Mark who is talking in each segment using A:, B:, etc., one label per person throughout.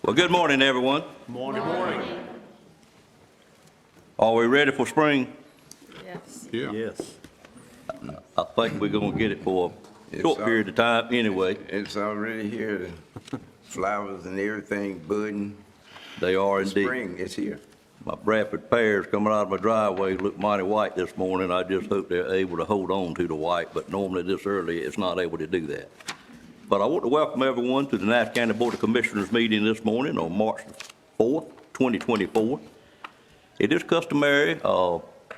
A: Well, good morning, everyone.
B: Morning. Morning.
A: Are we ready for spring?
C: Yes.
B: Yeah.
D: Yes.
A: I think we're going to get it for a
E: It's
A: short
E: all-
A: period of time anyway.
E: It's already here, the flowers and everything budding.
A: They are indeed.
E: Spring is here.
A: My Bradford pears coming out of my driveway look mighty white this morning. I just hope they're able to hold on to the white, but normally this early, it's not able to do that. But I want to welcome everyone to the Nash County Board of Commissioners meeting this morning on March 4th, 2024. It is customary,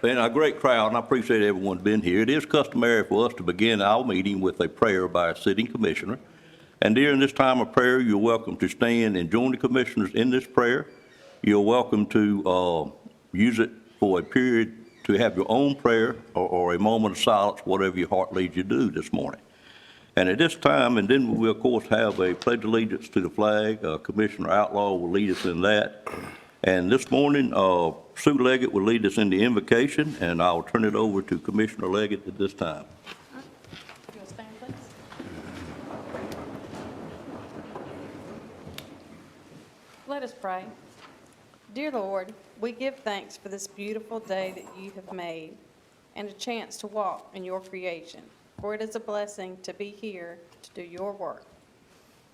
A: been a great crowd, and I appreciate everyone being here. It is customary for us to begin our meeting with a prayer by a sitting commissioner. And during this time of prayer, you're welcome to stand and join the commissioners in this prayer. You're welcome to use it for a period to have your own prayer or a moment of silence, whatever your heart leads you to do this morning. And at this time, and then we, of course, have a pledge of allegiance to the flag. Commissioner Outlaw will lead us in that. And this morning, Sue Leggett will lead us in the invocation, and I'll turn it over to Commissioner Leggett at this time.
C: You'll stand, please. Let us pray. Dear Lord, we give thanks for this beautiful day that you have made and a chance to walk in your creation, for it is a blessing to be here to do your work.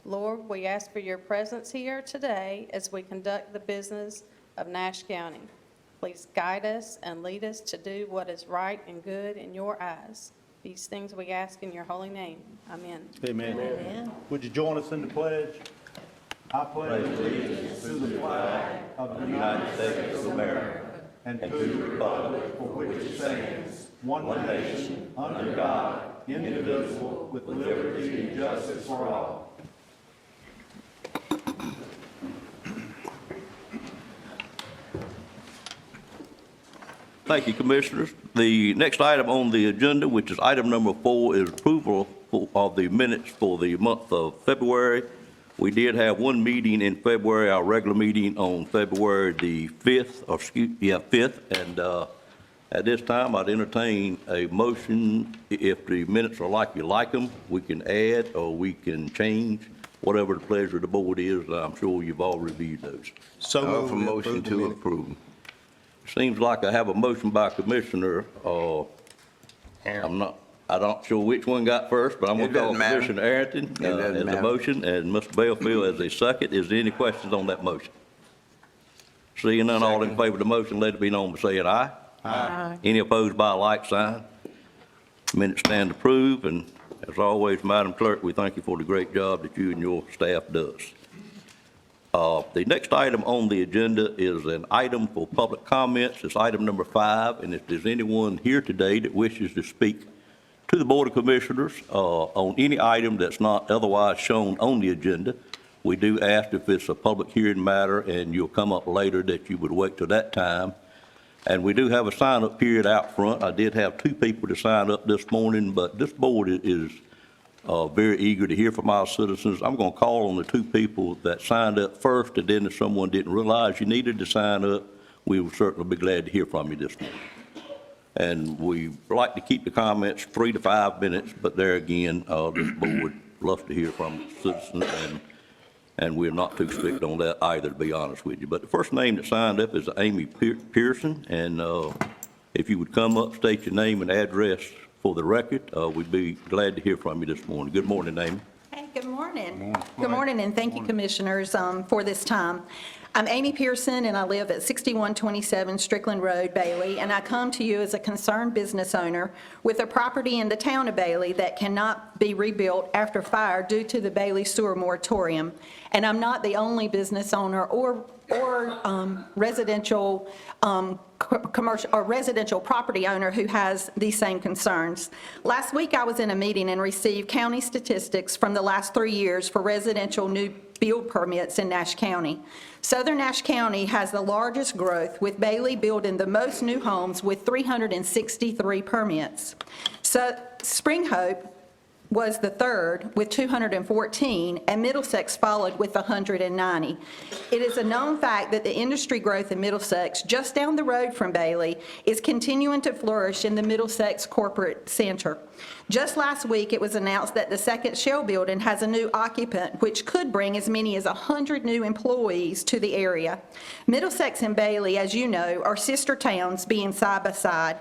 C: Lord, we ask for your presence here today as we conduct the business of Nash County. Please guide us and lead us to do what is right and good in your eyes. These things we ask in your holy name. Amen.
D: Amen. Would you join us in the pledge? I pledge allegiance to the flag of the United States of America and to the republic for which it stands, one nation, under God, indivisible, with liberty and justice for all.
A: Thank you, Commissioners. The next item on the agenda, which is item number 4, is approval of the minutes for the month of February. We did have one meeting in February, our regular meeting on February the 5th, 5th, and at this time, I'd entertain a motion. If the minutes are like you like them, we can add or we can change, whatever the pleasure of the board is. I'm sure you've all reviewed those.
D: So
E: Offer
D: moved.
E: motion to approve.
A: Seems like I have a motion by Commissioner, I'm not sure which one got first, but I'm going
E: It
A: to call
E: doesn't matter.
A: Commissioner Arrington
E: It doesn't
A: as a
E: matter.
A: motion, and Mr. Bellfield as a second. Is there any questions on that motion? Seeing none, all in
E: Second.
A: favor of the motion, let it be known by saying aye.
C: Aye.
A: Any opposed by a like sign? Minutes stand approved, and as always, Madam Clerk, we thank you for the great job that you and your staff does. The next item on the agenda is an item for public comments. It's item number 5, and if there's anyone here today that wishes to speak to the Board of Commissioners on any item that's not otherwise shown on the agenda, we do ask if it's a public hearing matter and you'll come up later that you would wait till that time. And we do have a sign-up period out front. I did have 2 people to sign up this morning, but this board is very eager to hear from our citizens. I'm going to call on the 2 people that signed up first, and then if someone didn't realize you needed to sign up, we will certainly be glad to hear from you this morning. And we like to keep the comments 3 to 5 minutes, but there again, this board loves to hear from citizens, and we're not too strict on that either, to be honest with you. But the first name that signed up is Amy Pearson, and if you would come up, state your name and address for the record, we'd be glad to hear from you this morning. Good morning, Amy.
F: Hey, good morning. Good morning, and thank you, Commissioners, for this time. I'm Amy Pearson, and I live at 6127 Strickland Road, Bailey, and I come to you as a concerned business owner with a property in the town of Bailey that cannot be rebuilt after fire due to the Bailey sewer moratorium. And I'm not the only business owner or residential commercial or residential property owner who has these same concerns. Last week, I was in a meeting and received county statistics from the last 3 years for residential new build permits in Nash County. Southern Nash County has the largest growth, with Bailey building the most new homes with 363 permits. So Spring Hope was the third with 214, and Middlesex followed with 190. It is a known fact that the industry growth in Middlesex, just down the road from Bailey, is continuing to flourish in the Middlesex corporate center. Just last week, it was announced that the second Shell building has a new occupant, which could bring as many as 100 new employees to the area. Middlesex and Bailey, as you know, are sister towns being side by side.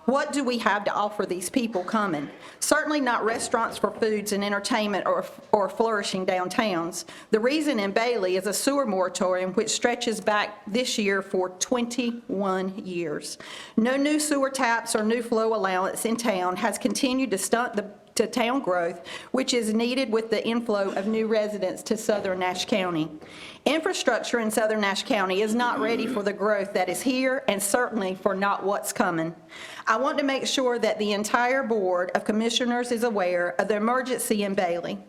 F: What do we have to offer these people coming? Certainly not restaurants for foods and entertainment or flourishing downtowns. The reason in Bailey is a sewer moratorium which stretches back this year for 21 years. No new sewer taps or new flow allowance in town has continued to stunt to town growth, which is needed with the inflow of new residents to southern Nash County. Infrastructure in southern Nash County is not ready for the growth that is here and certainly for not what's coming. I want to make sure that the entire Board of Commissioners is aware of the emergency in Bailey.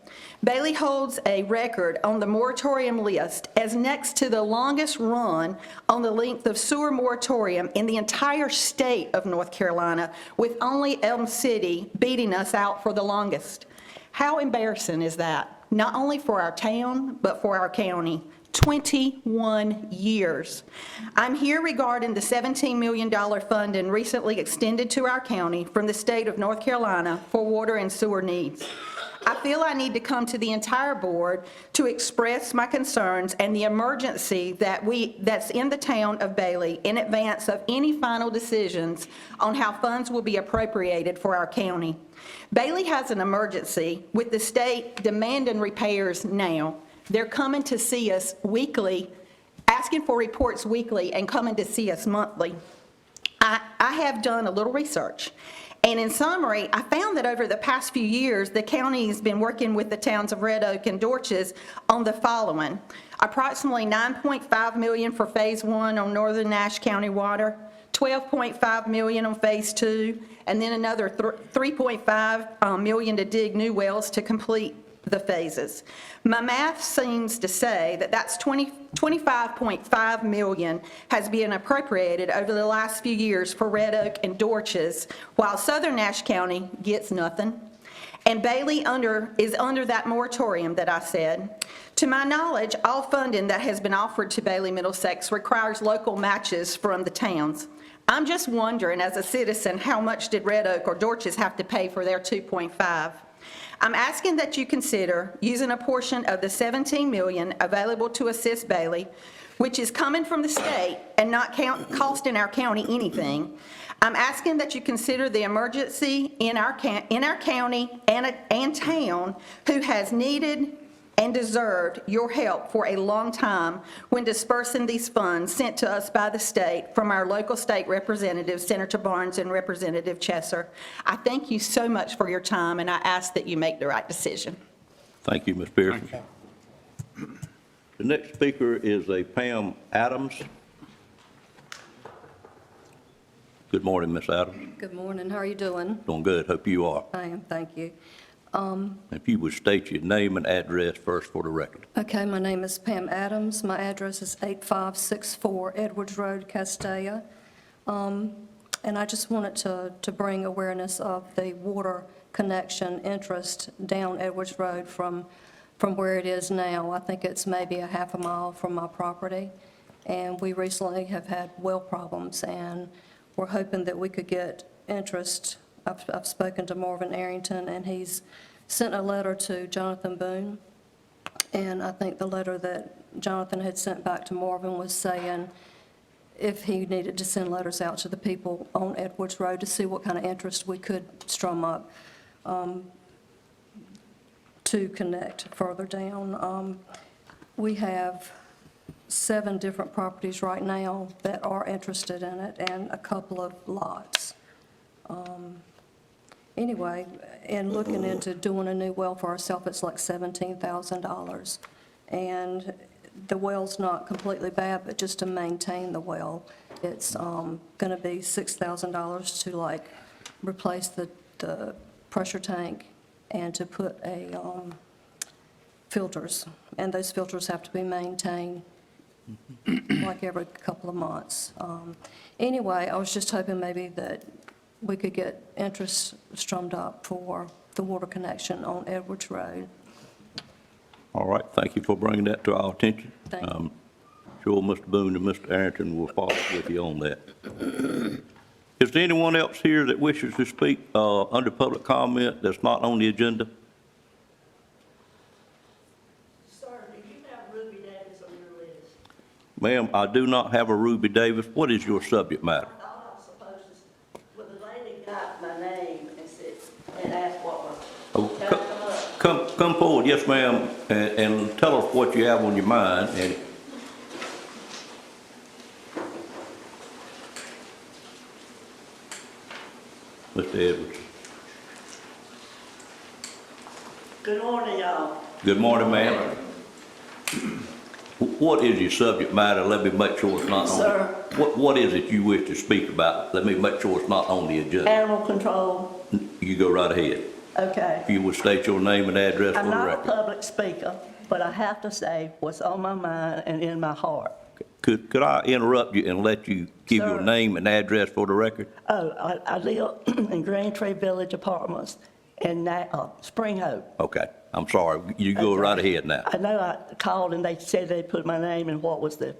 F: Bailey holds a record on the moratorium list as next to the longest run on the length of sewer moratorium in the entire state of North Carolina, with only Elm City beating us out for the longest. How embarrassing is that? Not only for our town, but for our county. 21 years. I'm here regarding the $17 million funding recently extended to our county from the state of North Carolina for water and sewer needs. I feel I need to come to the entire board to express my concerns and the emergency that's in the town of Bailey in advance of any final decisions on how funds will be appropriated for our county. Bailey has an emergency with the state demanding repairs now. They're coming to see us weekly, asking for reports weekly and coming to see us monthly. I have done a little research, and in summary, I found that over the past few years, the county has been working with the towns of Red Oak and Dorches on the following: approximately $9.5 million for Phase 1 on Northern Nash County water, $12.5 million on Phase 2, and then another $3.5 million to dig new wells to complete the phases. My math seems to say that that's $25.5 million has been appropriated over the last few years for Red Oak and Dorches, while Southern Nash County gets nothing. And Bailey is under that moratorium that I said. To my knowledge, all funding that has been offered to Bailey Middlesex requires local matches from the towns. I'm just wondering, as a citizen, how much did Red Oak or Dorches have to pay for their 2.5? I'm asking that you consider using a portion of the $17 million available to assist Bailey, which is coming from the state and not costing our county anything. I'm asking that you consider the emergency in our county and town who has needed and deserved your help for a long time when dispersing these funds sent to us by the state from our local state representatives, Senator Barnes and Representative Chesser. I thank you so much for your time, and I ask that you make the right decision.
A: Thank you, Ms. Pearson. The next speaker is Pam Adams. Good morning, Ms. Adams.
B: Good morning. How are you doing?
A: Doing good. Hope you are.
B: I am, thank you.
A: If you would state your name and address first for the record.
B: Okay, my name is Pam Adams. My address is 8564 Edwards Road, Castella. And I just wanted to bring awareness of the water connection interest down Edwards Road from where it is now. I think it's maybe a half a mile from my property. And we recently have had well problems, and we're hoping that we could get interest. I've spoken to Marvin Arrington, and he's sent a letter to Jonathan Boone. And I think the letter that Jonathan had sent back to Marvin was saying if he needed to send letters out to the people on Edwards Road to see what kind of interest we could strum up to connect further down. We have 7 different properties right now that are interested in it, and a couple of lots. Anyway, in looking into doing a new well for ourselves, it's like $17,000. And the well's not completely bad, but just to maintain the well, it's going to be $6,000 to like replace the pressure tank and to put filters. And those filters have to be maintained like every couple of months. Anyway, I was just hoping maybe that we could get interest strummed up for the water connection on Edwards Road.
A: All right, thank you for bringing that to our attention.
B: Thank you.
A: Sure Mr. Boone and Mr. Arrington will follow up with you on that. Is there anyone else here that wishes to speak under public comment that's not on the agenda?
G: Sir, do you have Ruby Davis on your list?
A: Ma'am, I do not have a Ruby Davis. What is your subject matter?
G: I thought I was supposed to, well, the lady got my name and said, and asked what was,
A: Oh,
G: can I come up?
A: Come forward, yes, ma'am, and tell us what you have on your mind. And Mr. Edwards.
G: Good morning, y'all.
A: Good morning, ma'am. What is your subject matter? Let me make sure it's not on.
G: Sir.
A: What is it you wish to speak about? Let me make sure it's not on the agenda.
G: Animal control,
A: You go right ahead.
G: okay.
A: If you would state your name and address for
G: I'm
A: the
G: not a
A: record.
G: public speaker, but I have to say what's on my mind and in my heart.
A: Could I interrupt you and let you give your
G: Sir.
A: name and address for the record?
G: Oh, I live in Green Tree Village Apartments in Spring Hope.
A: Okay, I'm sorry. You go
G: Okay.
A: right ahead now.
G: I know I called and they said they put my name and what was the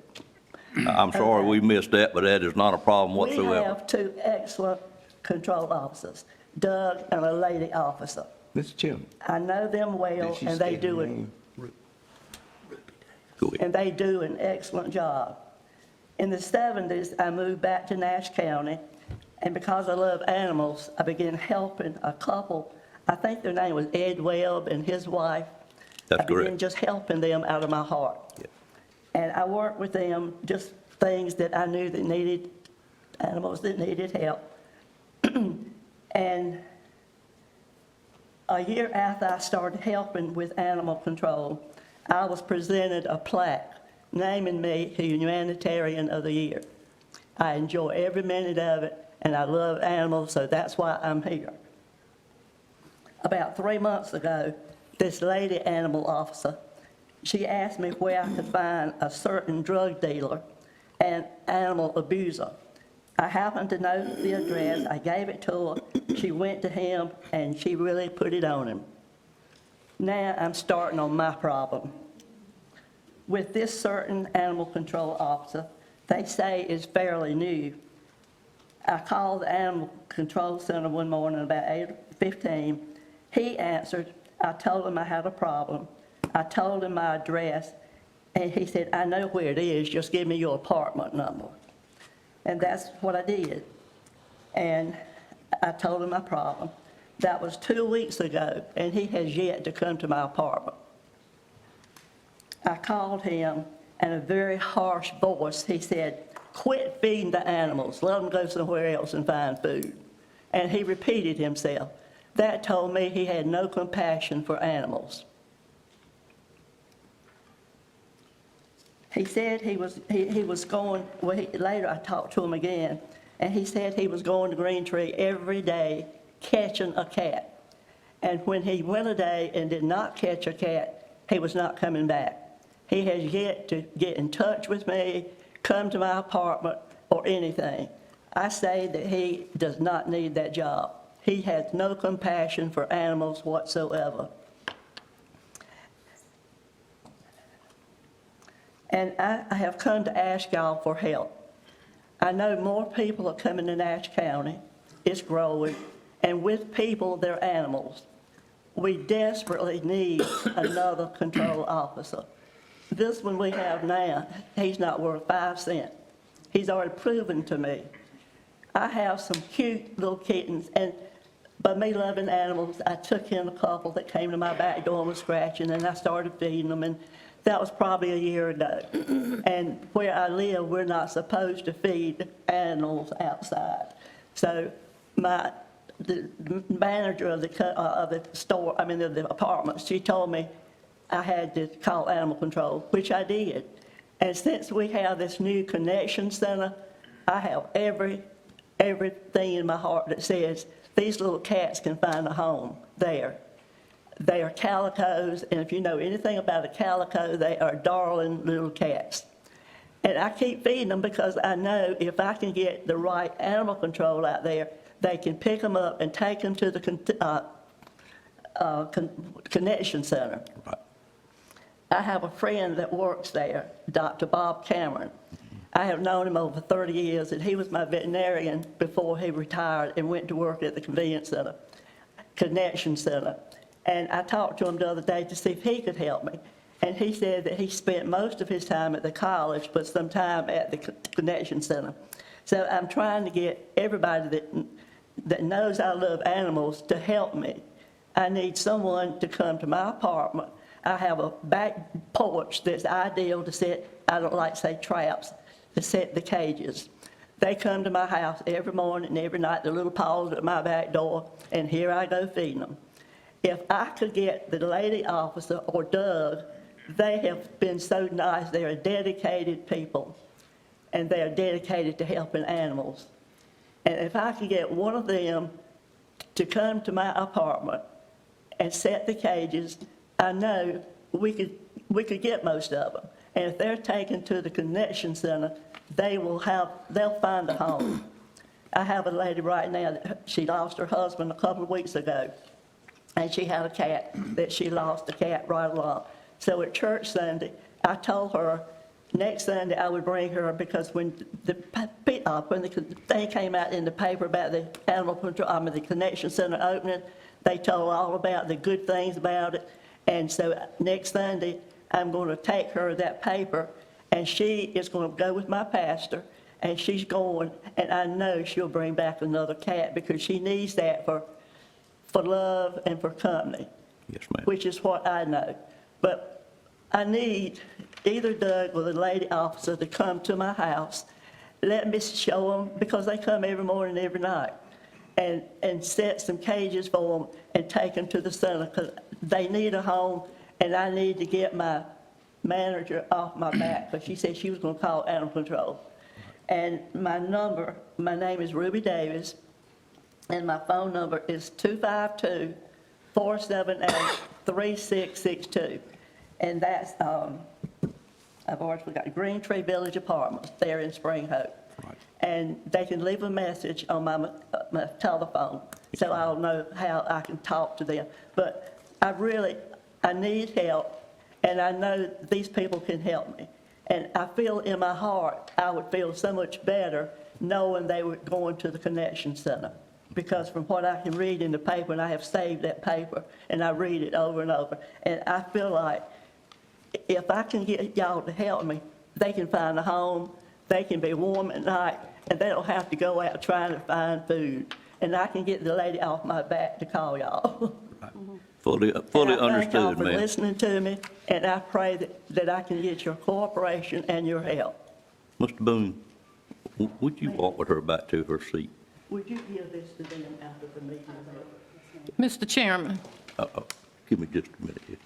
A: I'm sorry
G: Okay.
A: we missed that, but that is not a problem
G: We
A: whatsoever.
G: have two excellent control officers, Doug and a lady officer.
E: Mr. Chairman,
G: I know them well,
E: did she
G: and they
E: state
G: do
E: her
G: it,
E: name?
A: Go ahead.
G: and they do an excellent job. In the 70s, I moved back to Nash County, and because I love animals, I began helping a couple. I think their name was Ed Webb and his wife.
A: That's
G: I began
A: correct.
G: just helping them out of my heart.
A: Yeah.
G: And I worked with them, just things that I knew that needed, animals that needed help. And a year after I started helping with animal control, I was presented a plaque naming me Humanitarian of the Year. I enjoy every minute of it, and I love animals, so that's why I'm here. About 3 months ago, this lady animal officer, she asked me where I could find a certain drug dealer and animal abuser. I happened to know the address, I gave it to her, she went to him, and she really put it on him. Now I'm starting on my problem. With this certain animal control officer, they say is fairly new. I called the animal control center one morning about 8:15. He answered, I told him I had a problem. I told him my address, and he said, I know where it is, just give me your apartment number. And that's what I did. And I told him my problem. That was 2 weeks ago, and he has yet to come to my apartment. I called him, in a very harsh voice, he said, quit feeding the animals, let them go somewhere else and find food. And he repeated himself. That told me he had no compassion for animals. He said he was going, later I talked to him again, and he said he was going to Green Tree every day catching a cat. And when he went a day and did not catch a cat, he was not coming back. He has yet to get in touch with me, come to my apartment, or anything. I say that he does not need that job. He has no compassion for animals whatsoever. And I have come to ask y'all for help. I know more people are coming to Nash County. It's growing. And with people, they're animals. We desperately need another control officer. This one we have now, he's not worth 5 cents. He's already proven to me. I have some cute little kittens, and by me loving animals, I took in a couple that came to my back door and was scratching, and I started feeding them, and that was probably a year ago. And where I live, we're not supposed to feed animals outside. So the manager of the store, of the apartment, she told me I had to call animal control, which I did. And since we have this new connection center, I have everything in my heart that says these little cats can find a home there. They are calicos, and if you know anything about a calico, they are darling little cats. And I keep feeding them because I know if I can get the right animal control out there, they can pick them up and take them to the Connection Center.
A: Right.
G: I have a friend that works there, Dr. Bob Cameron. I have known him over 30 years, and he was my veterinarian before he retired and went to work at the Connection Center. And I talked to him the other day to see if he could help me. And he said that he spent most of his time at the college, but some time at the Connection Center. So I'm trying to get everybody that knows I love animals to help me. I need someone to come to my apartment. I have a back porch that's ideal to set, I don't like to say traps, to set the cages. They come to my house every morning and every night, the little paws at my back door, and here I go feeding them. If I could get the lady officer or Doug, they have been so nice. They are dedicated people, and they are dedicated to helping animals. And if I could get one of them to come to my apartment and set the cages, I know we could get most of them. And if they're taken to the Connection Center, they'll find a home. I have a lady right now that she lost her husband a couple of weeks ago, and she had a cat that she lost the cat right along. So at church Sunday, I told her next Sunday I would bring her, because when the thing came out in the paper about the animal control, the Connection Center opening, they told all about the good things about it. And so next Sunday, I'm going to take her that paper, and she is going to go with my pastor, and she's going, and I know she'll bring back another cat, because she needs that for love and for company.
A: Yes, ma'am.
G: Which is what I know. But I need either Doug or the lady officer to come to my house. Let me show them, because they come every morning, every night, and set some cages for them and take them to the center, because they need a home, and I need to get my manager off my back, because she said she was going to call animal control. And my name is Ruby Davis, and my phone number is 252-478-3662. And that's, I've already forgot, Green Tree Village Apartments there in Spring Hope.
A: Right.
G: And they can leave a message on my telephone, so I'll know how I can talk to them. But I need help, and I know these people can help me. And I feel in my heart, I would feel so much better knowing they were going to the Connection Center. Because from what I can read in the paper, and I have saved that paper, and I read it over and over, and I feel like if I can get y'all to help me, they can find a home, they can be warm at night, and they don't have to go out trying to find food. And I can get the lady off my back to call y'all.
A: Fully
G: And I thank y'all
A: understood,
G: for
A: ma'am.
G: listening to me, and I pray that I can get your cooperation and your help.
A: Mr. Boone, would you walk with her back to her seat?
G: Would you give this to them after the meeting?
H: Mr. Chairman,
A: Give me just a minute here.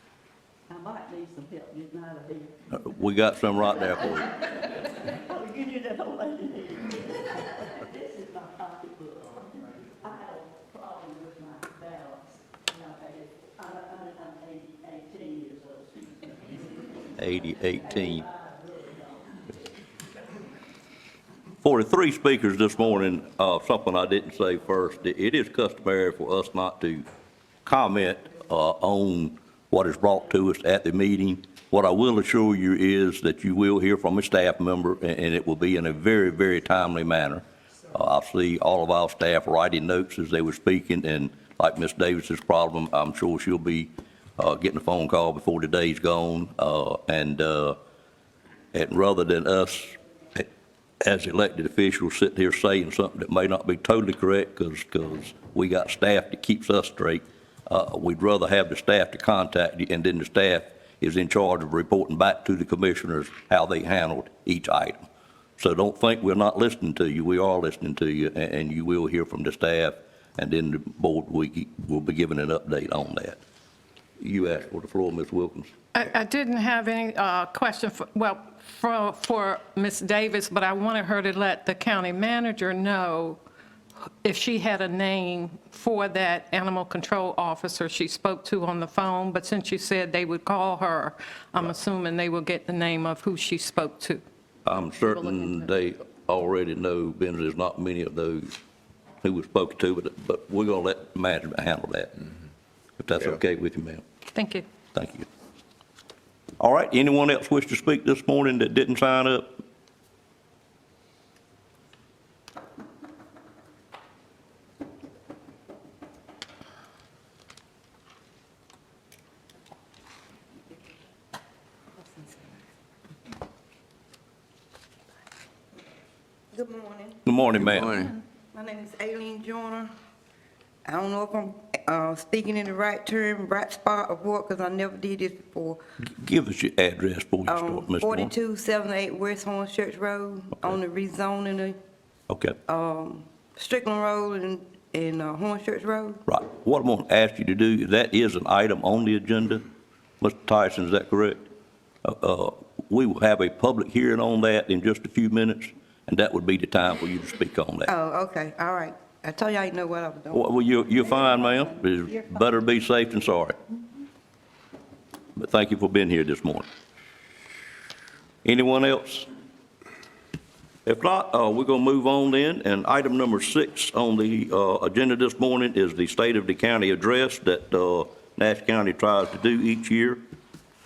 G: I might need some help getting out of here.
A: We got some right there for you.
G: Oh, you knew that old lady needed. This is my pocketbook. I have a problem with my balance. I'm 18 years old.
A: 18. 43 speakers this morning, something I didn't say first. It is customary for us not to comment on what is brought to us at the meeting. What I will assure you is that you will hear from a staff member, and it will be in a very, very timely manner. I see all of our staff writing notes as they were speaking, and like Ms. Davis's problem, I'm sure she'll be getting a phone call before the day's gone. And rather than us, as elected officials, sitting here saying something that may not be totally correct, because we got staff that keeps us straight, we'd rather have the staff to contact you, and then the staff is in charge of reporting back to the commissioners how they handled each item. So don't think we're not listening to you. We are listening to you, and you will hear from the staff, and then the board will be giving an update on that. You asked for the floor, Ms. Wilkins.
H: I didn't have any question for Ms. Davis, but I wanted her to let the county manager know if she had a name for that animal control officer she spoke to on the phone, but since you said they would call her, I'm assuming they will get the name of who she spoke to.
A: I'm certain they already know, Ben, there's not many of those who were spoken to, but we're going to let management handle that. If that's okay with you, ma'am.
H: Thank you.
A: Thank you. All right, anyone else wish to speak this morning that didn't sign up?
I: Good morning.
A: Good morning, ma'am.
E: Morning.
I: My name is Aileen Joyner. I don't know if I'm speaking in the right term, right spot of what, because I never did this before.
A: Give us your address before you start, Mr. Warren.
I: 4278 West Hornchurch Road, on the rezoning
A: Okay,
I: of Strickland Road and Hornchurch Road.
A: right. What I'm going to ask you to do, that is an item on the agenda. Mr. Tyson, is that correct? We will have a public hearing on that in just a few minutes, and that would be the time for you to speak on that.
I: Oh, okay, all right. I told you I didn't know what I was doing.
A: Well, you're fine, ma'am. It's better be safe than sorry. But thank you for being here this morning. Anyone else? If not, we're going to move on then, and item number 6 on the agenda this morning is the State of the County address that Nash County tries to do each year.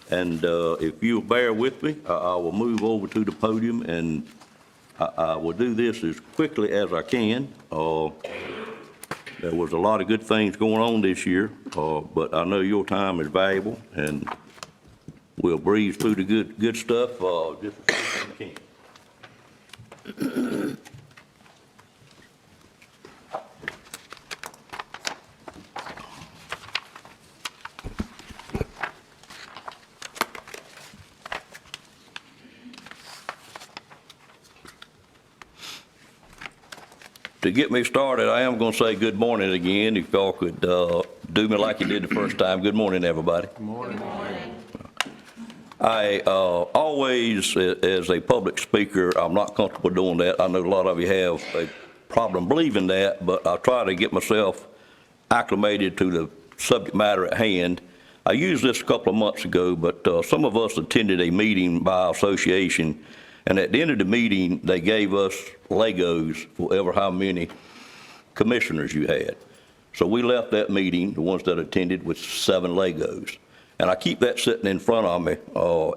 A: And if you'll bear with me, I will move over to the podium, and I will do this as quickly as I can. There was a lot of good things going on this year, but I know your time is valuable, and we'll breeze through the good stuff just as quick as we can. To get me started, I am going to say good morning again. If y'all could do me like you did the first time. Good morning, everybody. Good morning. I always, as a public speaker, I'm not comfortable doing that. I know a lot of you have a problem believing that, but I try to get myself acclimated to the subject matter at hand. I used this a couple of months ago, but some of us attended a meeting by association, and at the end of the meeting, they gave us Legos for ever how many commissioners you had. So we left that meeting, the ones that attended, with 7 Legos. And I keep that sitting in front of me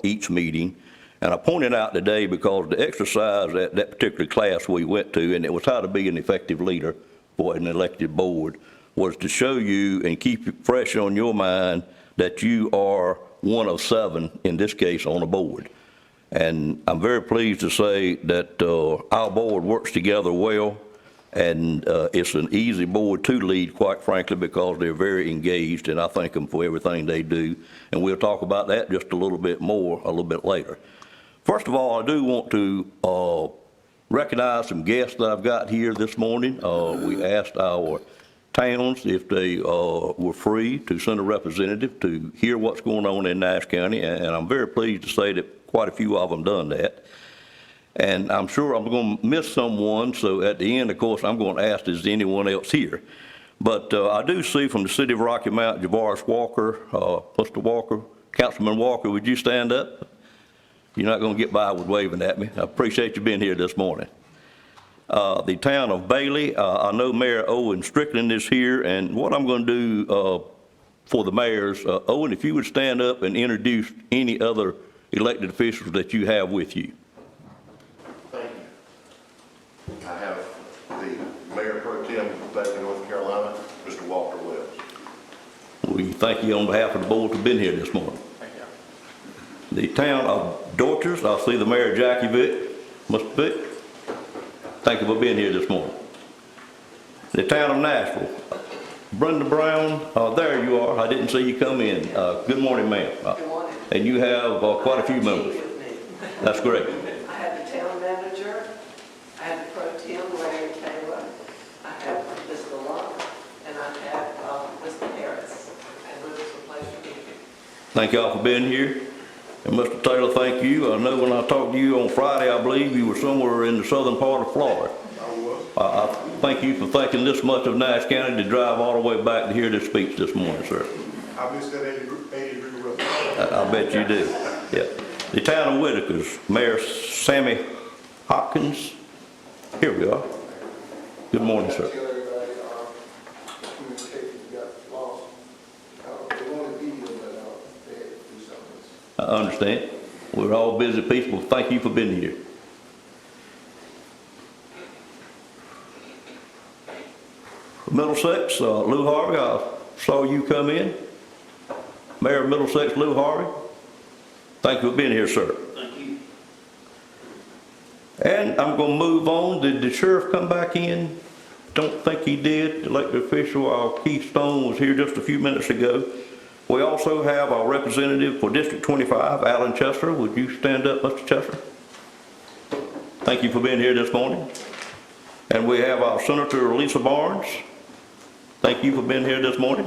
A: each meeting. And I pointed out today because the exercise at that particular class we went to, and it was how to be an effective leader for an elected board, was to show you and keep it fresh on your mind that you are one of 7, in this case, on a board. And I'm very pleased to say that our board works together well, and it's an easy board to lead, quite frankly, because they're very engaged, and I thank them for everything they do. And we'll talk about that just a little bit more a little bit later. First of all, I do want to recognize some guests that I've got here this morning. We asked our towns if they were free to send a representative to hear what's going on in Nash County, and I'm very pleased to say that quite a few of them done that. And I'm sure I'm going to miss someone, so at the end, of course, I'm going to ask, is anyone else here? But I do see from the city of Rocky Mount, Javaris Walker, Mr. Walker, Councilman Walker, would you stand up? You're not going to get by with waving at me. I appreciate you being here this morning. The town of Bailey, I know Mayor Owen Strickland is here, and what I'm going to do for the mayors, Owen, if you would stand up and introduce any other elected officials that you have with you.
J: Thank you. I have the Mayor Pro Tem of Bailey, North Carolina, Mr. Walter Wells.
A: We thank you on behalf of the board for being here this morning.
J: Thank you.
A: The town of Dorchester, I see the Mayor Jackie Vick. Mr. Vick, thank you for being here this morning. The town of Nashville, Brenda Brown, there you are. I didn't see you come in. Good morning, ma'am.
K: Good morning.
A: And you have quite a few members. That's great.
K: I have the town manager, I have the pro tem, Larry Taylor, I have Mr. Lund, and I have Mr. Harris. And it was a pleasure being here.
A: Thank y'all for being here. And Mr. Taylor, thank you. I know when I talked to you on Friday, I believe you were somewhere in the southern part of Florida.
J: I was.
A: I thank you for thinking this much of Nash County to drive all the way back to hear this speech this morning, sir.
J: I missed that 80-degree weather.
A: I bet you do. Yeah. The town of Whitaker's Mayor Sammy Hopkins. Here we are. Good morning, sir.
L: Tell everybody, communication got lost.
A: understand. We're all busy people. Thank you for being here. Middlesex, Lou Harvey, I saw you come in. Mayor of Middlesex, Lou Harvey. Thank you for being here, sir.
L: Thank you.
A: And I'm going to move on. Did the sheriff come back in? Don't think he did. The elected official, Keith Stone, was here just a few minutes ago. We also have our representative for District 25, Alan Chester. Would you stand up, Mr. Chester? Thank you for being here this morning. And we have our Senator Lisa Barnes. Thank you for being here this morning.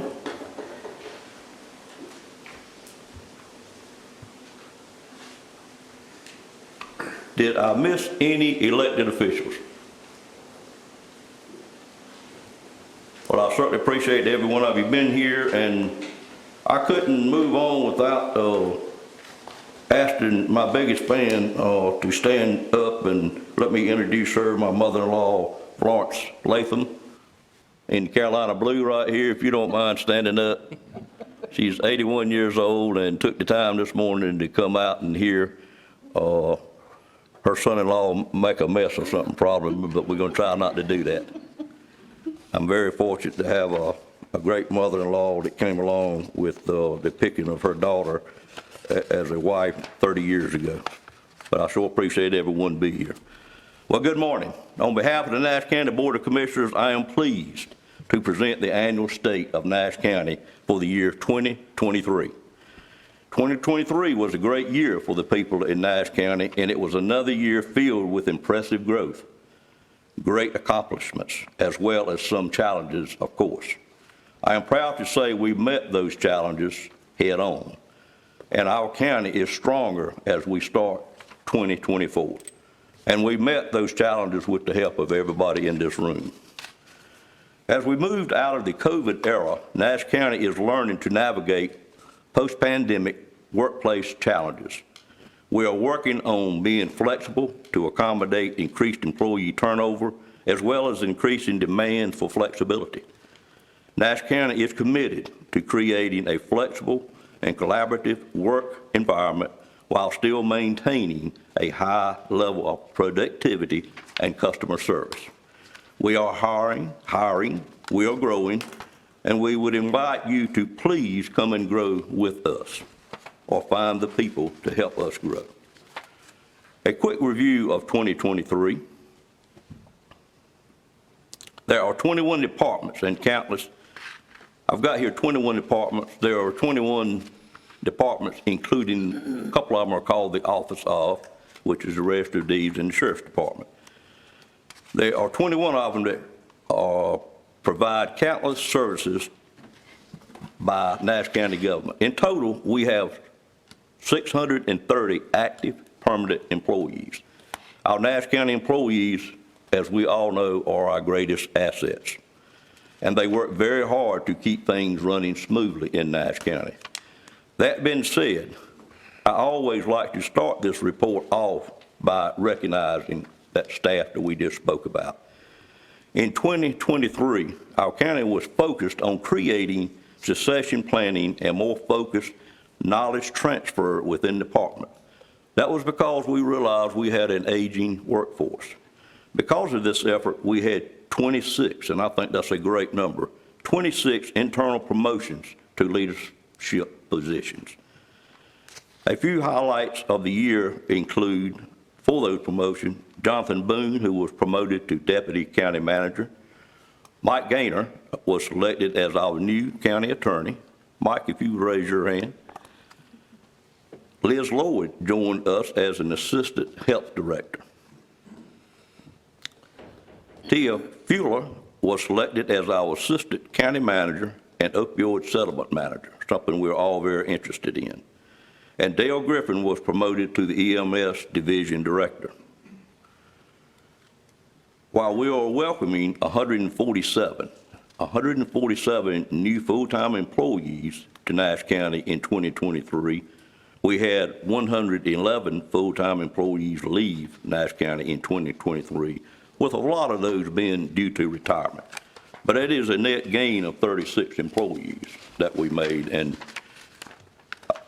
A: Did I miss any elected officials? Well, I certainly appreciate every one of you being here, and I couldn't move on without asking my biggest fan to stand up and let me introduce her, my mother-in-law, Florence Latham, in Carolina Blue right here, if you don't mind standing up. She's 81 years old and took the time this morning to come out and hear her son-in-law make a mess or something probably, but we're going to try not to do that. I'm very fortunate to have a great mother-in-law that came along with the picking of her daughter as a wife 30 years ago. But I sure appreciate everyone being here. Well, good morning. On behalf of the Nash County Board of Commissioners, I am pleased to present the annual state of Nash County for the year 2023. 2023 was a great year for the people in Nash County, and it was another year filled with impressive growth, great accomplishments, as well as some challenges, of course. I am proud to say we met those challenges head on, and our county is stronger as we start 2024. And we met those challenges with the help of everybody in this room. As we moved out of the COVID era, Nash County is learning to navigate post-pandemic workplace challenges. We are working on being flexible to accommodate increased employee turnover, as well as increasing demand for flexibility. Nash County is committed to creating a flexible and collaborative work environment while still maintaining a high level of productivity and customer service. We are hiring, we are growing, and we would invite you to please come and grow with us or find the people to help us grow. A quick review of 2023. There are 21 departments and countless. I've got here 21 departments. There are 21 departments, including a couple of them are called the Office of, which is the Register of Deeds and the Sheriff's Department. There are 21 of them that provide countless services by Nash County government. In total, we have 630 active permanent employees. Our Nash County employees, as we all know, are our greatest assets. And they work very hard to keep things running smoothly in Nash County. That being said, I always like to start this report off by recognizing that staff that we just spoke about. In 2023, our county was focused on creating succession planning and more focused knowledge transfer within the department. That was because we realized we had an aging workforce. Because of this effort, we had 26, and I think that's a great number, 26 internal promotions to leadership positions. A few highlights of the year include, for those promotions, Jonathan Boone, who was promoted to Deputy County Manager. Mike Gaynor was selected as our new county attorney. Mike, if you would raise your hand. Liz Lloyd joined us as an Assistant Health Director. Tia Fuller was selected as our Assistant County Manager and Opioid Settlement Manager, something we're all very interested in. And Dale Griffin was promoted to the EMS Division Director. While we are welcoming 147 new full-time employees to Nash County in 2023, we had 111 full-time employees leave Nash County in 2023, with a lot of those being due to retirement. But it is a net gain of 36 employees that we made, and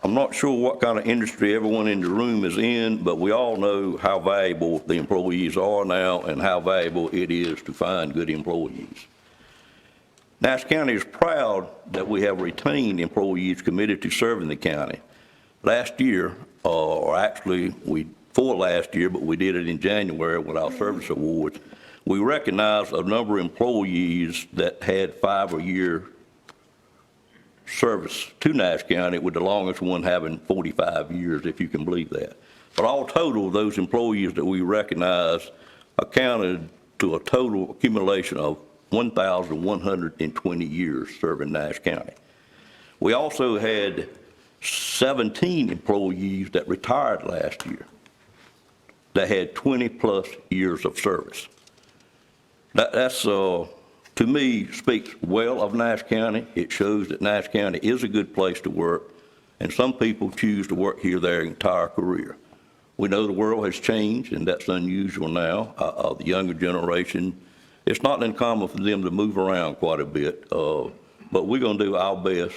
A: I'm not sure what kind of industry everyone in the room is in, but we all know how valuable the employees are now and how valuable it is to find good employees. Nash County is proud that we have retained employees committed to serving the county. Last year, or actually for last year, but we did it in January with our service awards, we recognized a number of employees that had 5 or year service to Nash County, with the longest one having 45 years, if you can believe that. But all total, those employees that we recognized accounted to a total accumulation of 1,120 years serving Nash County. We also had 17 employees that retired last year that had 20-plus years of service. That's to me, speaks well of Nash County. It shows that Nash County is a good place to work, and some people choose to work here their entire career. We know the world has changed, and that's unusual now. The younger generation, it's not uncommon for them to move around quite a bit, but we're going to do our best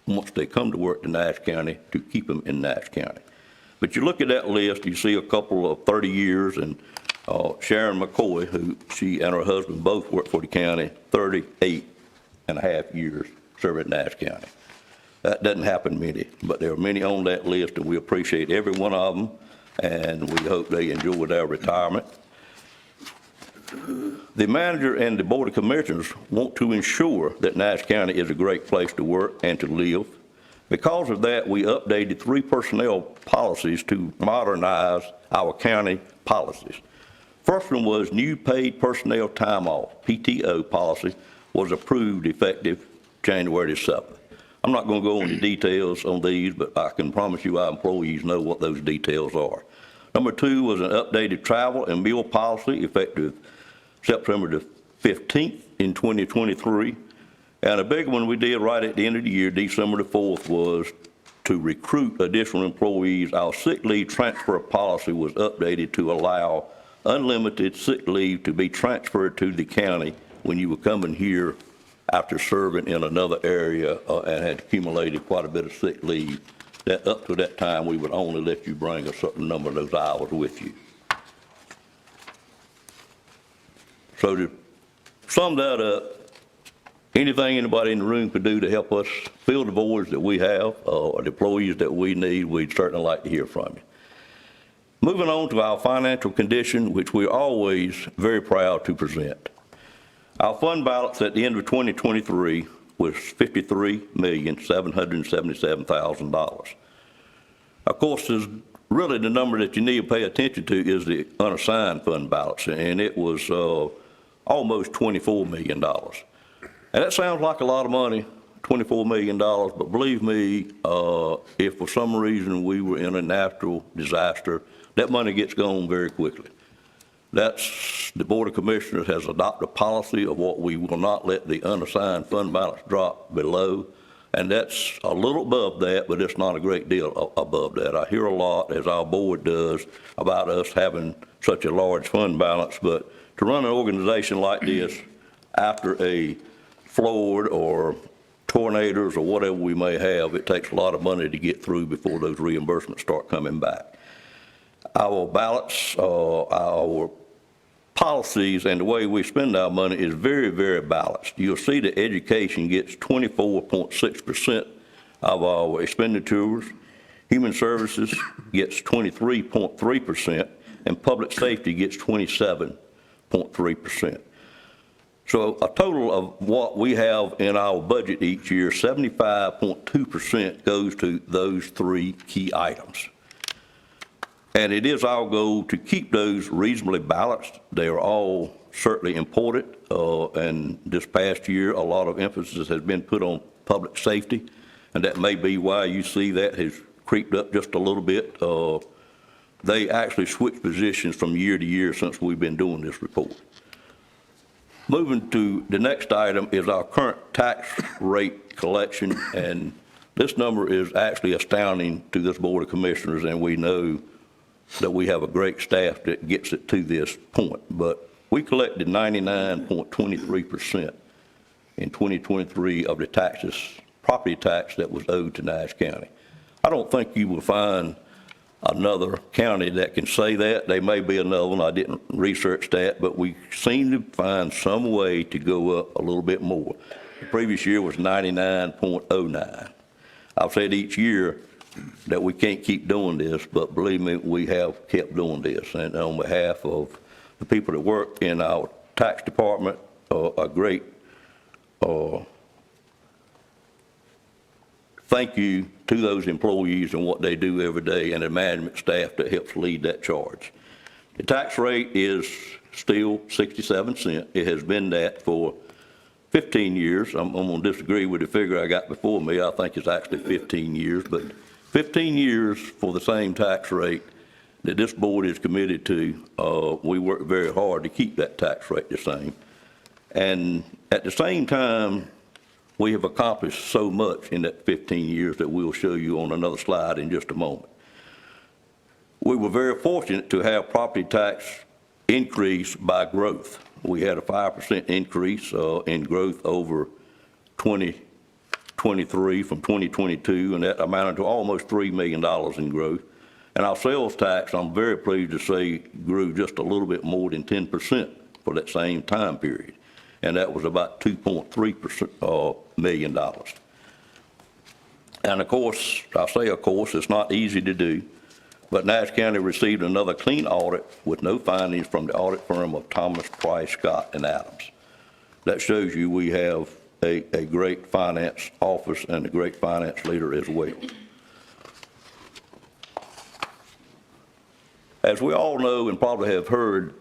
A: once they come to work to Nash County to keep them in Nash County. But you look at that list, you see a couple of 30 years, and Sharon McCoy, who she and her husband both work for the county, 38 and a half years serving Nash County. That doesn't happen many, but there are many on that list, and we appreciate every one of them, and we hope they enjoy their retirement. The manager and the Board of Commissioners want to ensure that Nash County is a great place to work and to live. Because of that, we updated 3 personnel policies to modernize our county policies. First one was new paid personnel time off, PTO policy, was approved effective January 7th. I'm not going to go into details on these, but I can promise you our employees know what those details are. Number 2 was an updated travel and meal policy effective September the 15th in 2023. And a big one we did right at the end of the year, December the 4th, was to recruit additional employees. Our sick leave transfer policy was updated to allow unlimited sick leave to be transferred to the county when you were coming here after serving in another area and had accumulated quite a bit of sick leave. That up to that time, we would only let you bring a certain number of those hours with you. So to sum that up, anything anybody in the room could do to help us fill the voids that we have, or the employees that we need, we'd certainly like to hear from you. Moving on to our financial condition, which we're always very proud to present. Our fund balance at the end of 2023 was $53,777,000. Of course, there's really the number that you need to pay attention to is the unassigned fund balance, and it was almost $24 million. And that sounds like a lot of money, $24 million, but believe me, if for some reason we were in a natural disaster, that money gets gone very quickly. That's, the Board of Commissioners has adopted a policy of what we will not let the unassigned fund balance drop below, and that's a little above that, but it's not a great deal above that. I hear a lot, as our board does, about us having such a large fund balance, but to run an organization like this after a flood or tornadoes or whatever we may have, it takes a lot of money to get through before those reimbursements start coming back. Our balance, our policies and the way we spend our money is very, very balanced. You'll see that education gets 24.6% of our expenditures, human services gets 23.3%, and public safety gets 27.3%. So a total of what we have in our budget each year, 75.2% goes to those 3 key items. And it is our goal to keep those reasonably balanced. They are all certainly important, and this past year, a lot of emphasis has been put on public safety, and that may be why you see that has creeped up just a little bit. They actually switch positions from year to year since we've been doing this report. Moving to the next item is our current tax rate collection, and this number is actually astounding to this Board of Commissioners, and we know that we have a great staff that gets it to this point. But we collected 99.23% in 2023 of the taxes, property tax that was owed to Nash County. I don't think you will find another county that can say that. There may be another one, I didn't research that, but we seem to find some way to go up a little bit more. The previous year was 99.09. I've said each year that we can't keep doing this, but believe me, we have kept doing this. And on behalf of the people that work in our tax department, a great thank you to those employees and what they do every day, and the management staff that helps lead that charge. The tax rate is still 67 cents. It has been that for 15 years. I'm going to disagree with the figure I got before me. I think it's actually 15 years, but 15 years for the same tax rate that this board is committed to. We work very hard to keep that tax rate the same. And at the same time, we have accomplished so much in that 15 years that we'll show you on another slide in just a moment. We were very fortunate to have property tax increase by growth. We had a 5% increase in growth over 2023 from 2022, and that amounted to almost $3 million in growth. And our sales tax, I'm very pleased to say, grew just a little bit more than 10% for that same time period. And that was about $2.3 million. And of course, I say of course, it's not easy to do, but Nash County received another clean audit with no findings from the audit firm of Thomas Price Scott and Adams. That shows you we have a great finance office and a great finance leader as well. As we all know and probably have heard,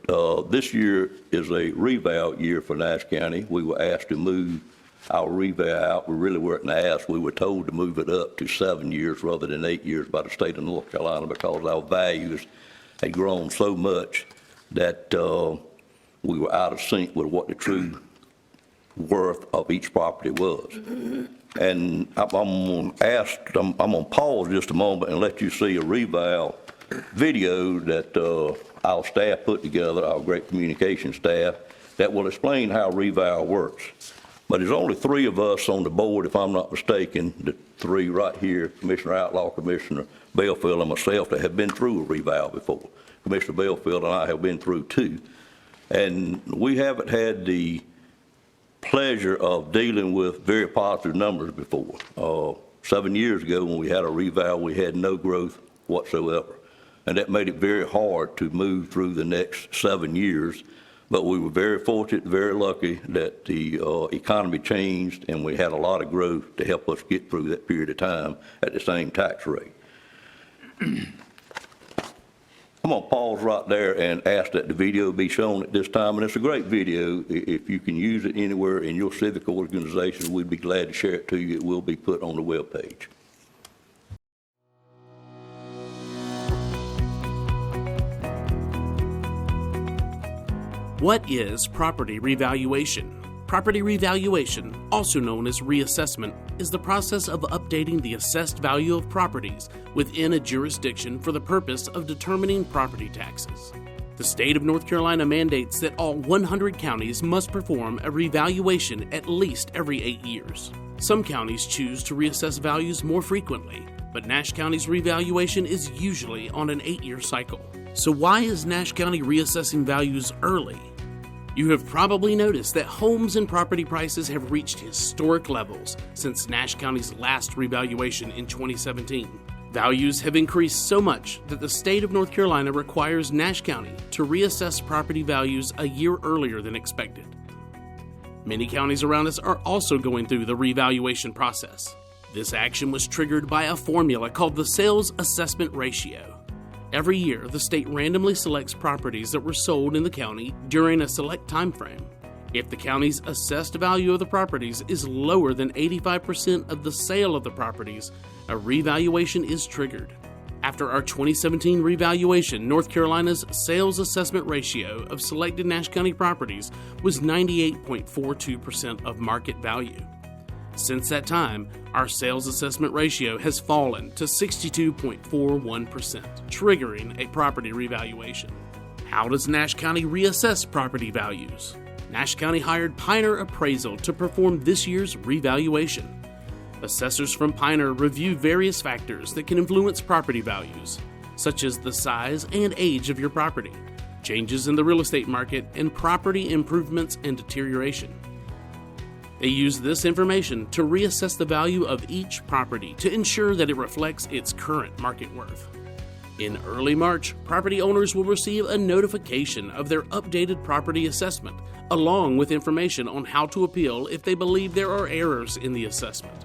A: this year is a reval year for Nash County. We were asked to move our reval out. We really weren't asked. We were told to move it up to 7 years rather than 8 years by the state of North Carolina because our values had grown so much that we were out of sync with what the true worth of each property was. And I'm going to pause just a moment and let you see a reval video that our staff put together, our great communication staff, that will explain how reval works. But there's only 3 of us on the board, if I'm not mistaken, the 3 right here, Commissioner Outlaw, Commissioner Belfield, and myself, that have been through a reval before. Commissioner Belfield and I have been through 2. And we haven't had the pleasure of dealing with very positive numbers before. 7 years ago when we had a reval, we had no growth whatsoever. And that made it very hard to move through the next 7 years. But we were very fortunate, very lucky that the economy changed and we had a lot of growth to help us get through that period of time at the same tax rate. I'm going to pause right there and ask that the video be shown at this time. And it's a great video. If you can use it anywhere in your civic organization, we'd be glad to share it to you. It will be put on the webpage.
L: What is property revaluation? Property revaluation, also known as reassessment, is the process of updating the assessed value of properties within a jurisdiction for the purpose of determining property taxes. The state of North Carolina mandates that all 100 counties must perform a revaluation at least every 8 years. Some counties choose to reassess values more frequently, but Nash County's revaluation is usually on an 8-year cycle. So why is Nash County reassessing values early? You have probably noticed that homes and property prices have reached historic levels since Nash County's last revaluation in 2017. Values have increased so much that the state of North Carolina requires Nash County to reassess property values a year earlier than expected. Many counties around us are also going through the revaluation process. This action was triggered by a formula called the Sales Assessment Ratio. Every year, the state randomly selects properties that were sold in the county during a select time frame. If the county's assessed value of the properties is lower than 85% of the sale of the properties, a revaluation is triggered. After our 2017 revaluation, North Carolina's sales assessment ratio of selected Nash County properties was 98.42% of market value. Since that time, our sales assessment ratio has fallen to 62.41%, triggering a property revaluation. How does Nash County reassess property values? Nash County hired Pioneer Appraisal to perform this year's revaluation. Assessors from Piner review various factors that can influence property values, such as the size and age of your property, changes in the real estate market, and property improvements and deterioration. They use this information to reassess the value of each property to ensure that it reflects its current market worth. In early March, property owners will receive a notification of their updated property assessment, along with information on how to appeal if they believe there are errors in the assessment.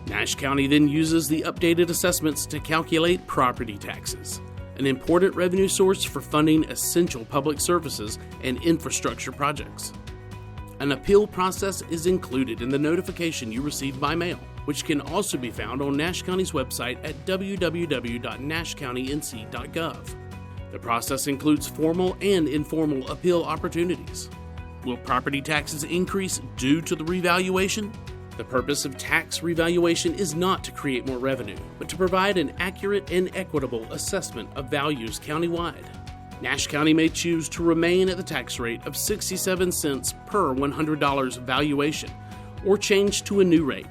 L: Nash County then uses the updated assessments to calculate property taxes, an important revenue source for funding essential public services and infrastructure projects. An appeal process is included in the notification you receive by mail, which can also be found on Nash County's website at www.nashcountync.gov. The process includes formal and informal appeal opportunities. Will property taxes increase due to the revaluation? The purpose of tax revaluation is not to create more revenue, but to provide an accurate and equitable assessment of values countywide. Nash County may choose to remain at the tax rate of 67 cents per $100 valuation, or change to a new rate.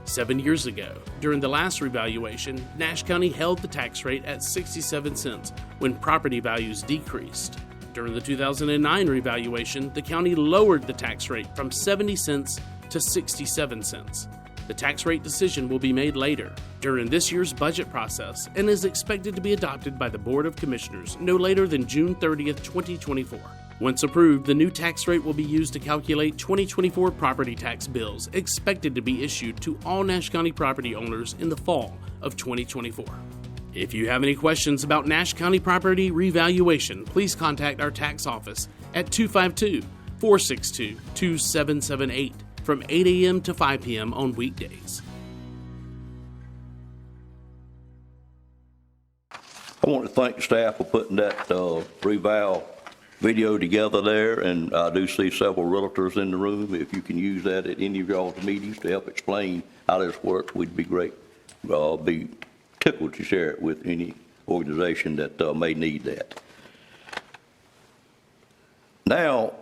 L: 7 years ago, during the last revaluation, Nash County held the tax rate at 67 cents when property values decreased. During the 2009 revaluation, the county lowered the tax rate from 70 cents to 67 cents. The tax rate decision will be made later, during this year's budget process, and is expected to be adopted by the Board of Commissioners no later than June 30th, 2024. Once approved, the new tax rate will be used to calculate 2024 property tax bills expected to be issued to all Nash County property owners in the fall of 2024. If you have any questions about Nash County property revaluation, please contact our tax office at 252-462-2778 from 8 a.m. to 5 p.m. on weekdays.
A: I want to thank the staff for putting that reval video together there, and I do see several realtors in the room. If you can use that at any of y'all's meetings to help explain how this works, we'd be great. Be tickled to share it with any organization that may need that. Now,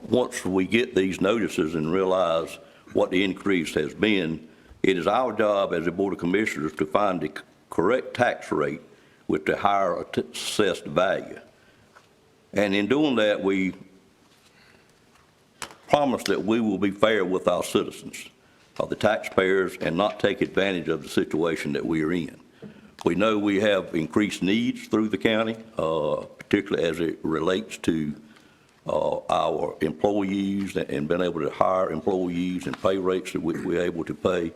A: once we get these notices and realize what the increase has been, it is our job as a Board of Commissioners to find the correct tax rate with the higher assessed value. And in doing that, we promise that we will be fair with our citizens, the taxpayers, and not take advantage of the situation that we are in. We know we have increased needs through the county, particularly as it relates to our employees and been able to hire employees and pay rates that we're able to pay.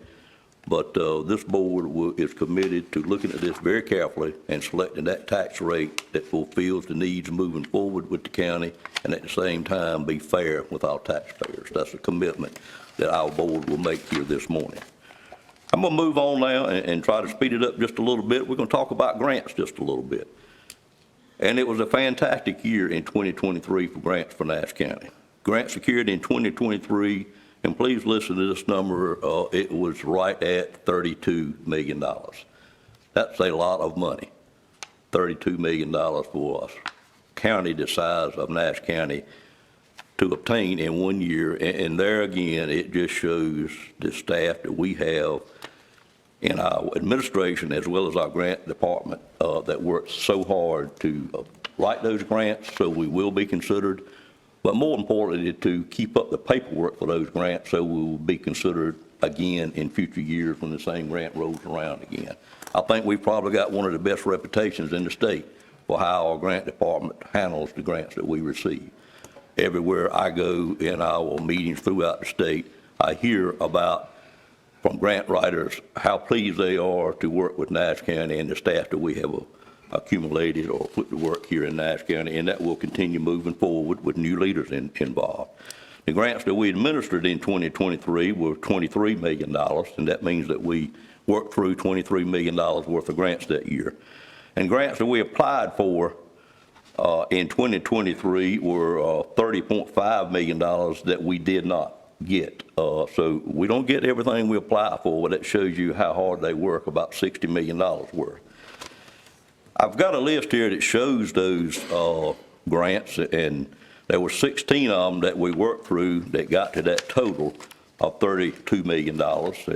A: But this board is committed to looking at this very carefully and selecting that tax rate that fulfills the needs moving forward with the county, and at the same time be fair with our taxpayers. That's a commitment that our board will make here this morning. I'm going to move on now and try to speed it up just a little bit. We're going to talk about grants just a little bit. And it was a fantastic year in 2023 for grants for Nash County. Grants secured in 2023, and please listen to this number, it was right at $32 million. That's a lot of money, $32 million for a county the size of Nash County to obtain in 1 year. And there again, it just shows the staff that we have in our administration as well as our grant department that works so hard to write those grants so we will be considered, but more importantly to keep up the paperwork for those grants so we will be considered again in future years when the same grant rolls around again. I think we've probably got one of the best reputations in the state for how our grant department handles the grants that we receive. Everywhere I go in our meetings throughout the state, I hear about from grant writers how pleased they are to work with Nash County and the staff that we have accumulated or put to work here in Nash County, and that will continue moving forward with new leaders involved. The grants that we administered in 2023 were $23 million, and that means that we worked through $23 million worth of grants that year. And grants that we applied for in 2023 were $30.5 million that we did not get. So we don't get everything we apply for, but that shows you how hard they work, about $60 million worth. I've got a list here that shows those grants, and there were 16 of them that we worked through that got to that total. of $32 million,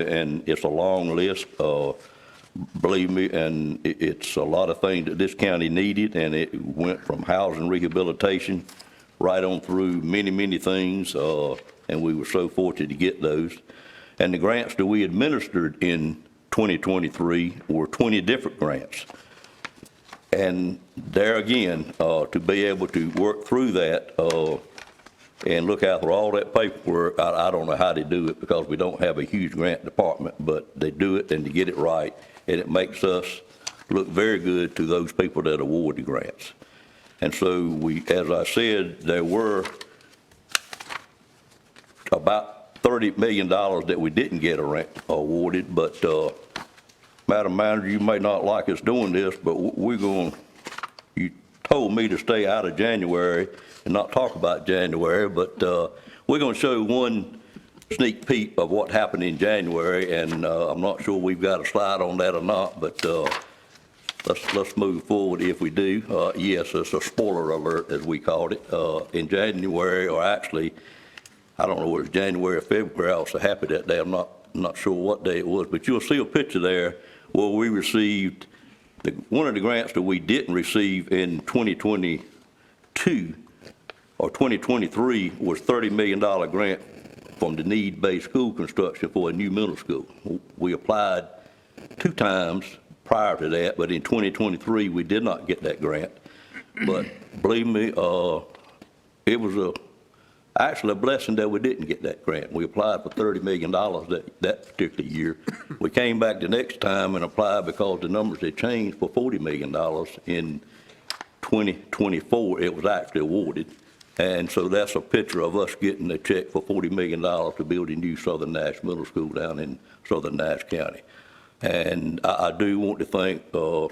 A: and it's a long list, believe me, and it's a lot of things that this county needed, and it went from housing rehabilitation right on through many, many things, and we were so fortunate to get those. And the grants that we administered in 2023 were 20 different grants. And there again, to be able to work through that and look after all that paperwork, I don't know how they do it because we don't have a huge grant department, but they do it and they get it right, and it makes us look very good to those people that award the grants. And so we, as I said, there were about $30 million that we didn't get awarded, but Madam Manager, you may not like us doing this, but you told me to stay out of January and not talk about January, but we're going to show one sneak peek of what happened in January, and I'm not sure we've got a slide on that or not, but let's move forward if we do. Yes, it's a spoiler alert, as we called it. In January, or actually, I don't know whether it's January or February, I was so happy that day, I'm not sure what day it was, but you'll see a picture there where we received one of the grants that we didn't receive in 2022 or 2023 was $30 million grant from the need-based school construction for a new middle school. We applied 2 times prior to that, but in 2023 we did not get that grant. But believe me, it was actually a blessing that we didn't get that grant. We applied for $30 million that particular year. We came back the next time and applied because the numbers had changed for $40 million in 2024. It was actually awarded. And so that's a picture of us getting a check for $40 million to build a new Southern Nash Middle School down in Southern Nash County. And I do want to thank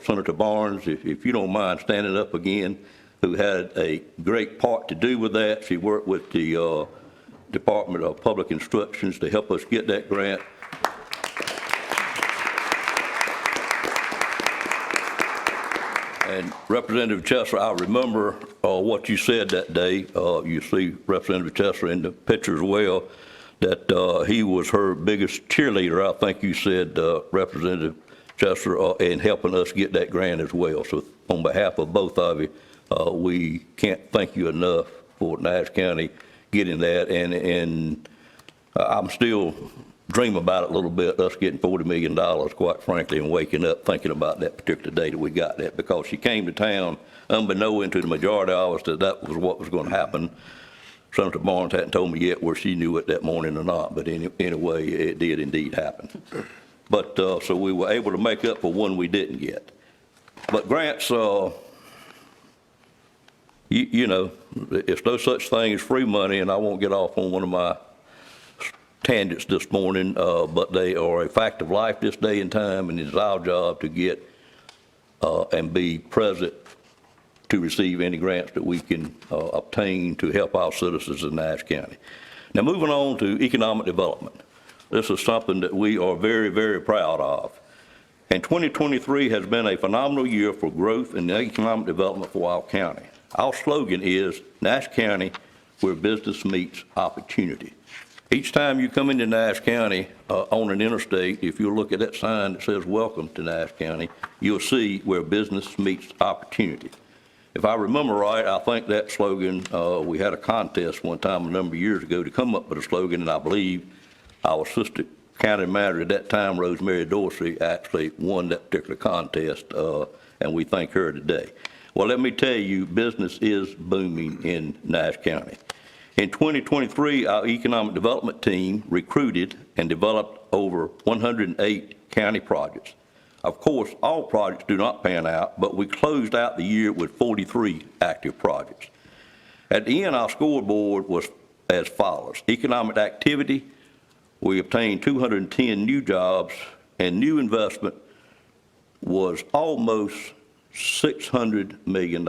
A: Senator Barnes, if you don't mind standing up again, who had a great part to do with that. She worked with the Department of Public Instructions to help us get that grant. And Representative Chesser, I remember what you said that day. You see Representative Chesser in the picture as well, that he was her biggest cheerleader, I think you said, Representative Chesser, in helping us get that grant as well. So on behalf of both of you, we can't thank you enough for Nash County getting that, and I'm still dreaming about it a little bit, us getting $40 million, quite frankly, and waking up thinking about that particular day that we got that, because she came to town unbeknown to the majority of us that was what was going to happen. Senator Barnes hadn't told me yet where she knew it that morning or not, but anyway, it did indeed happen. But so we were able to make up for one we didn't get. But grants, you know, it's no such thing as free money, and I won't get off on one of my tangents this morning, but they are a fact of life this day and time, and it's our job to get and be present to receive any grants that we can obtain to help our citizens in Nash County. Now, moving on to economic development. This is something that we are very, very proud of. And 2023 has been a phenomenal year for growth and economic development for our county. Our slogan is Nash County, where business meets opportunity. Each time you come into Nash County on an interstate, if you look at that sign that says welcome to Nash County, you'll see where business meets opportunity. If I remember right, I think that slogan, we had a contest one time a number of years ago to come up with a slogan, and I believe our assistant county manager at that time, Rosemary Dorsey, actually won that particular contest, and we thank her today. Well, let me tell you, business is booming in Nash County. In 2023, our economic development team recruited and developed over 108 county projects. Of course, all projects do not pan out, but we closed out the year with 43 active projects. At the end, our scoreboard was as follows. Economic activity, we obtained 210 new jobs, and new investment was almost $600 million.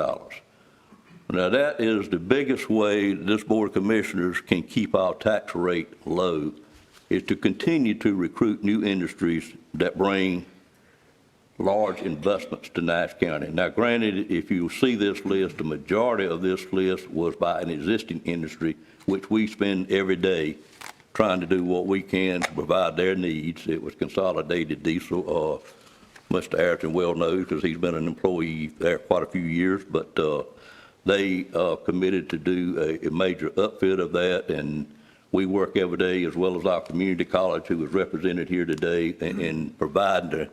A: Now, that is the biggest way this Board of Commissioners can keep our tax rate low, is to continue to recruit new industries that bring large investments to Nash County. Now, granted, if you see this list, the majority of this list was by an existing industry, which we spend every day trying to do what we can to provide their needs. It was Consolidated Diesel. Mr. Ayrton well knows because he's been an employee there quite a few years, but they committed to do a major upfit of that, and we work every day, as well as our community college, who is represented here today, in providing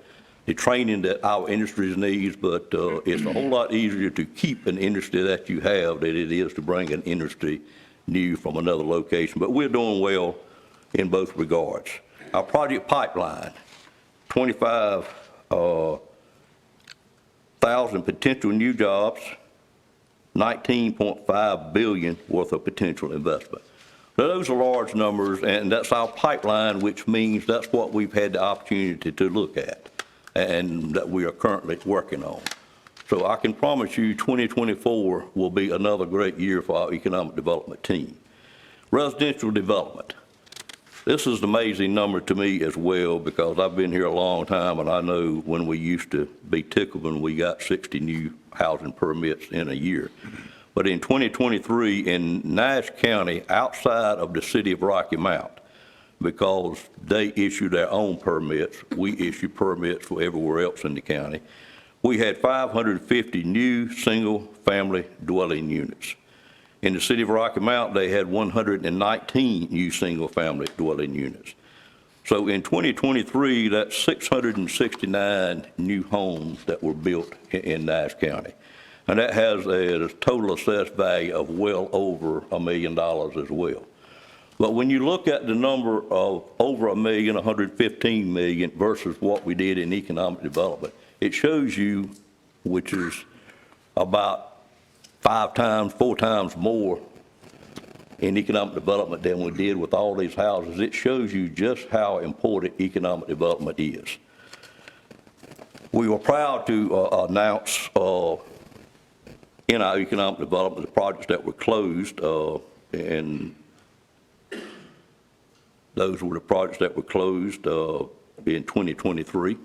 A: the training that our industries needs, but it's a whole lot easier to keep an industry that you have than it is to bring an industry new from another location. But we're doing well in both regards. Our project pipeline, 25,000 potential new jobs, 19.5 billion worth of potential investment. Now, those are large numbers, and that's our pipeline, which means that's what we've had the opportunity to look at and that we are currently working on. So I can promise you 2024 will be another great year for our economic development team. Residential development. This is an amazing number to me as well, because I've been here a long time, and I know when we used to be tickled when we got 60 new housing permits in a year. But in 2023, in Nash County, outside of the city of Rocky Mount, because they issue their own permits, we issue permits for everywhere else in the county, we had 550 new single-family dwelling units. In the city of Rocky Mount, they had 119 new single-family dwelling units. So in 2023, that's 669 new homes that were built in Nash County. And that has a total assessed value of well over $1 million as well. But when you look at the number of over $1 million, 115 million versus what we did in economic development, it shows you, which is about 4 times more in economic development than we did with all these houses. It shows you just how important economic development is. We were proud to announce in our economic development the projects that were closed, and those were the projects that were closed in 2023.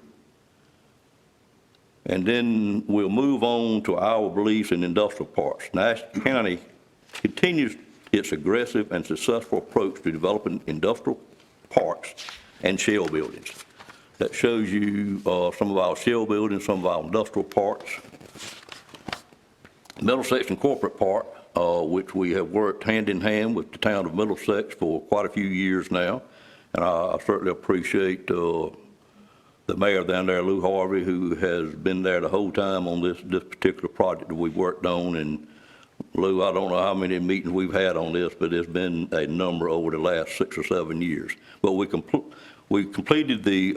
A: And then we'll move on to our beliefs in industrial parks. Nash County continues its aggressive and successful approach to developing industrial parks and shell buildings. That shows you some of our shell buildings, some of our industrial parks. Middlesex Corporate Park, which we have worked hand in hand with the town of Middlesex for quite a few years now. And I certainly appreciate the mayor down there, Lou Harvey, who has been there the whole time on this particular project that we've worked on. And Lou, I don't know how many meetings we've had on this, but it's been a number over the last 6 or 7 years. But we completed the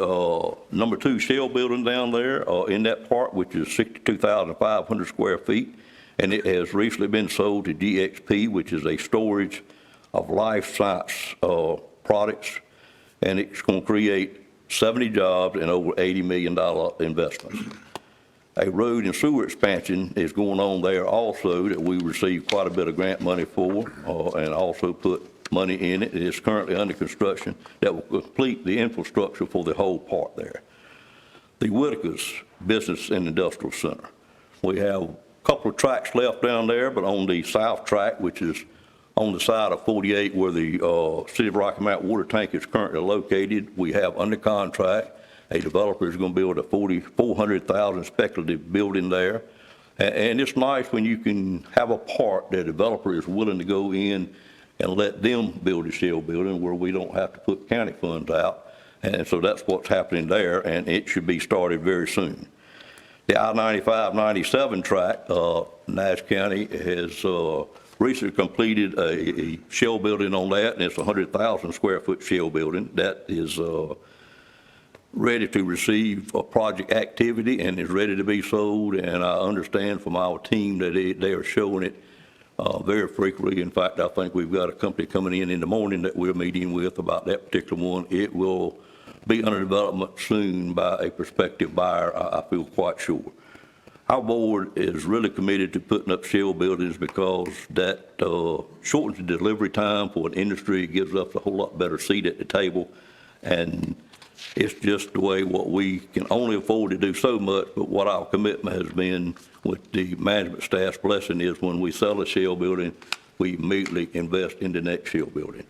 A: number 2 shell building down there in that park, which is 62,500 square feet. And it has recently been sold to GXP, which is a storage of life science products. And it's going to create 70 jobs and over $80 million investments. A road and sewer expansion is going on there also that we received quite a bit of grant money for, and also put money in it. It is currently under construction that will complete the infrastructure for the whole part there. The Whitaker's Business and Industrial Center. We have a couple of tracks left down there, but on the south track, which is on the side of 48 where the City of Rocky Mount water tank is currently located, we have under contract. A developer is going to build a 400,000 speculative building there. And it's nice when you can have a part that a developer is willing to go in and let them build a shell building where we don't have to put county funds out. And so that's what's happening there, and it should be started very soon. The I-95-97 track, Nash County has recently completed a shell building on that, and it's a 100,000 square foot shell building. That is ready to receive project activity and is ready to be sold, and I understand from our team that they are showing it very frequently. In fact, I think we've got a company coming in the morning that we're meeting with about that particular one. It will be under development soon by a prospective buyer, I feel quite sure. Our board is really committed to putting up shell buildings because that shortens the delivery time for an industry. It gives us a whole lot better seat at the table, and it's just the way what we can only afford to do so much, but what our commitment has been with the management staff's blessing is when we sell a shell building, we immediately invest in the next shell building.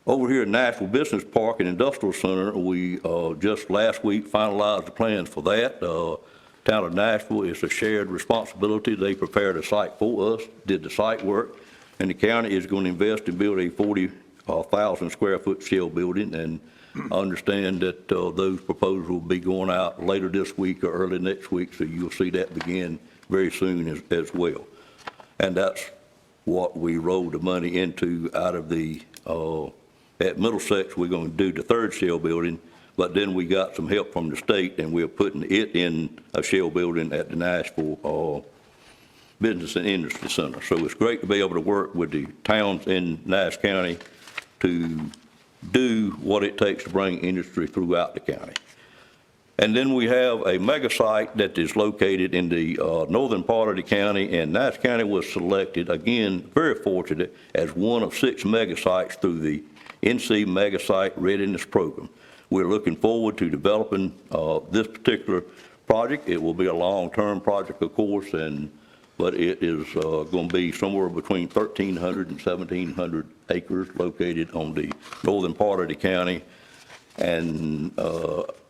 A: Over here at Nashville Business Park and Industrial Center, we just last week finalized the plans for that. Town of Nashville is a shared responsibility. They prepared a site for us, did the site work, and the county is going to invest in build a 40,000 square foot shell building, and I understand that those proposals will be going out later this week or early next week, so you'll see that begin very soon as well. And that's what we rolled the money into out of the, at Middlesex, we're going to do the third shell building, but then we got some help from the state, and we're putting it in a shell building at the Nashville Business and Industry Center. So it's great to be able to work with the towns in Nash County to do what it takes to bring industry throughout the county. And then we have a mega site that is located in the northern part of the county, and Nash County was selected, again, very fortunate, as one of 6 mega sites through the NC Mega Site Readiness Program. We're looking forward to developing this particular project. It will be a long-term project, of course, but it is going to be somewhere between 1,300 and 1,700 acres located on the northern part of the county. And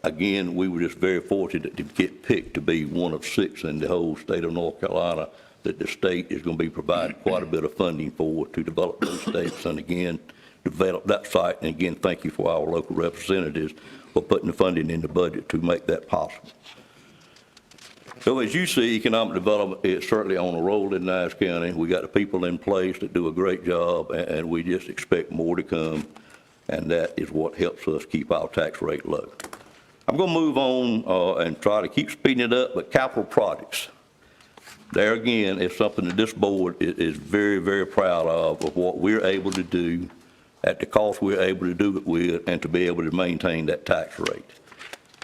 A: again, we were just very fortunate to get picked to be one of 6 in the whole state of North Carolina that the state is going to be providing quite a bit of funding for to develop those states. And again, develop that site. And again, thank you for our local representatives for putting the funding in the budget to make that possible. So as you see, economic development is certainly on a roll in Nash County. We got the people in place that do a great job, and we just expect more to come, and that is what helps us keep our tax rate low. I'm going to move on and try to keep speeding it up, but capital projects. There again is something that this board is very, very proud of what we're able to do at the cost we're able to do it with, and to be able to maintain that tax rate.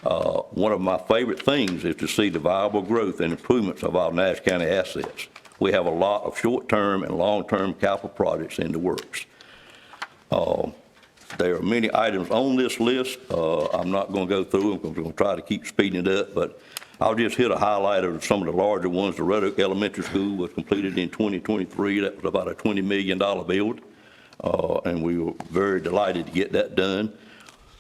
A: One of my favorite things is to see the viable growth and improvements of our Nash County assets. We have a lot of short-term and long-term capital projects in the works. There are many items on this list. I'm not going to go through them. I'm going to try to keep speeding it up, but I'll just hit a highlight of some of the larger ones. The Red Oak Elementary School was completed in 2023. That was about a $20 million build, and we were very delighted to get that done.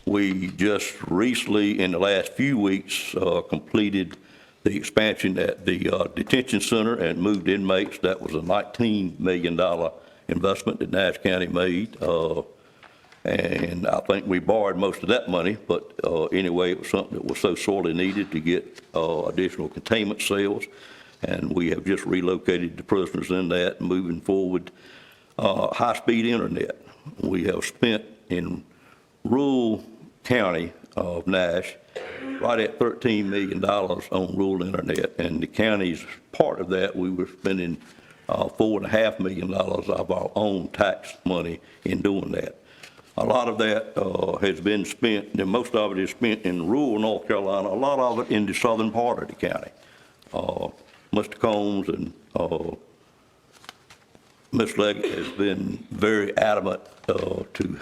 A: We just recently, in the last few weeks, completed the expansion at the detention center and moved inmates. That was a $19 million investment that Nash County made. And I think we borrowed most of that money, but anyway, it was something that was so sorely needed to get additional containment cells. And we have just relocated the prisoners in that, moving forward. High-speed internet. We have spent in rural county of Nash right at $13 million on rural internet, and the county's part of that, we were spending $4.5 million of our own tax money in doing that. A lot of that has been spent, and most of it is spent in rural North Carolina, a lot of it in the southern part of the county. Mr. Combs and Ms. Leggett has been very adamant to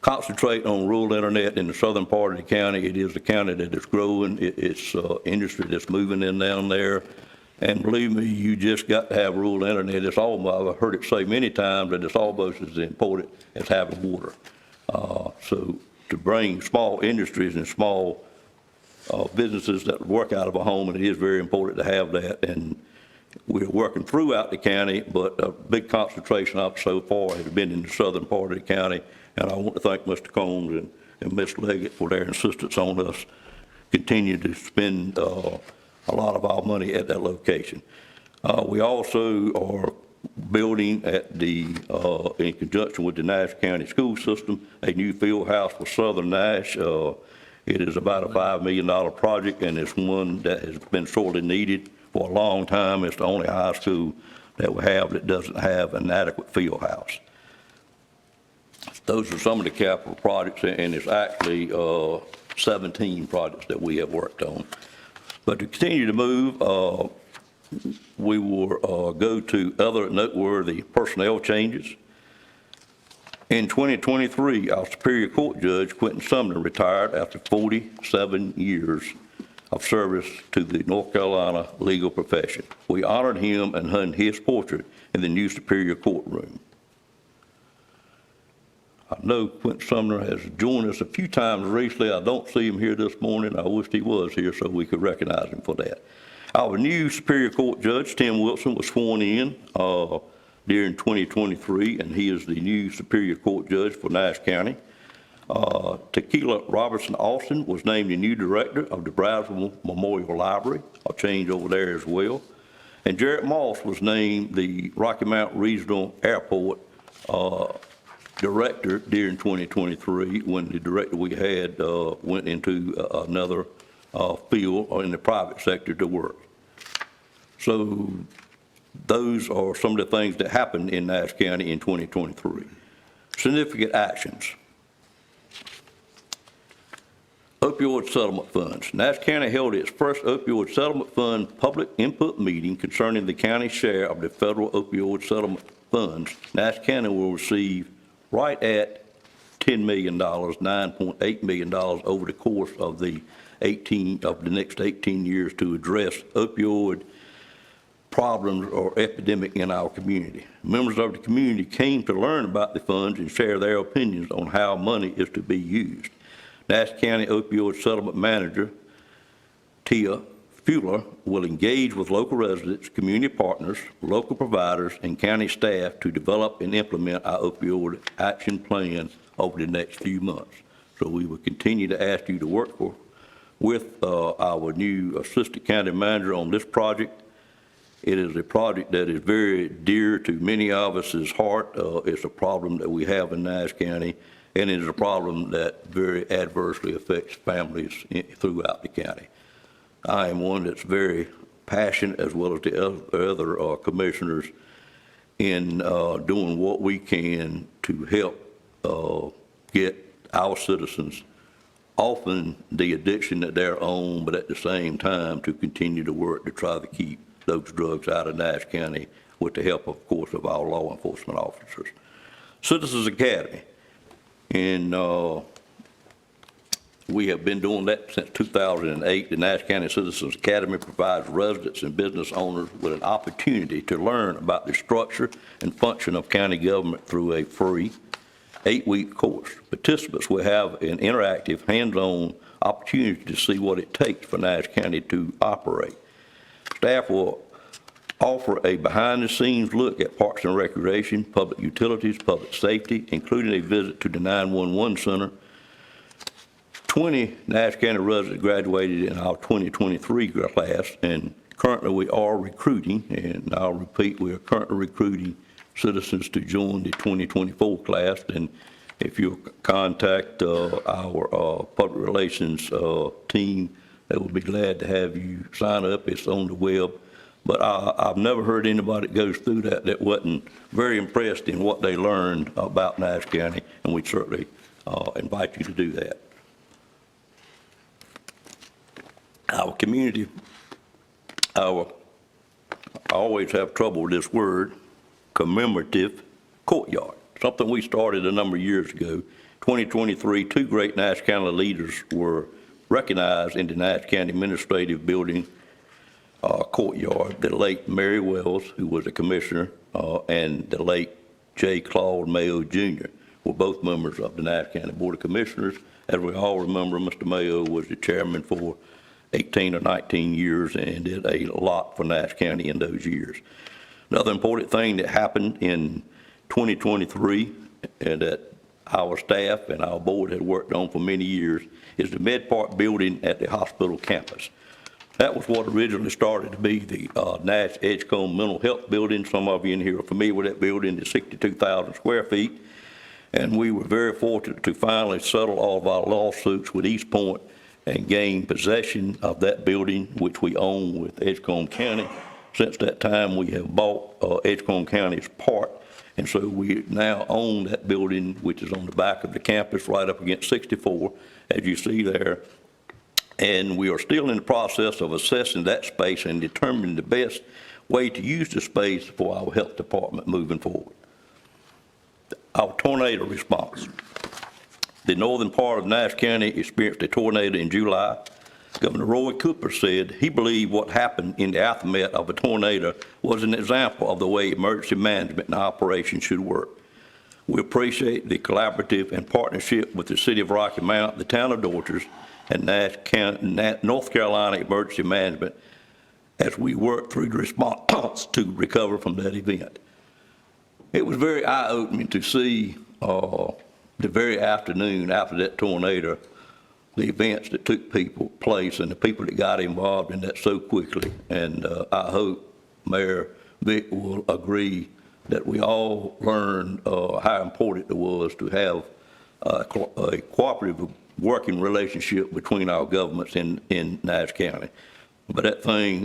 A: concentrate on rural internet in the southern part of the county. It is a county that is growing. It's industry that's moving in down there. And believe me, you just got to have rural internet. It's almost, I've heard it say many times that it's almost as important as having water. So to bring small industries and small businesses that work out of a home, and it is very important to have that. And we're working throughout the county, but a big concentration of it so far has been in the southern part of the county. And I want to thank Mr. Combs and Ms. Leggett for their insistence on us continue to spend a lot of our money at that location. We also are building at the, in conjunction with the Nash County School System, a new field house for Southern Nash. It is about a $5 million project, and it's one that has been sorely needed for a long time. It's the only high school that we have that doesn't have an adequate field house. Those are some of the capital projects, and it's actually 17 projects that we have worked on. But to continue to move, we will go to other noteworthy personnel changes. In 2023, our Superior Court Judge, Quentin Sumner, retired after 47 years of service to the North Carolina legal profession. We honored him and hung his portrait in the new Superior Courtroom. I know Quentin Sumner has joined us a few times recently. I don't see him here this morning. I wish he was here so we could recognize him for that. Our new Superior Court Judge, Tim Wilson, was sworn in during 2023, and he is the new Superior Court Judge for Nash County. Tequila Robertson Austin was named the new Director of the Brownsville Memorial Library, a change over there as well. And Jarrett Moss was named the Rocky Mount Regional Airport Director during 2023 when the director we had went into another field or in the private sector to work. So those are some of the things that happened in Nash County in 2023. Significant actions. Opioid settlement funds. Nash County held its first opioid settlement fund public input meeting concerning the county share of the federal opioid settlement funds. Nash County will receive right at $10 million, $9.8 million over the course of the next 18 years to address opioid problems or epidemic in our community. Members of the community came to learn about the funds and share their opinions on how money is to be used. Nash County Opioid Settlement Manager, Tia Fuller, will engage with local residents, community partners, local providers, and county staff to develop and implement our opioid action plan over the next few months. So we will continue to ask you to work with our new Assistant County Manager on this project. It is a project that is very dear to many of us' heart. It's a problem that we have in Nash County, and it is a problem that very adversely affects families throughout the county. I am one that's very passionate, as well as the other commissioners, in doing what we can to help get our citizens often the addiction that they're on, but at the same time to continue to work to try to keep those drugs out of Nash County with the help, of course, of our law enforcement officers. Citizens Academy. And we have been doing that since 2008. The Nash County Citizens Academy provides residents and business owners with an opportunity to learn about the structure and function of county government through a free 8-week course. Participants will have an interactive, hands-on opportunity to see what it takes for Nash County to operate. Staff will offer a behind-the-scenes look at Parks and Recreation, public utilities, public safety, including a visit to the 911 center. 20 Nash County residents graduated in our 2023 class, and currently we are recruiting, and I'll repeat, we are currently recruiting citizens to join the 2024 class. And if you contact our public relations team, they will be glad to have you sign up. It's on the web. But I've never heard anybody that goes through that wasn't very impressed in what they learned about Nash County, and we certainly invite you to do that. Our community, I always have trouble with this word, commemorative courtyard, something we started a number of years ago. 2023, 2 great Nash County leaders were recognized in the Nash County Administrative Building courtyard. The late Mary Wells, who was a commissioner, and the late J. Claude Mayo Jr. were both members of the Nash County Board of Commissioners. As we all remember, Mr. Mayo was the chairman for 18 or 19 years and did a lot for Nash County in those years. Another important thing that happened in 2023 and that our staff and our board had worked on for many years is the MedPark building at the hospital campus. That was what originally started to be the Nash Edgecombe Mental Health Building. Some of you in here are familiar with that building. It's 62,000 square feet. And we were very fortunate to finally settle all of our lawsuits with East Point and gain possession of that building, which we own with Edgecombe County. Since that time, we have bought Edgecombe County's part, and so we now own that building, which is on the back of the campus, right up against 64, as you see there. And we are still in the process of assessing that space and determining the best way to use the space for our health department moving forward. Our tornado response. The northern part of Nash County experienced a tornado in July. Governor Roy Cooper said he believed what happened in the aftermath of a tornado was an example of the way emergency management and operations should work. We appreciate the collaborative and partnership with the City of Rocky Mount, the Town of Dorchester, and North Carolina Emergency Management as we work through the response to recover from that event. It was very eye-opening to see the very afternoon after that tornado, the events that took place and the people that got involved in that so quickly. And I hope Mayor Vick will agree that we all learned how important it was to have a cooperative working relationship between our governments in Nash County. But that thing,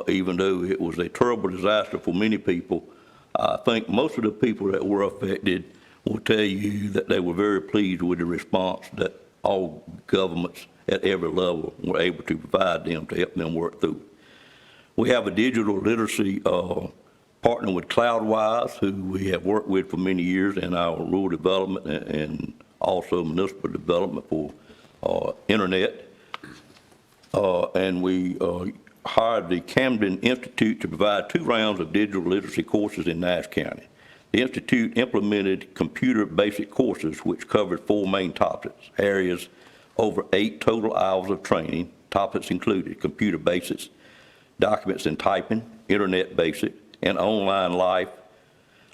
A: even though it was a terrible disaster for many people, I think most of the people that were affected will tell you that they were very pleased with the response that all governments at every level were able to provide them to help them work through. We have a digital literacy partner with Cloudwise, who we have worked with for many years in our rural development and also municipal development for internet. And we hired the Camden Institute to provide 2 rounds of digital literacy courses in Nash County. The Institute implemented computer basic courses which covered 4 main topics, areas over 8 total hours of training. Topics included computer basics, documents and typing, internet basic, and online life.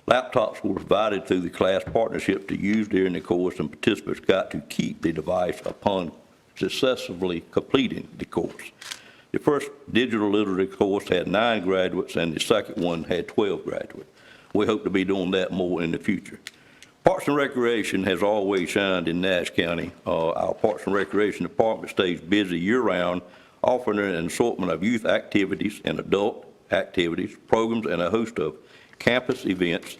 A: Laptops were provided through the class partnership to use during the course, and participants got to keep the device upon successfully completing the course. The first digital literacy course had 9 graduates, and the second one had 12 graduates. We hope to be doing that more in the future. Parks and Recreation has always shined in Nash County. Our Parks and Recreation Department stays busy year-round, offering an assortment of youth activities and adult activities, programs, and a host of campus events.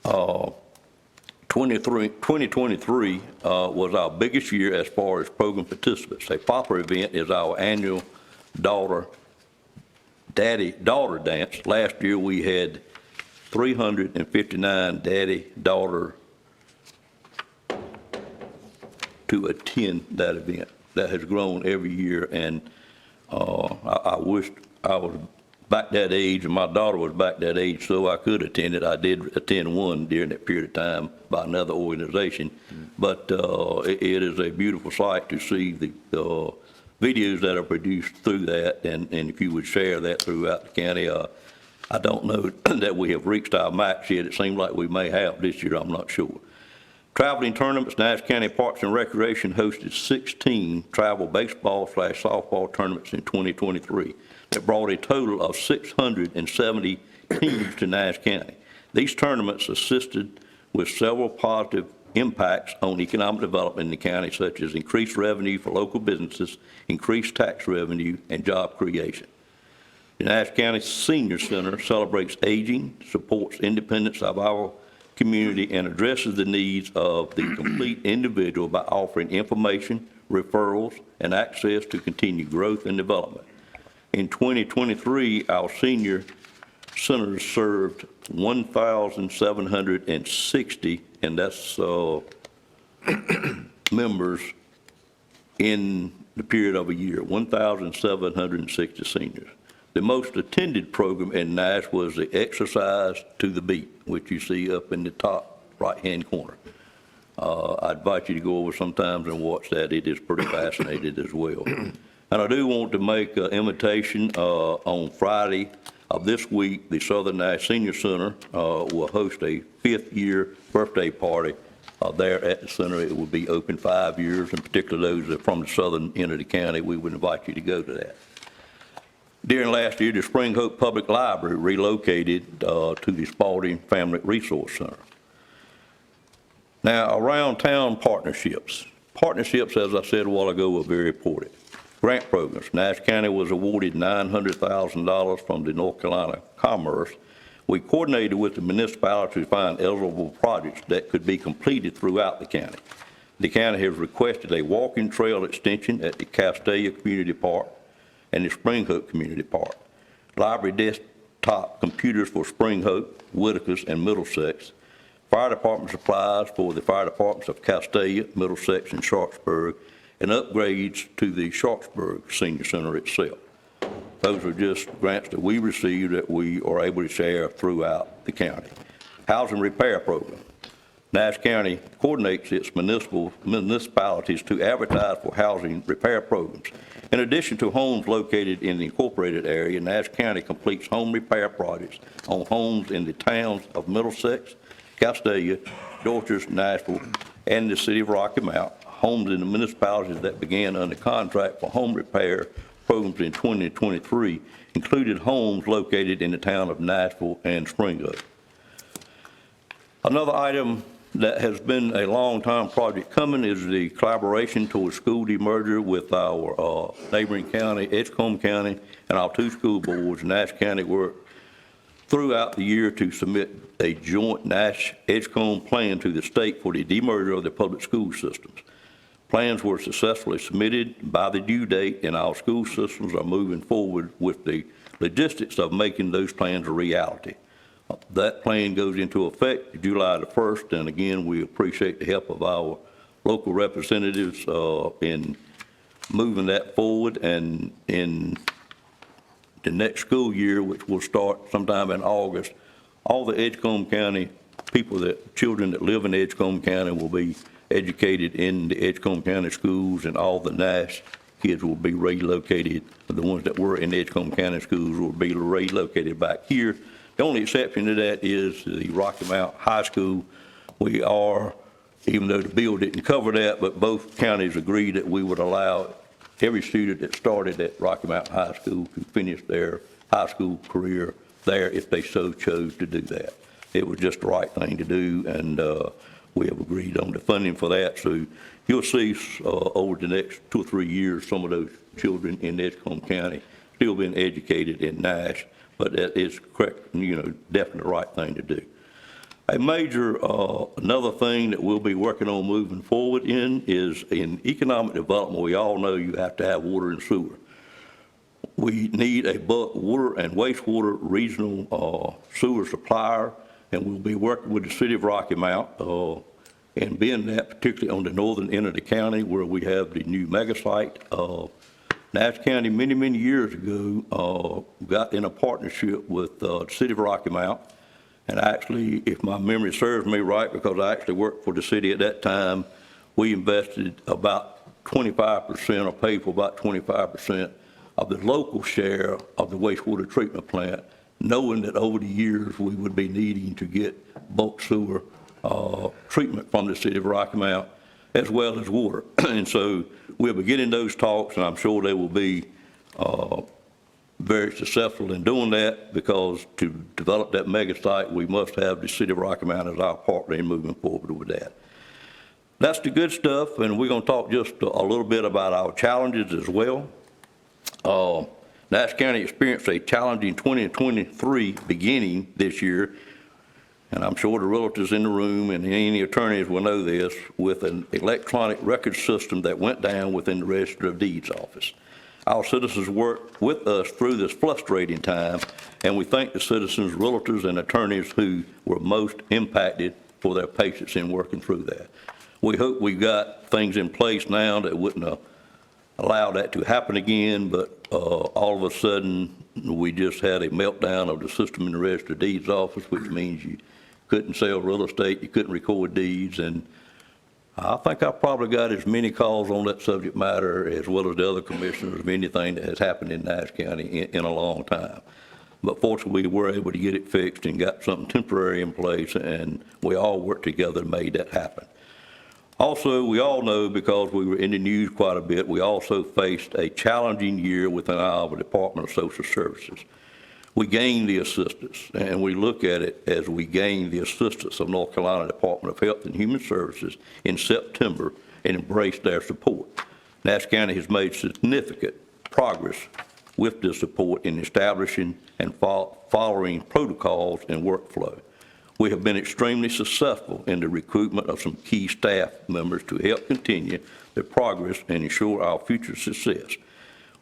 A: 2023 was our biggest year as far as program participants. A popular event is our annual daughter dance. Last year we had 359 daddy-daughter to attend that event. That has grown every year, and I wished I was back that age, and my daughter was back that age, so I could attend it. I did attend one during that period of time by another organization, but it is a beautiful sight to see the videos that are produced through that, and if you would share that throughout the county. I don't know that we have reached our max yet. It seems like we may have this year, I'm not sure. Traveling tournaments, Nash County Parks and Recreation hosted 16 travel baseball/softball tournaments in 2023. That brought a total of 670 teams to Nash County. These tournaments assisted with several positive impacts on economic development in the county, such as increased revenue for local businesses, increased tax revenue, and job creation. The Nash County Senior Center celebrates aging, supports independence of our community, and addresses the needs of the complete individual by offering information, referrals, and access to continued growth and development. In 2023, our senior centers served 1,760, and that's members in the period of a year, 1,760 seniors. The most attended program in Nash was the Exercise to the Beat, which you see up in the top right-hand corner. I invite you to go over sometimes and watch that. It is pretty fascinating as well. And I do want to make an invitation on Friday of this week. The Southern Nash Senior Center will host a 5th-year birthday party there at the center. It will be open 5 years, and particularly those that are from the southern end of the county, we would invite you to go to that. During last year, the Spring Hope Public Library relocated to the Spalding Family Resource Center. Now, around town partnerships. Partnerships, as I said a while ago, are very important. Grant programs. Nash County was awarded $900,000 from the North Carolina Commerce. We coordinated with the municipality to find eligible projects that could be completed throughout the county. The county has requested a walking trail extension at the Castalia Community Park and the Spring Hope Community Park. Library desktop computers for Spring Hope, Whitaker's, and Middlesex. Fire department supplies for the fire departments of Castalia, Middlesex, and Sharpsburg, and upgrades to the Sharpsburg Senior Center itself. Those are just grants that we received that we are able to share throughout the county. Housing repair program. Nash County coordinates its municipalities to advertise for housing repair programs. In addition to homes located in the incorporated area, Nash County completes home repair projects on homes in the towns of Middlesex, Castalia, Dorchester, Nashville, and the city of Rocky Mount. Homes in the municipalities that began under contract for home repair programs in 2023 included homes located in the town of Nashville and Spring Oak. Another item that has been a long-time project coming is the collaboration towards school demerger with our neighboring county, Edgecombe County, and our two school boards. Nash County worked throughout the year to submit a joint Nash-Edgecombe plan to the state for the demerger of the public school systems. Plans were successfully submitted by the due date, and our school systems are moving forward with the logistics of making those plans a reality. That plan goes into effect July the 1st, and again, we appreciate the help of our local representatives in moving that forward. And in the next school year, which will start sometime in August, all the Edgecombe County children that live in Edgecombe County will be educated in the Edgecombe County schools, and all the Nash kids will be relocated. The ones that were in Edgecombe County schools will be relocated back here. The only exception to that is the Rocky Mount High School. We are, even though the bill didn't cover that, but both counties agreed that we would allow every student that started at Rocky Mount High School to finish their high school career there if they so chose to do that. It was just the right thing to do, and we have agreed on the funding for that. So you'll see over the next 2 or 3 years, some of those children in Edgecombe County still being educated in Nash. But that is correct, definitely the right thing to do. A major, another thing that we'll be working on moving forward is in economic development. We all know you have to have water and sewer. We need a water and wastewater regional sewer supplier, and we'll be working with the city of Rocky Mount and being that particularly on the northern end of the county where we have the new mega site. Nash County, many, many years ago, got in a partnership with the city of Rocky Mount. And actually, if my memory serves me right, because I actually worked for the city at that time, we invested about 25% or paid for about 25% of the local share of the wastewater treatment plant, knowing that over the years we would be needing to get bulk sewer treatment from the city of Rocky Mount, as well as water. And so we're beginning those talks, and I'm sure they will be very successful in doing that, because to develop that mega site, we must have the city of Rocky Mount as our partner in moving forward with that. That's the good stuff, and we're going to talk just a little bit about our challenges as well. Nash County experienced a challenging 2023 beginning this year, and I'm sure the realtors in the room and any attorneys will know this, with an electronic record system that went down within the Register of Deeds office. Our citizens worked with us through this frustrating time, and we thank the citizens, realtors, and attorneys who were most impacted for their patience in working through that. We hope we got things in place now that wouldn't allow that to happen again, but all of a sudden, we just had a meltdown of the system in the Register of Deeds office, which means you couldn't sell real estate, you couldn't record deeds, and I think I probably got as many calls on that subject matter as well as the other commissioners of anything that has happened in Nash County in a long time. But fortunately, we were able to get it fixed and got something temporary in place, and we all worked together and made that happen. Also, we all know, because we were in the news quite a bit, we also faced a challenging year within our Department of Social Services. We gained the assistance, and we look at it as we gained the assistance of North Carolina Department of Health and Human Services in September and embraced their support. Nash County has made significant progress with this support in establishing and following protocols and workflow. We have been extremely successful in the recruitment of some key staff members to help continue the progress and ensure our future success.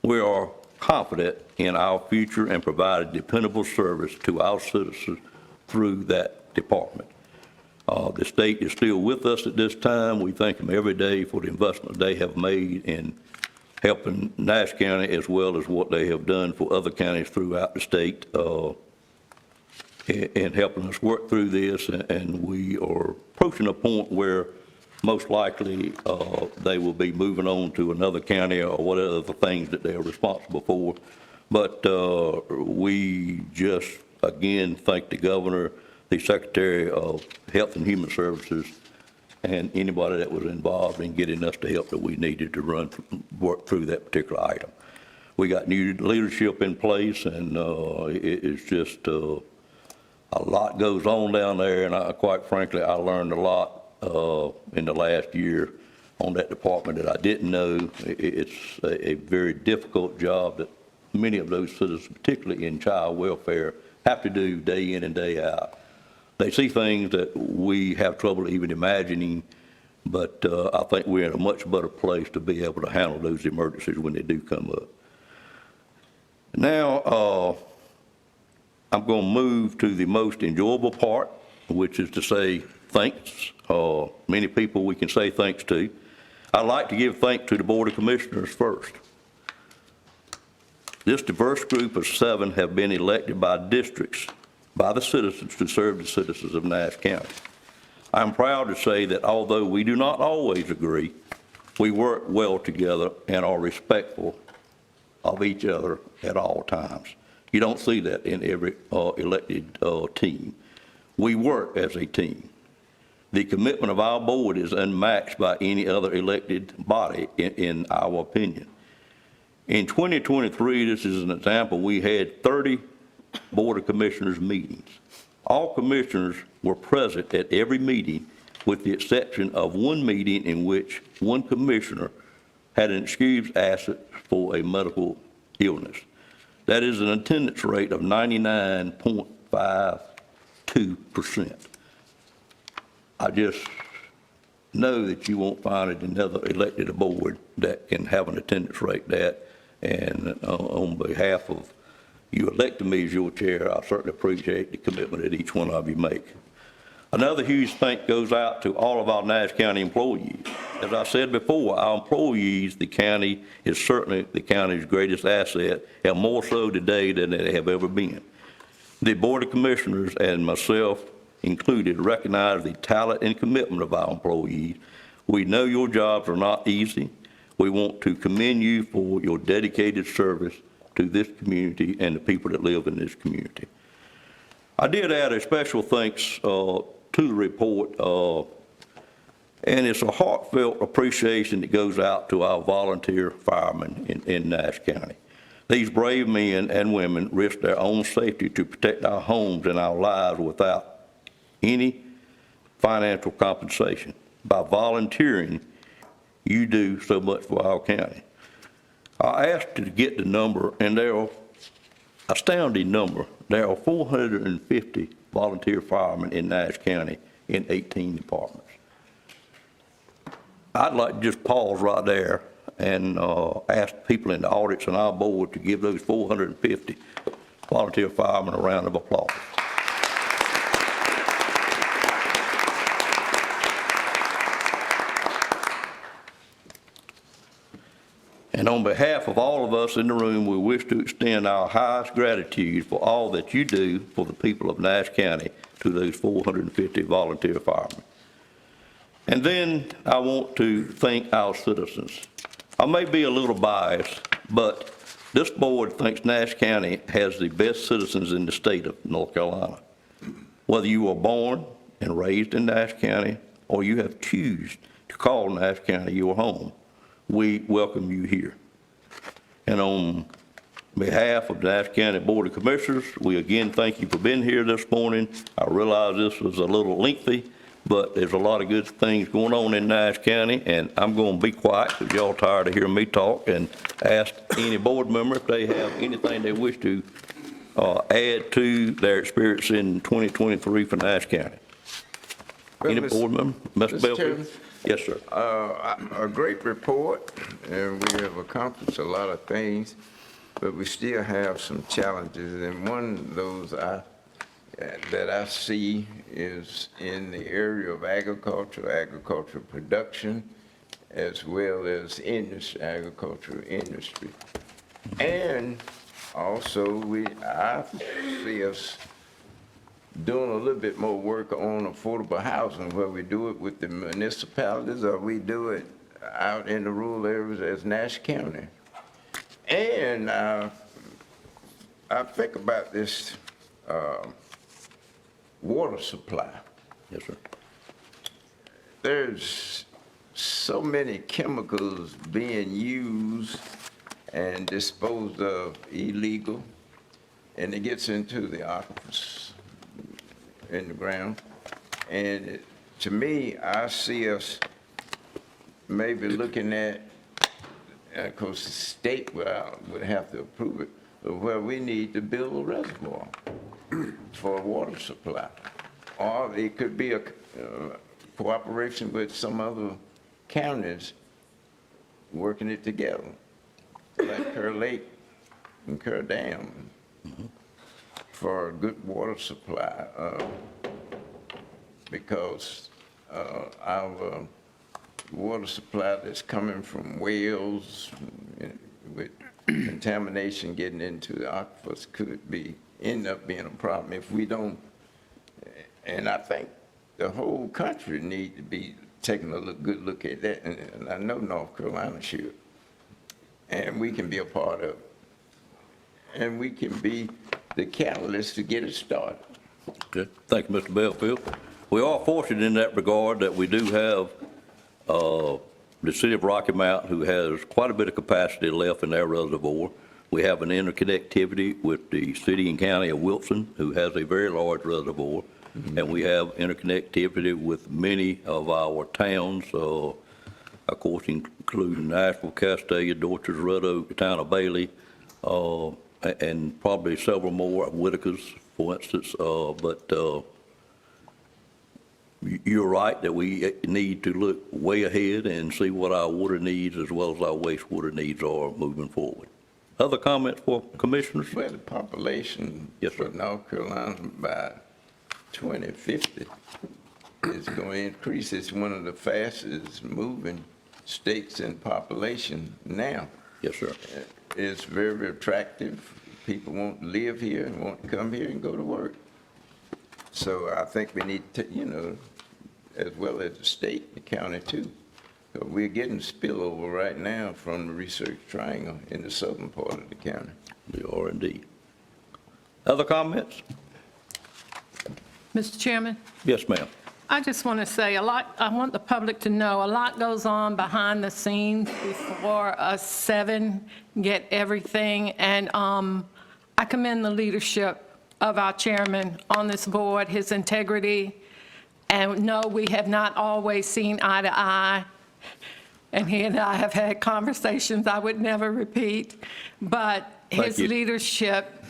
A: We are confident in our future and provide a dependable service to our citizens through that department. The state is still with us at this time. We thank them every day for the investment they have made in helping Nash County, as well as what they have done for other counties throughout the state. in helping us work through this, and we are approaching a point where most likely they will be moving on to another county or whatever things that they are responsible for. But we just, again, thank the governor, the Secretary of Health and Human Services, and anybody that was involved in getting us the help that we needed to work through that particular item. We got new leadership in place, and it's just a lot goes on down there, and quite frankly, I learned a lot in the last year on that department that I didn't know. It's a very difficult job that many of those citizens, particularly in child welfare, have to do day in and day out. They see things that we have trouble even imagining, but I think we're in a much better place to be able to handle those emergencies when they do come up. Now, I'm going to move to the most enjoyable part, which is to say thanks. Many people we can say thanks to. I'd like to give thanks to the Board of Commissioners first. This diverse group of 7 have been elected by districts, by the citizens, to serve the citizens of Nash County. I'm proud to say that although we do not always agree, we work well together and are respectful of each other at all times. You don't see that in every elected team. We work as a team. The commitment of our board is unmatched by any other elected body, in our opinion. In 2023, this is an example, we had 30 Board of Commissioners meetings. All commissioners were present at every meeting, with the exception of one meeting in which one commissioner had an excused absence for a medical illness. That is an attendance rate of 99.52%. I just know that you won't find it in another elected board that can have an attendance rate that, and on behalf of you elected me as your chair, I certainly appreciate the commitment that each one of you make. Another huge thank goes out to all of our Nash County employees. As I said before, our employees, the county is certainly the county's greatest asset, and more so today than they have ever been. The Board of Commissioners and myself included recognize the talent and commitment of our employees. We know your jobs are not easy. We want to commend you for your dedicated service to this community and the people that live in this community. I did add a special thanks to the report, and it's a heartfelt appreciation that goes out to our volunteer firemen in Nash County. These brave men and women risk their own safety to protect our homes and our lives without any financial compensation. By volunteering, you do so much for our county. I asked to get the number, and there are astounding number. There are 450 volunteer firemen in Nash County in 18 departments. I'd like to just pause right there and ask people in the audits and our board to give those 450 volunteer firemen a round of applause. And on behalf of all of us in the room, we wish to extend our highest gratitude for all that you do for the people of Nash County to those 450 volunteer firemen. And then I want to thank our citizens. I may be a little biased, but this board thinks Nash County has the best citizens in the state of North Carolina. Whether you were born and raised in Nash County or you have chosen to call Nash County your home, we welcome you here. And on behalf of the Nash County Board of Commissioners, we again thank you for being here this morning. I realize this was a little lengthy, but there's a lot of good things going on in Nash County, and I'm going to be quiet because y'all tired of hearing me talk, and ask any board member if they have anything they wish to add to their experience in 2023 for Nash County. Any board member? Mr. Belfield? Yes, sir.
E: A great report, and we have accomplished a lot of things, but we still have some challenges, and one of those that I see is in the area of agricultural production, as well as agricultural industry. And also, I see us doing a little bit more work on affordable housing, where we do it with the municipalities or we do it out in the rural areas as Nash County. And I think about this water supply.
A: Yes, sir.
E: There's so many chemicals being used and disposed of illegal, and it gets into the aquifers in the ground. And to me, I see us maybe looking at, of course, the state would have to approve it, but where we need to build a reservoir for a water supply. Or it could be a cooperation with some other counties working it together, like Kerr Lake and Kerr Dam, for a good water supply, because our water supply that's coming from wells with contamination getting into the aquifers could end up being a problem if we don't. And I think the whole country need to be taking a good look at that, and I know North Carolina should. And we can be a part of it. And we can be the catalyst to get it started.
A: Okay. Thank you, Mr. Belfield. We are fortunate in that regard that we do have the city of Rocky Mount, who has quite a bit of capacity left in their reservoir. We have an interconnectivity with the city and county of Wilson, who has a very large reservoir. And we have interconnectivity with many of our towns, of course, including Nashville, Castalia, Dorchester, Red Oak, the town of Bailey, and probably several more, Whitakers, for instance. But you're right that we need to look way ahead and see what our water needs as well as our wastewater needs are moving forward. Other comments for commissioners?
E: Well, the population
A: Yes, sir.
E: for North Carolina by 2050 is going to increase. It's one of the fastest moving states in population now.
A: Yes, sir.
E: It's very, very attractive. People want to live here and want to come here and go to work. So I think we need to, as well as the state, the county too. So we're getting spillover right now from the Research Triangle in the southern part of the county.
A: We are indeed. Other comments?
H: Mr. Chairman?
A: Yes, ma'am.
H: I just want to say I want the public to know a lot goes on behind the scenes before us seven get everything. And I commend the leadership of our chairman on this board, his integrity. And no, we have not always seen eye to eye. And he and I have had conversations I would never repeat. But his leadership,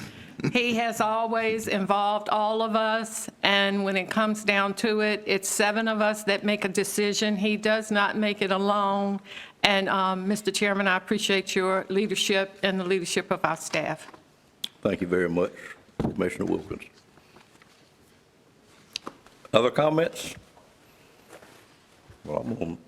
H: he has always involved all of us, and when it comes down to it, it's seven of us that make a decision. He does not make it alone. And Mr. Chairman, I appreciate your leadership and the leadership of our staff.
A: Thank you very much, Commissioner Wilkins. Other comments? Well,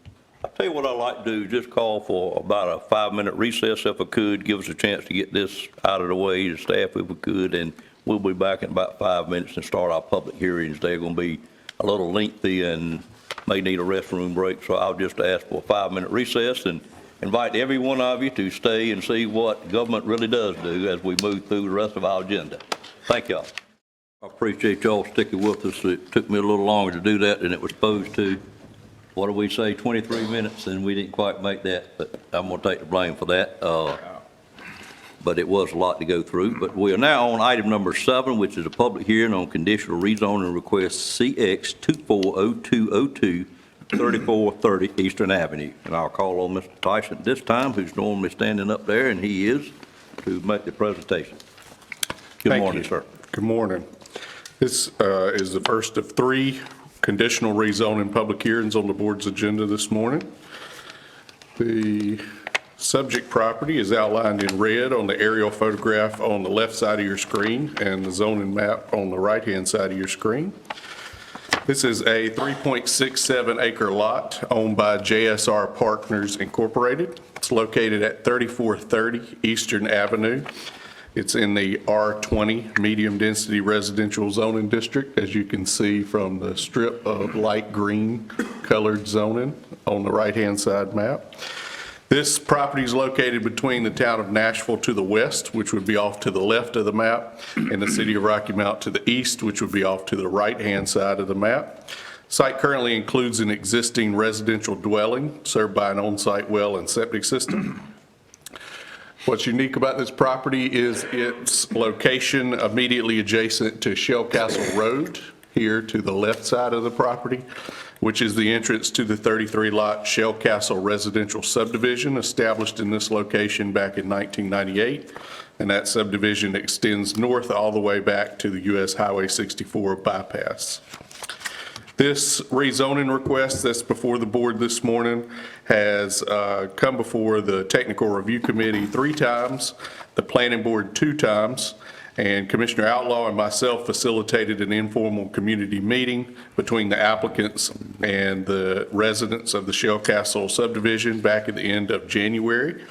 A: I'll tell you what I'd like to do, just call for about a 5-minute recess if I could, give us a chance to get this out of the way, the staff if we could, and we'll be back in about 5 minutes and start our public hearings. They're going to be a little lengthy and may need a restroom break, so I'll just ask for a 5-minute recess and invite every one of you to stay and see what government really does do as we move through the rest of our agenda. Thank y'all. I appreciate y'all sticking with us. It took me a little longer to do that than it was supposed to. What do we say, 23 minutes, and we didn't quite make that, but I'm going to take the blame for that. But it was a lot to go through. But we are now on item number 7, which is a public hearing on conditional rezoning request CX 240202, 3430 Eastern Avenue. And I'll call on Mr. Tyson this time, who's normally standing up there, and he is, to make the presentation. Good morning, sir.
M: Good morning. This is the first of 3 conditional rezoning public hearings on the board's agenda this morning. The subject property is outlined in red on the aerial photograph on the left side of your screen and the zoning map on the right-hand side of your screen. This is a 3.67 acre lot owned by JSR Partners Incorporated. It's located at 3430 Eastern Avenue. It's in the R20 Medium Density Residential Zoning District, as you can see from the strip of light green colored zoning on the right-hand side map. This property is located between the town of Nashville to the west, which would be off to the left of the map, and the city of Rocky Mount to the east, which would be off to the right-hand side of the map. Site currently includes an existing residential dwelling served by an on-site well and septic system. What's unique about this property is its location immediately adjacent to Shell Castle Road, here to the left side of the property, which is the entrance to the 33-lot Shell Castle residential subdivision established in this location back in 1998. And that subdivision extends north all the way back to the US Highway 64 bypass. This rezoning request that's before the board this morning has come before the Technical Review Committee 3 times, the Planning Board 2 times, and Commissioner Outlaw and myself facilitated an informal community meeting between the applicants and the residents of the Shell Castle subdivision back at the end of January.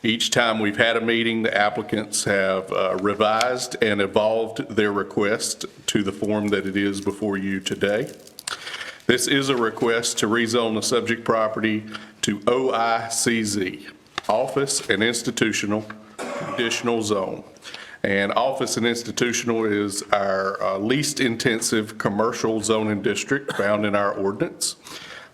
M: Each time we've had a meeting, the applicants have revised and evolved their request to the form that it is before you today. This is a request to rezone the subject property to OICZ, Office and Institutional Conditional Zone. And office and institutional is our least intensive commercial zoning district found in our ordinance.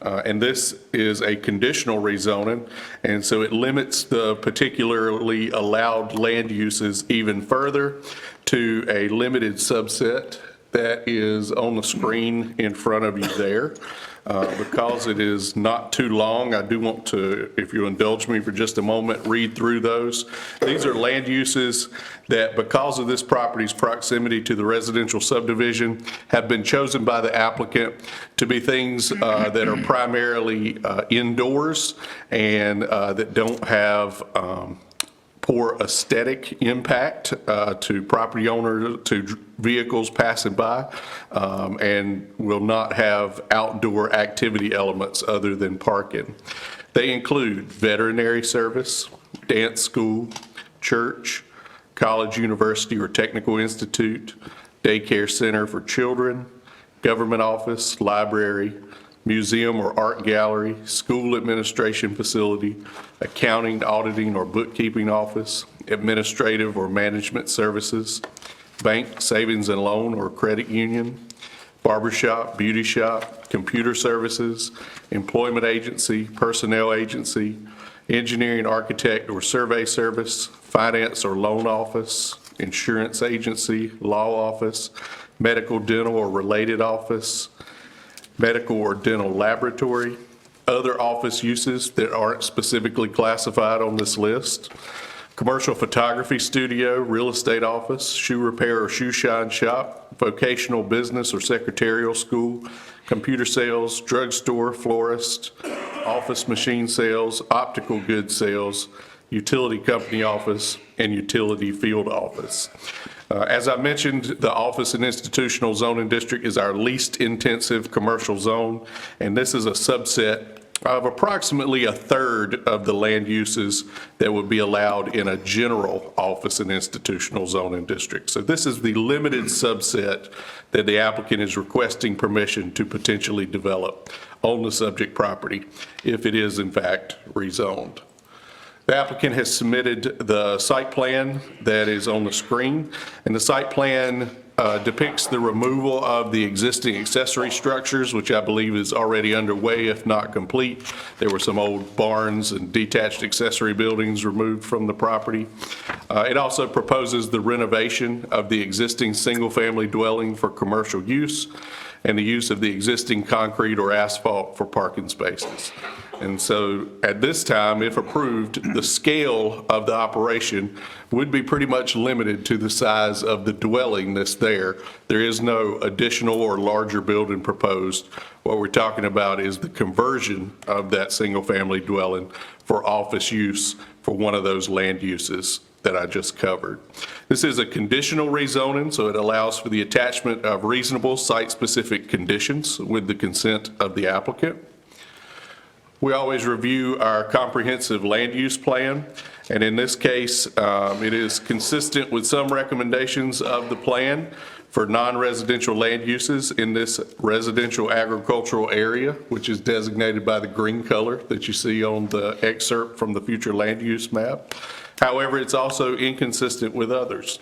M: And this is a conditional rezoning, and so it limits the particularly allowed land uses even further to a limited subset that is on the screen in front of you there. Because it is not too long, I do want to, if you indulge me for just a moment, read through those. These are land uses that, because of this property's proximity to the residential subdivision, have been chosen by the applicant to be things that are primarily indoors and that don't have poor aesthetic impact to property owners, to vehicles passing by, and will not have outdoor activity elements other than parking. They include veterinary service, dance school, church, college, university, or technical institute, daycare center for children, government office, library, museum or art gallery, school administration facility, accounting, auditing, or bookkeeping office, administrative or management services, bank, savings and loan or credit union, barbershop, beauty shop, computer services, employment agency, personnel agency, engineering, architect, or survey service, finance or loan office, insurance agency, law office, medical, dental, or related office, medical or dental laboratory, other office uses that aren't specifically classified on this list, commercial photography studio, real estate office, shoe repair or shoe shine shop, vocational business or secretarial school, computer sales, drugstore, florist, office machine sales, optical goods sales, utility company office, and utility field office. As I mentioned, the office and institutional zoning district is our least intensive commercial zone, and this is a subset of approximately a third of the land uses that would be allowed in a general office and institutional zoning district. So this is the limited subset that the applicant is requesting permission to potentially develop on the subject property if it is in fact rezoned. The applicant has submitted the site plan that is on the screen, and the site plan depicts the removal of the existing accessory structures, which I believe is already underway, if not complete. There were some old barns and detached accessory buildings removed from the property. It also proposes the renovation of the existing single-family dwelling for commercial use and the use of the existing concrete or asphalt for parking spaces. And so at this time, if approved, the scale of the operation would be pretty much limited to the size of the dwelling that's there. There is no additional or larger building proposed. What we're talking about is the conversion of that single-family dwelling for office use for one of those land uses that I just covered. This is a conditional rezoning, so it allows for the attachment of reasonable site-specific conditions with the consent of the applicant. We always review our comprehensive land use plan, And in this case, it is consistent with some recommendations of the plan for non-residential land uses in this residential agricultural area, which is designated by the green color that you see on the excerpt from the future land use map. However, it's also inconsistent with others.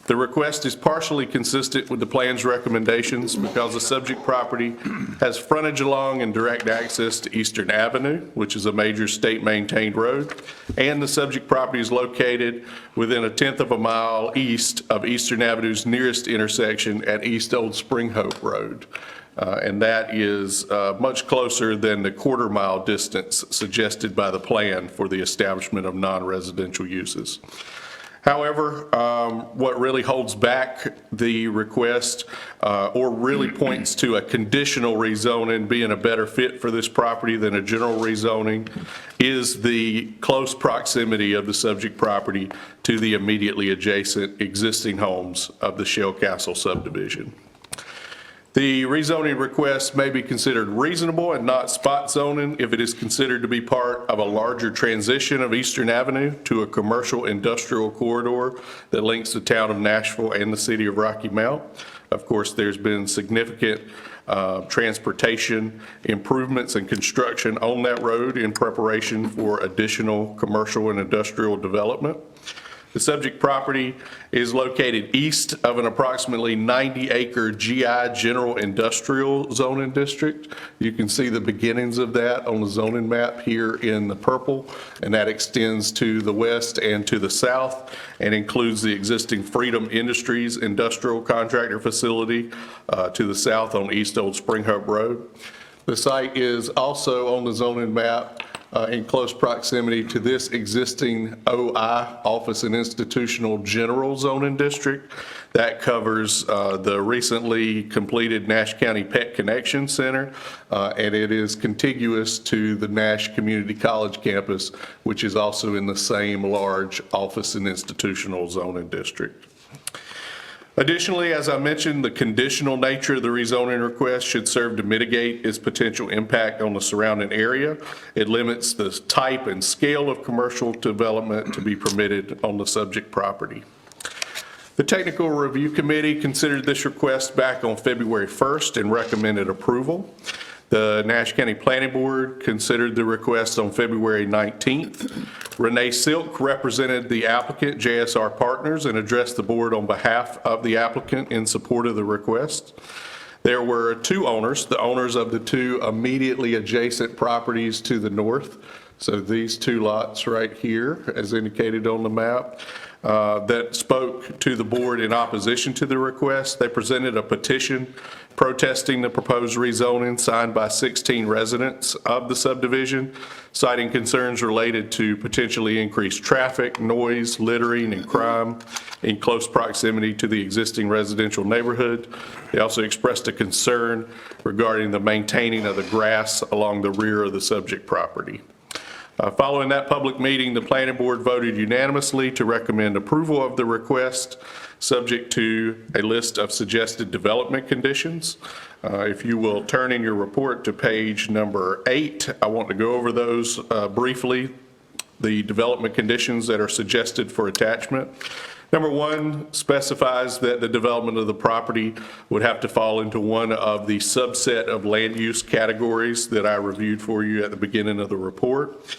M: The request is partially consistent with the plan's recommendations because the subject property has frontage along and direct access to Eastern Avenue, which is a major state-maintained road, and the subject property is located within a 1/10 of a mile east of Eastern Avenue's nearest intersection at East Old Spring Hope Road. And that is much closer than the quarter-mile distance suggested by the plan for the establishment of non-residential uses. However, what really holds back the request or really points to a conditional rezoning being a better fit for this property than a general rezoning is the close proximity of the subject property to the immediately adjacent existing homes of the Shell Castle subdivision. The rezoning request may be considered reasonable and not spot zoning if it is considered to be part of a larger transition of Eastern Avenue to a commercial industrial corridor that links the town of Nashville and the city of Rocky Mount. Of course, there's been significant transportation improvements and construction on that road in preparation for additional commercial and industrial development. The subject property is located east of an approximately 90-acre GI General Industrial Zoning District. You can see the beginnings of that on the zoning map here in the purple, and that extends to the west and to the south and includes the existing Freedom Industries industrial contractor facility to the south on East Old Spring Hope Road. The site is also on the zoning map in close proximity to this existing OI, Office and Institutional General Zoning District. That covers the recently completed Nash County Pet Connection Center, and it is contiguous to the Nash Community College campus, which is also in the same large Office and Institutional Zoning District. Additionally, as I mentioned, the conditional nature of the rezoning request should serve to mitigate its potential impact on the surrounding area. It limits the type and scale of commercial development to be permitted on the subject property. The Technical Review Committee considered this request back on February 1st and recommended approval. The Nash County Planning Board considered the request on February 19th. Renee Silk represented the applicant, JSR Partners, and addressed the board on behalf of the applicant in support of the request. There were two owners, the owners of the two immediately adjacent properties to the north. So these two lots right here, as indicated on the map, that spoke to the board in opposition to the request. They presented a petition protesting the proposed rezoning signed by 16 residents of the subdivision, citing concerns related to potentially increased traffic, noise, littering, and crime in close proximity to the existing residential neighborhood. They also expressed a concern regarding the maintaining of the grass along the rear of the subject property. Following that public meeting, the planning board voted unanimously to recommend approval of the request, subject to a list of suggested development conditions. If you will turn in your report to page number 8, I want to go over those briefly, the development conditions that are suggested for attachment. Number 1 specifies that the development of the property would have to fall into one of the subset of land use categories that I reviewed for you at the beginning of the report.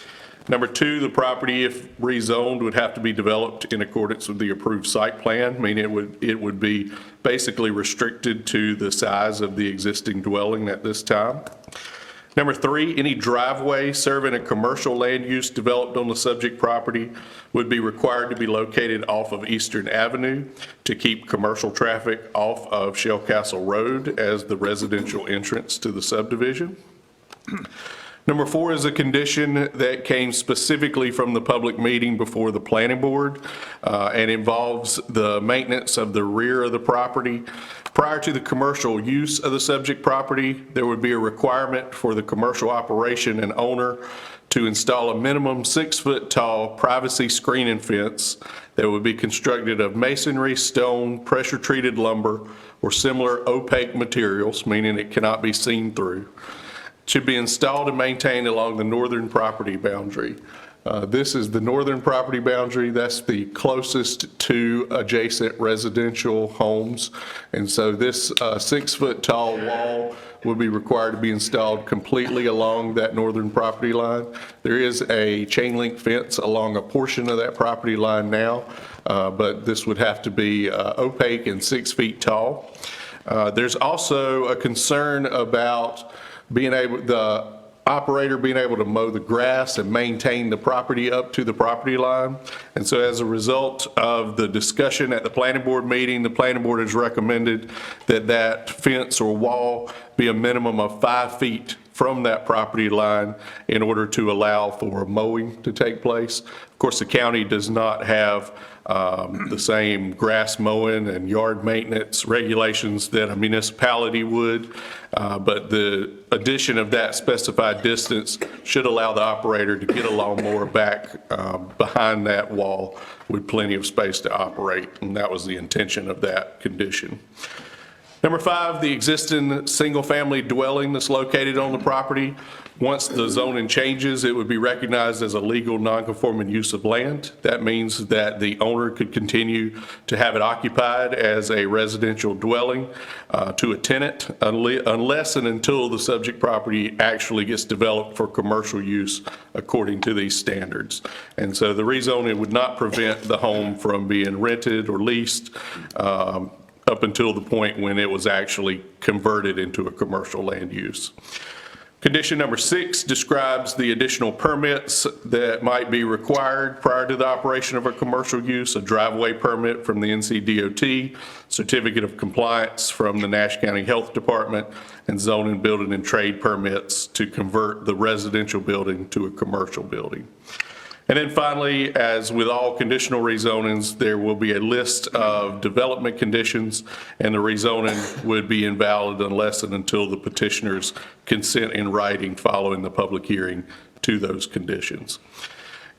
M: Number 2, the property, if rezoned, would have to be developed in accordance with the approved site plan, meaning it would be basically restricted to the size of the existing dwelling at this time. Number 3, any driveway serving a commercial land use developed on the subject property would be required to be located off of Eastern Avenue to keep commercial traffic off of Shell Castle Road as the residential entrance to the subdivision. Number 4 is a condition that came specifically from the public meeting before the planning board and involves the maintenance of the rear of the property. Prior to the commercial use of the subject property, there would be a requirement for the commercial operation and owner to install a minimum 6-foot tall privacy screening fence that would be constructed of masonry, stone, pressure-treated lumber, or similar opaque materials, meaning it cannot be seen through. Should be installed and maintained along the northern property boundary. This is the northern property boundary. That's the closest to adjacent residential homes. And so this 6-foot tall wall will be required to be installed completely along that northern property line. There is a chain link fence along a portion of that property line now, but this would have to be opaque and 6 feet tall. There's also a concern about the operator being able to mow the grass and maintain the property up to the property line. And so as a result of the discussion at the planning board meeting, the planning board has recommended that that fence or wall be a minimum of 5 feet from that property line in order to allow for mowing to take place. Of course, the county does not have the same grass mowing and yard maintenance regulations that a municipality would, but the addition of that specified distance should allow the operator to get a lawnmower back behind that wall with plenty of space to operate, and that was the intention of that condition. Number 5, the existing single-family dwelling that's located on the property. Once the zoning changes, it would be recognized as a legal non-conforming use of land. That means that the owner could continue to have it occupied as a residential dwelling to a tenant unless and until the subject property actually gets developed for commercial use according to these standards. And so the rezoning would not prevent the home from being rented or leased up until the point when it was actually converted into a commercial land use. Condition number 6 describes the additional permits that might be required prior to the operation of a commercial use: a driveway permit from the NCDOT, certificate of compliance from the Nash County Health Department, and zoning, building, and trade permits to convert the residential building to a commercial building. And then finally, as with all conditional rezonings, there will be a list of development conditions, and the rezoning would be invalid unless and until the petitioner's consent in writing following the public hearing to those conditions.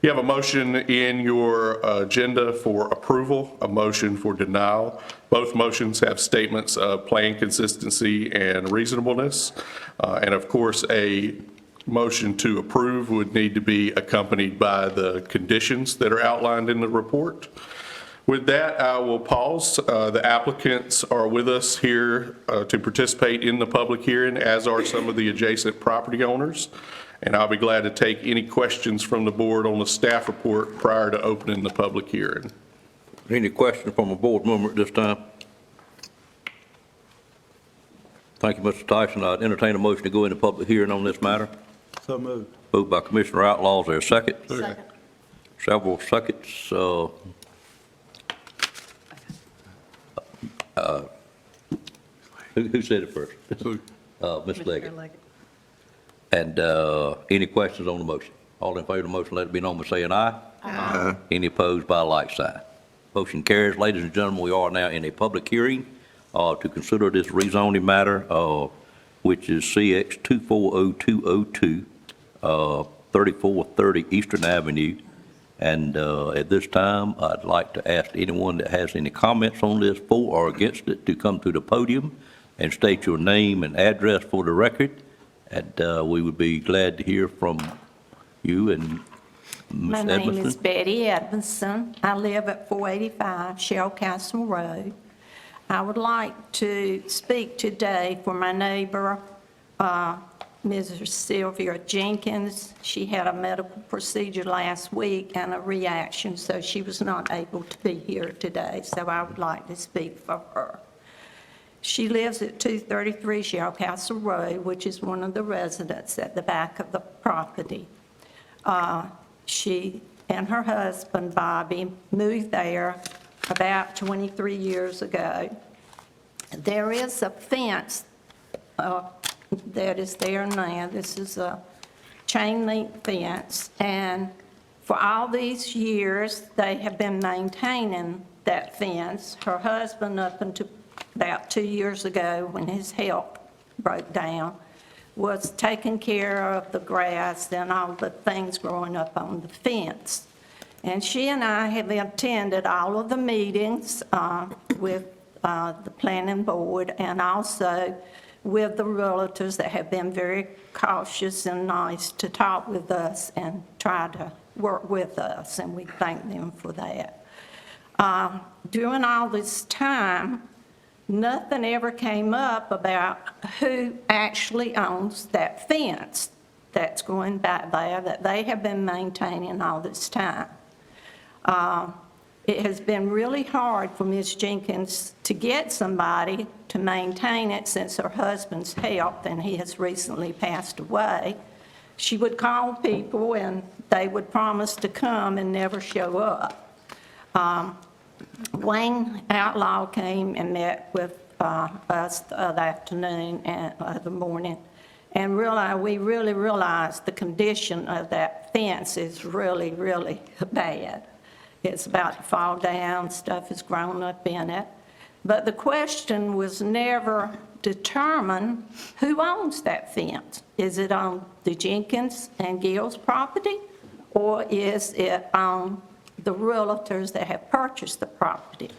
M: You have a motion in your agenda for approval, a motion for denial. Both motions have statements of plan consistency and reasonableness, and of course, a motion to approve would need to be accompanied by the conditions that are outlined in the report. With that, I will pause. The applicants are with us here to participate in the public hearing, as are some of the adjacent property owners. And I'll be glad to take any questions from the board on the staff report prior to opening the public hearing.
A: Any questions from a board member at this time? Thank you, Mr. Tyson. I'd entertain a motion to go into public hearing on this matter.
D: So moved.
A: Moved by Commissioner Outlaw. Is there a second?
C: Second.
A: Several seconds. Who said it first? Ms. Leggett. And any questions on the motion? All in favor of the motion, let it be known by saying aye. Aye. Any opposed by a like sign? Motion carries. Ladies and gentlemen, we are now in a public hearing to consider this rezoning matter, which is CX 240202, 3430 Eastern Avenue. And at this time, I'd like to ask anyone that has any comments on this for or against it to come to the podium and state your name and address for the record. And we would be glad to hear from you and Ms.
N: My name is
A: Edmondson.
N: Betty Edmondson. I live at 485 Shell Castle Road. I would like to speak today for my neighbor, Mrs. Sylvia Jenkins. She had a medical procedure last week and a reaction, so she was not able to be here today, so I would like to speak for her. She lives at 233 Shell Castle Road, which is one of the residents at the back of the property. She and her husband, Bobby, moved there about 23 years ago. There is a fence that is there now. This is a chain link fence, and for all these years, they have been maintaining that fence. Her husband, up until about 2 years ago, when his health broke down, was taking care of the grass and all the things growing up on the fence. And she and I have attended all of the meetings with the planning board, and also with the realtors that have been very cautious and nice to talk with us and try to work with us, and we thank them for that. During all this time, nothing ever came up about who actually owns that fence that's going back there that they have been maintaining all this time. It has been really hard for Ms. Jenkins to get somebody to maintain it since her husband's health, and he has recently passed away. She would call people, and they would promise to come and never show up. Wayne Outlaw came and met with us the other afternoon and the morning, and we really realized the condition of that fence is really, really bad. It's about to fall down, stuff has grown up in it. But the question was never determined who owns that fence. Is it on the Jenkins and Gill's property, or is it on the realtors that have purchased the property?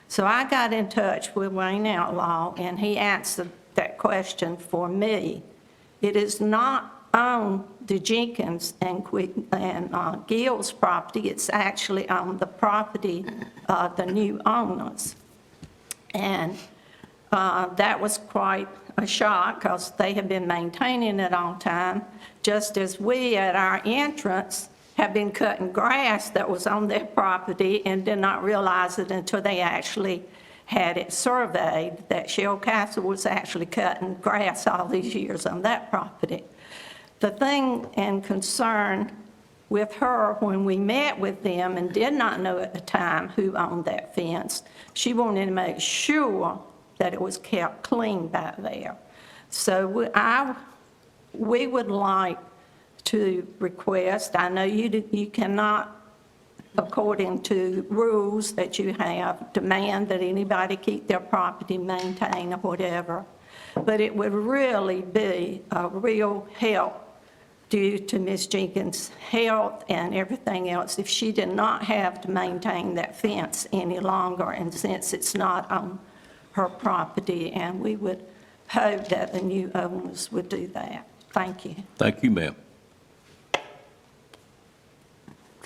N: So I got in touch with Wayne Outlaw, and he answered that question for me. It is not on the Jenkins and Gill's property. It's actually on the property of the new owners. And that was quite a shock, because they have been maintaining it all the time, just as we at our entrance have been cutting grass that was on their property and did not realize it until they actually had it surveyed, that Shell Castle was actually cutting grass all these years on that property. The thing and concern with her, when we met with them and did not know at the time who owned that fence, she wanted to make sure that it was kept clean back there. So we would like to request, I know you cannot, according to rules that you have, demand that anybody keep their property maintained or whatever, but it would really be a real help due to Ms. Jenkins' health and everything else if she did not have to maintain that fence any longer, and since it's not on her property, and we would hope that the new owners would do that. Thank you.
A: Thank you, ma'am.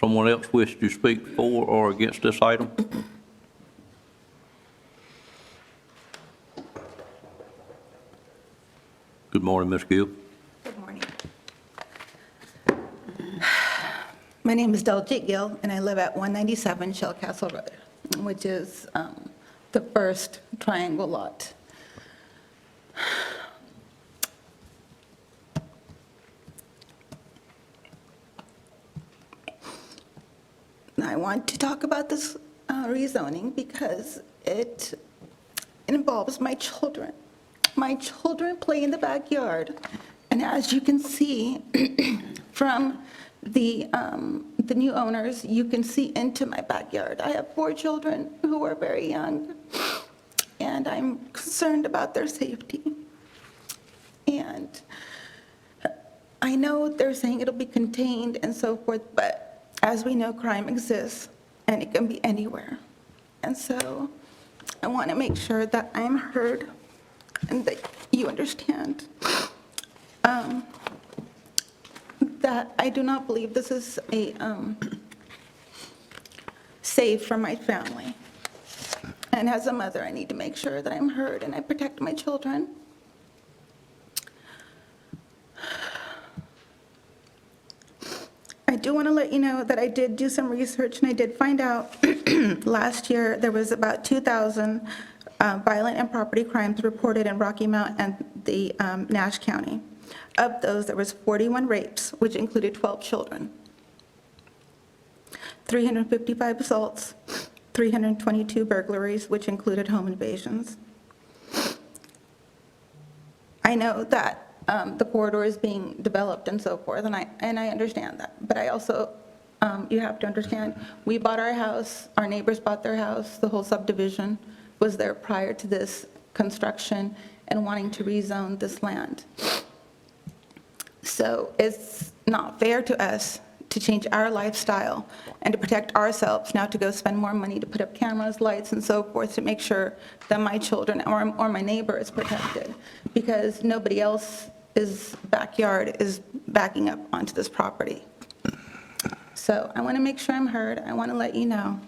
A: Someone else wish to speak for or against this item? Good morning, Ms. Gill.
O: Good morning. My name is Daljeet Gill, and I live at 197 Shell Castle Road, which is the first triangle lot. I want to talk about this rezoning because it involves my children. My children play in the backyard, and as you can see from the new owners, you can see into my backyard. I have 4 children who are very young, and I'm concerned about their safety. And I know they're saying it'll be contained and so forth, but as we know, crime exists, and it can be anywhere. And so I want to make sure that I'm heard and that you understand that I do not believe this is a safe for my family. And as a mother, I need to make sure that I'm heard and I protect my children. I do want to let you know that I did do some research, and I did find out last year there was about 2,000 violent and property crimes reported in Rocky Mount and the Nash County. Of those, there was 41 rapes, which included 12 children, 355 assaults, 322 burglaries, which included home invasions. I know that the corridor is being developed and so forth, and I understand that. But I also, you have to understand, we bought our house, our neighbors bought their house, the whole subdivision was there prior to this construction and wanting to rezone this land. So it's not fair to us to change our lifestyle and to protect ourselves, now to go spend more money to put up cameras, lights, and so forth to make sure that my children or my neighbor is protected, because nobody else's backyard is backing up onto this property. So I want to make sure I'm heard. I want to let you know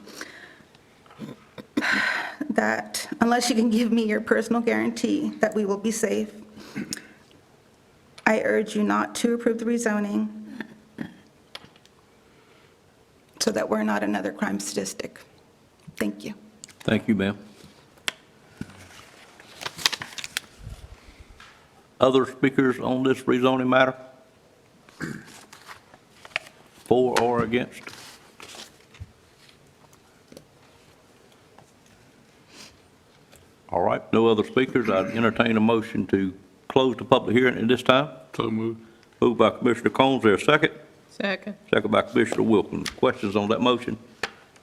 O: that unless you can give me your personal guarantee that we will be safe, I urge you not to approve the rezoning so that we're not another crime statistic. Thank you.
A: Thank you, ma'am. Other speakers on this rezoning matter? For or against? All right, no other speakers. I'd entertain a motion to close the public hearing at this time.
M: So moved.
A: Moved by Commissioner Combs, there a second?
H: Second.
A: Second by Commissioner Wilkins. Questions on that motion?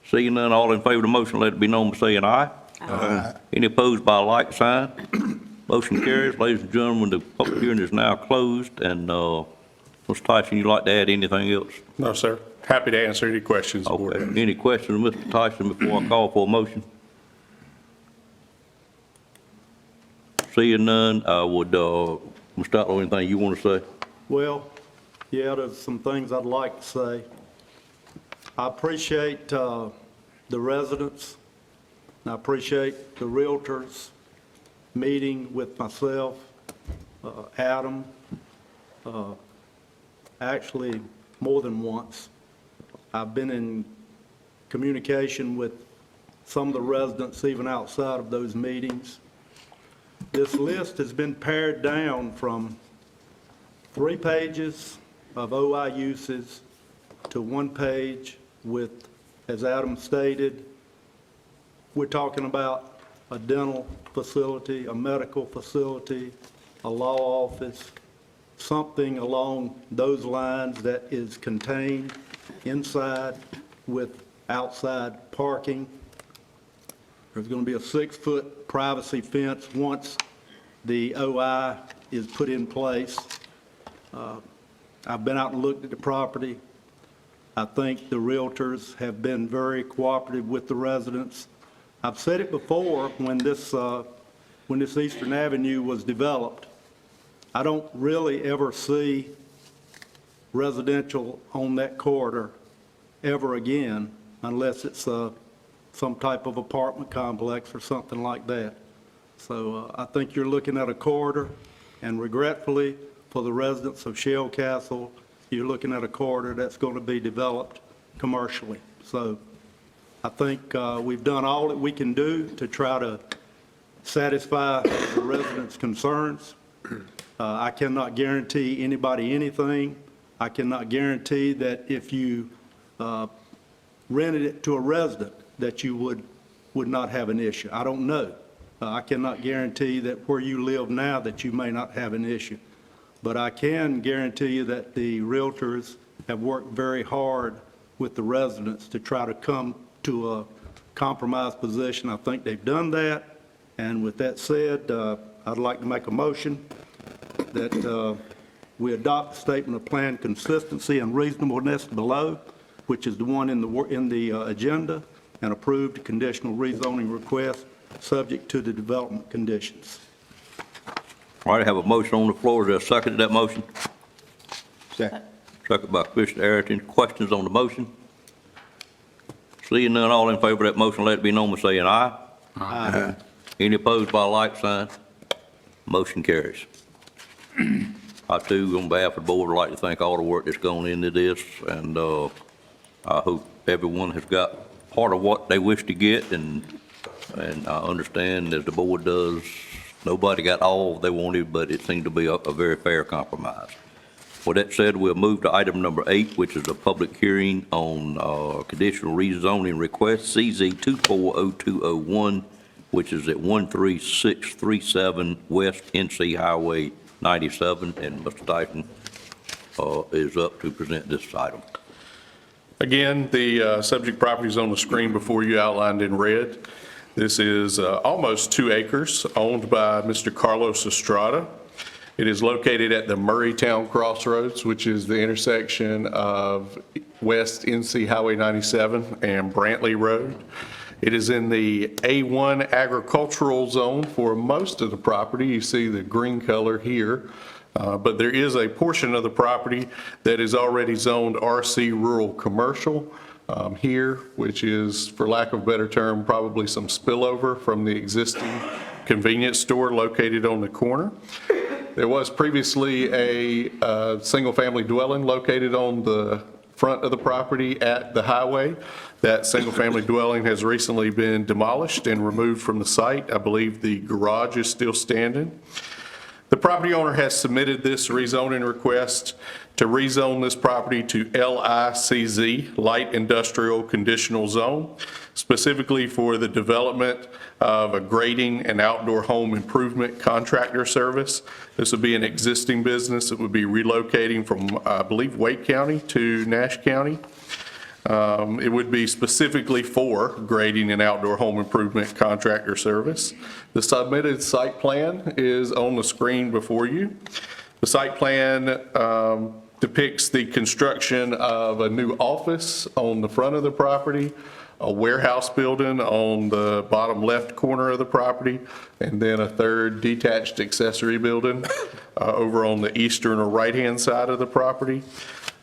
A: Seeing none, all in favor of the motion, let it be known by saying aye. Aye. Any opposed by a like sign? Motion carries. Ladies and gentlemen, the public hearing is now closed, and Mr. Tyson, you'd like to add anything else?
M: No, sir. Happy to answer any questions. the board has.
A: Okay. Any questions, Mr. Tyson, before I call for a motion? Seeing none, I would, Mr. Stotler, anything you want to say?
D: Well, yeah, there's some things I'd like to say. I appreciate the residents, and I appreciate the realtors meeting with myself, Adam, actually more than once. I've been in communication with some of the residents even outside of those meetings. This list has been pared down from 3 pages of OI uses to 1 page with, as Adam stated, we're talking about a dental facility, a medical facility, a law office, something along those lines that is contained inside with outside parking. There's going to be a 6-foot privacy fence once the OI is put in place. I've been out and looked at the property. I think the realtors have been very cooperative with the residents. I've said it before, when this Eastern Avenue was developed, I don't really ever see residential on that corridor ever again unless it's some type of apartment complex or something like that. So I think you're looking at a corridor, and regretfully for the residents of Shell Castle, you're looking at a corridor that's going to be developed commercially. So I think we've done all that we can do to try to satisfy the residents' concerns. I cannot guarantee anybody anything. I cannot guarantee that if you rented it to a resident that you would not have an issue. I don't know. I cannot guarantee that where you live now that you may not have an issue. But I can guarantee you that the realtors have worked very hard with the residents to try to come to a compromise position. I think they've done that. And with that said, I'd like to make a motion that we adopt the statement of plan consistency and reasonableness below, which is the one in the agenda, and approve the conditional rezoning request subject to the development conditions.
A: All right, I have a motion on the floor. Is there a second to that motion?
E: Second.
A: Second by Commissioner Arrington. Questions on the motion? Seeing none, all in favor of that motion, let it be known by saying aye.
E: Aye.
A: Any opposed by a like sign? Motion carries. I too, on behalf of the board, would like to thank all the work that's gone into this, and I hope everyone has got part of what they wish to get, and I understand, as the board does, nobody got all they wanted, but it seemed to be a very fair compromise. With that said, we'll move to item number 8, which is a public hearing on conditional rezoning request, CZ 240201, which is at 13637 West NC Highway 97, and Mr. Tyson is up to present this item.
M: Again, the subject property is on the screen before you, outlined in red. This is almost 2 acres owned by Mr. Carlos Estrada. It is located at the Murraytown Crossroads, which is the intersection of West NC Highway 97 and Brantley Road. It is in the A1 agricultural zone for most of the property. You see the green color here. But there is a portion of the property that is already zoned RC Rural Commercial here, which is, for lack of a better term, probably some spillover from the existing convenience store located on the corner. There was previously a single-family dwelling located on the front of the property at the highway. That single-family dwelling has recently been demolished and removed from the site. I believe the garage is still standing. The property owner has submitted this rezoning request to rezone this property to LICZ, Light Industrial Conditional Zone, specifically for the development of a grading and outdoor home improvement contractor service. This would be an existing business that would be relocating from, I believe, Wake County to Nash County. It would be specifically for grading and outdoor home improvement contractor service. The submitted site plan is on the screen before you. The site plan depicts the construction of a new office on the front of the property, a warehouse building on the bottom left corner of the property, and then a third detached accessory building over on the eastern or right-hand side of the property.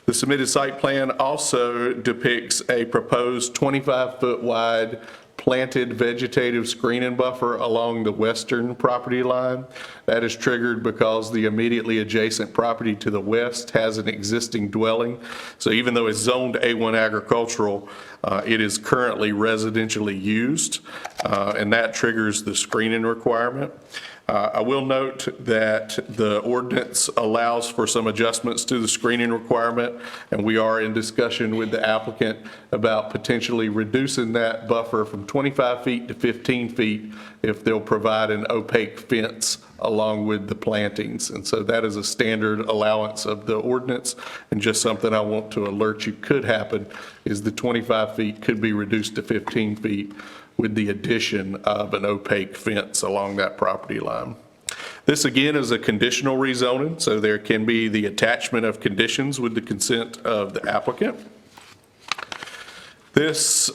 M: The submitted site plan also depicts a proposed 25-foot wide planted vegetative screening buffer along the western property line. That is triggered because the immediately adjacent property to the west has an existing dwelling. So even though it's zoned A1 agricultural, it is currently residentially used, and that triggers the screening requirement. I will note that the ordinance allows for some adjustments to the screening requirement, and we are in discussion with the applicant about potentially reducing that buffer from 25 feet to 15 feet if they'll provide an opaque fence along with the plantings. And so that is a standard allowance of the ordinance, and just something I want to alert you could happen is the 25 feet could be reduced to 15 feet with the addition of an opaque fence along that property line. This again is a conditional rezoning, so there can be the attachment of conditions with the consent of the applicant. This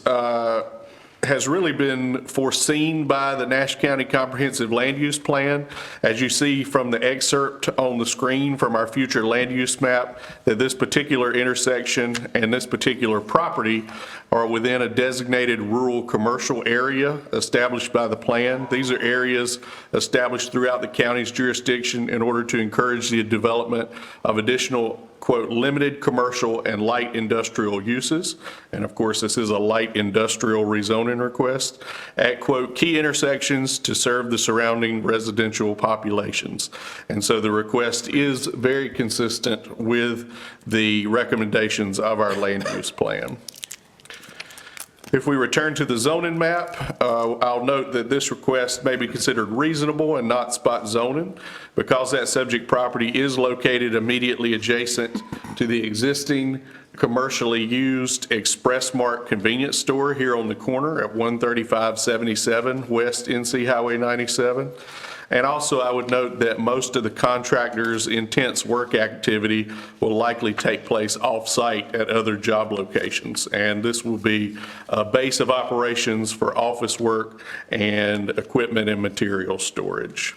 M: has really been foreseen by the Nash County Comprehensive Land Use Plan. As you see from the excerpt on the screen from our future land use map, that this particular intersection and this particular property are within a designated rural commercial area established by the plan. These are areas established throughout the county's jurisdiction in order to encourage the development of additional, quote, limited commercial and light industrial uses. And of course, this is a light industrial rezoning request at, quote, key intersections to serve the surrounding residential populations. And so the request is very consistent with the recommendations of our land use plan. If we return to the zoning map, I'll note that this request may be considered reasonable and not spot zoning because that subject property is located immediately adjacent to the existing commercially used Express Mart convenience store here on the corner at 13577 West NC Highway 97. And also, I would note that most of the contractor's intense work activity will likely take place off-site at other job locations. And this will be a base of operations for office work and equipment and material storage.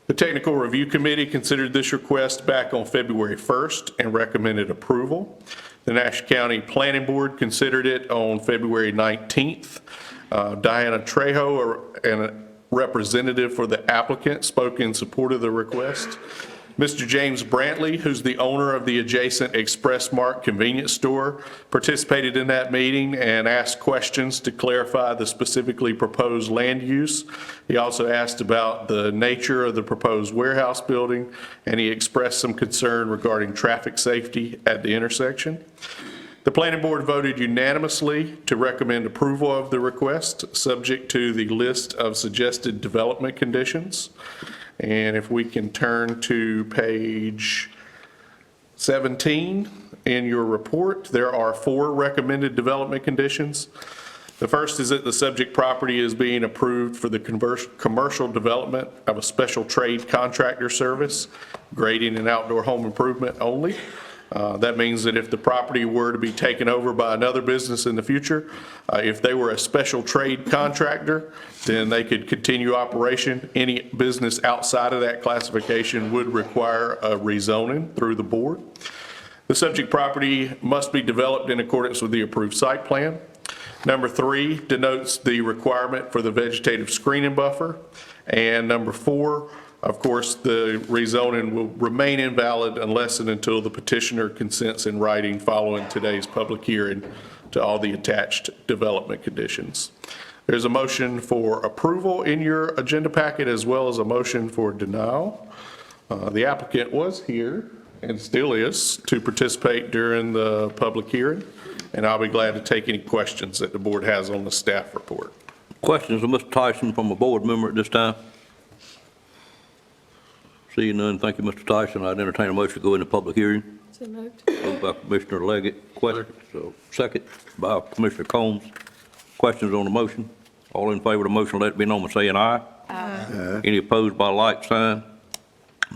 M: The Technical Review Committee considered this request back on February 1st and recommended approval. The Nash County Planning Board considered it on February 19th. Diana Trejo and a representative for the applicant spoke in support of the request. Mr. James Brantley, who's the owner of the adjacent Express Mart convenience store, participated in that meeting and asked questions to clarify the specifically proposed land use. He also asked about the nature of the proposed warehouse building, and he expressed some concern regarding traffic safety at the intersection. The Planning Board voted unanimously to recommend approval of the request, subject to the list of suggested development conditions. And if we can turn to page 17 in your report, there are 4 recommended development conditions. The first is that the subject property is being approved for the commercial development of a special trade contractor service, grading and outdoor home improvement only. That means that if the property were to be taken over by another business in the future, if they were a special trade contractor, then they could continue operation. Any business outside of that classification would require a rezoning through the board. The subject property must be developed in accordance with the approved site plan. Number 3 denotes the requirement for the vegetative screening buffer. And number 4, of course, the rezoning will remain invalid unless and until the petitioner consents in writing following today's public hearing to all the attached development conditions. There's a motion for approval in your agenda packet as well as a motion for denial. The applicant was here and still is to participate during the public hearing, and I'll be glad to take any questions that the board has on the staff report.
A: Questions of Mr. Tyson from a board member at this time? Seeing none, thank you, Mr. Tyson. I'd entertain a motion to go into public hearing.
C: So moved.
A: Moved by Commissioner Leggett. Question, so second by Commissioner Combs. Questions on the motion? All in favor of the motion, let it be known by saying aye. Aye. Any opposed by like sign?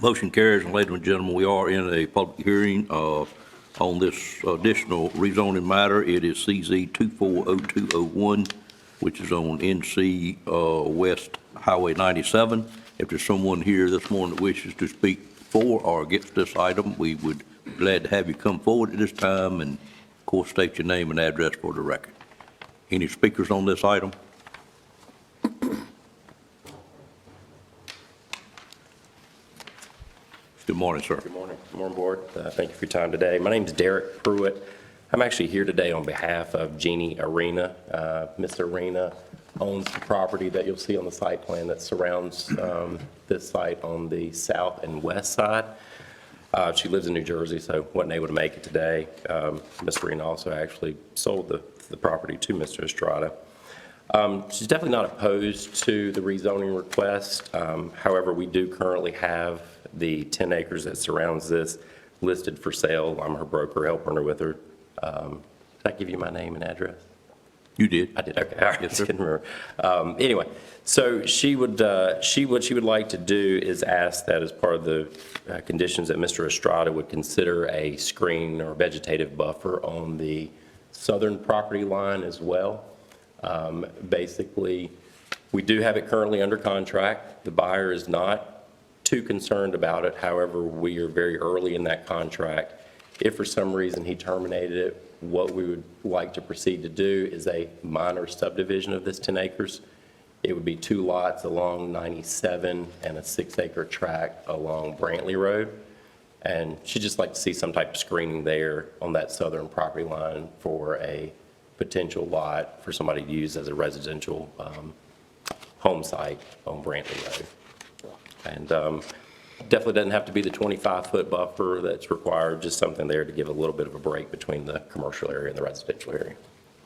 A: Motion carries, and ladies and gentlemen, we are in a public hearing on this additional rezoning matter. It is CZ 240201, which is on NC West Highway 97. If there's someone here this morning that wishes to speak for or against this item, we would be glad to have you come forward at this time and, of course, state your name and address for the record. Any speakers on this item? Good morning, sir.
P: Good morning. Good morning, Board. Thank you for your time today. My name is Derek Pruitt. I'm actually here today on behalf of Jeannie Arena. Ms. Arena owns the property that you'll see on the site plan that surrounds this site on the south and west side. She lives in New Jersey, so wasn't able to make it today. Ms. Arena also actually sold the property to Mr. Estrada. She's definitely not opposed to the rezoning request. However, we do currently have the 10 acres that surrounds this listed for sale. I'm her broker, helping her with her. Did I give you my name and address?
A: You did.
P: I did, okay, all right,
A: Yes,
P: I
A: sir.
P: couldn't remember. Anyway, so what she would like to do is ask that as part of the conditions that Mr. Estrada would consider a screen or vegetative buffer on the southern property line as well. Basically, we do have it currently under contract. The buyer is not too concerned about it. However, we are very early in that contract. If for some reason he terminated it, what we would like to proceed to do is a minor subdivision of this 10 acres. It would be 2 lots along 97 and a 6-acre tract along Brantley Road. And she'd just like to see some type of screening there on that southern property line for a potential lot for somebody to use as a residential home site on Brantley Road. And definitely doesn't have to be the 25-foot buffer that's required, just something there to give a little bit of a break between the commercial area and the residential area.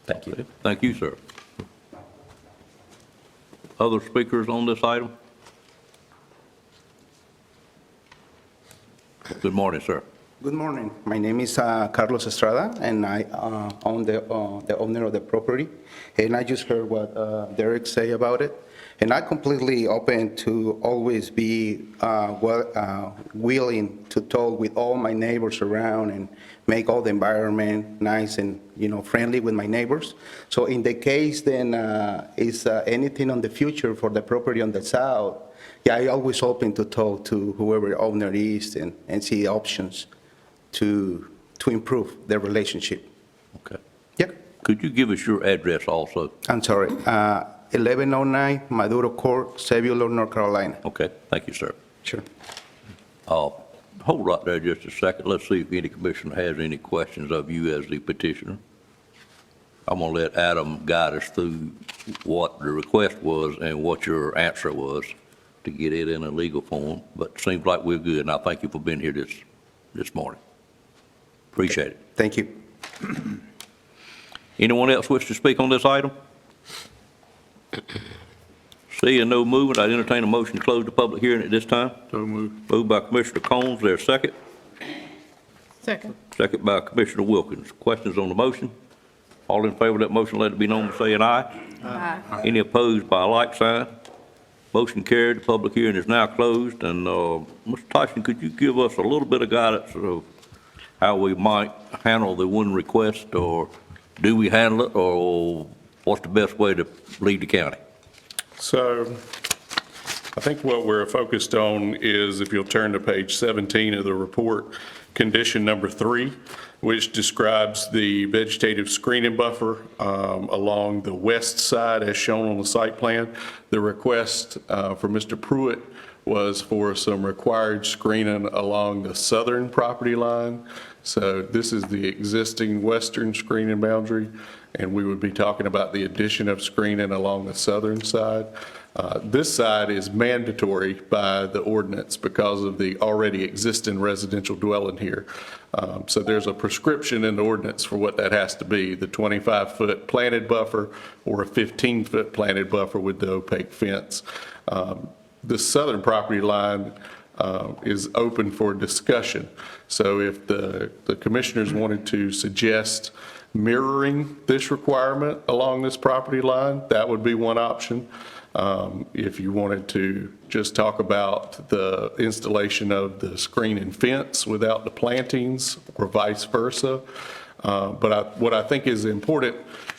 P: Thank you.
A: Thank you, sir. Other speakers on this item? Good morning, sir.
Q: Good morning. My name is Carlos Estrada, and I own the owner of the property. And I just heard what Derek say about it. And I'm completely open to always be willing to talk with all my neighbors around and make all the environment nice and, friendly with my neighbors. So in the case then is anything on the future for the property on the south, yeah, I always open to talk to whoever the owner is and see options to improve the relationship.
A: Okay.
Q: Yeah.
A: Could you give us your address also?
Q: I'm sorry. 1109 Maduro Court, Sebulor, North Carolina.
A: Okay, thank you, sir.
Q: Sure.
A: Hold right there just a second. Let's see if any commissioner has any questions of you as the petitioner. I'm going to let Adam guide us through what the request was and what your answer was to get it in a legal form, but it seems like we're good, and I thank you for being here this morning. Appreciate it.
Q: Thank you.
A: Anyone else wish to speak on this item? Seeing no movement, I entertain a motion to close the public hearing at this time.
M: So moved.
A: Moved by Commissioner Combs, there a second?
H: Second.
A: Second by Commissioner Wilkins. Questions on the motion? All in favor of that motion, let it be known by saying aye.
H: Aye.
A: Any opposed by a like sign? Motion carried, the public hearing is now closed, and Mr. Tyson, could you give us a little bit of guidance of how we might handle the one request, or do we handle it, or what's the best way to lead the county?
M: So I think what we're focused on is, if you'll turn to page 17 of the report, condition number 3, which describes the vegetative screening buffer along the west side as shown on the site plan. The request for Mr. Pruitt was for some required screening along the southern property line. So this is the existing western screening boundary, and we would be talking about the addition of screening along the southern side. This side is mandatory by the ordinance because of the already existing residential dwelling here. So there's a prescription in the ordinance for what that has to be, the 25-foot planted buffer or a 15-foot planted buffer with the opaque fence. The southern property line is open for discussion. So if the commissioners wanted to suggest mirroring this requirement along this property line, that would be one option. If you wanted to just talk about the installation of the screen and fence without the plantings, or vice versa. But what I think is important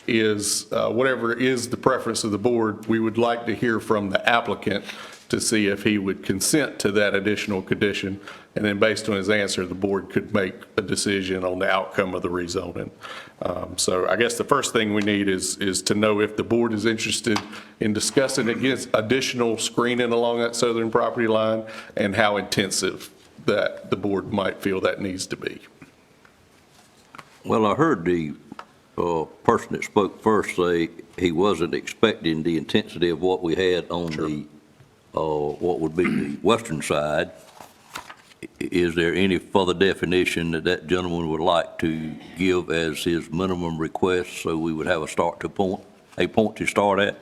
M: is whatever is the preference of the board, we would like to hear from the applicant to see if he would consent to that additional condition. And then based on his answer, the board could make a decision on the outcome of the rezoning. So I guess the first thing we need is to know if the board is interested in discussing against additional screening along that southern property line and how intensive that the board might feel that needs to be.
A: Well, I heard the person that spoke first say he wasn't expecting the intensity of what we had on the, what would be the western side. Is there any further definition that that gentleman would like to give as his minimum request, so we would have a point to start at?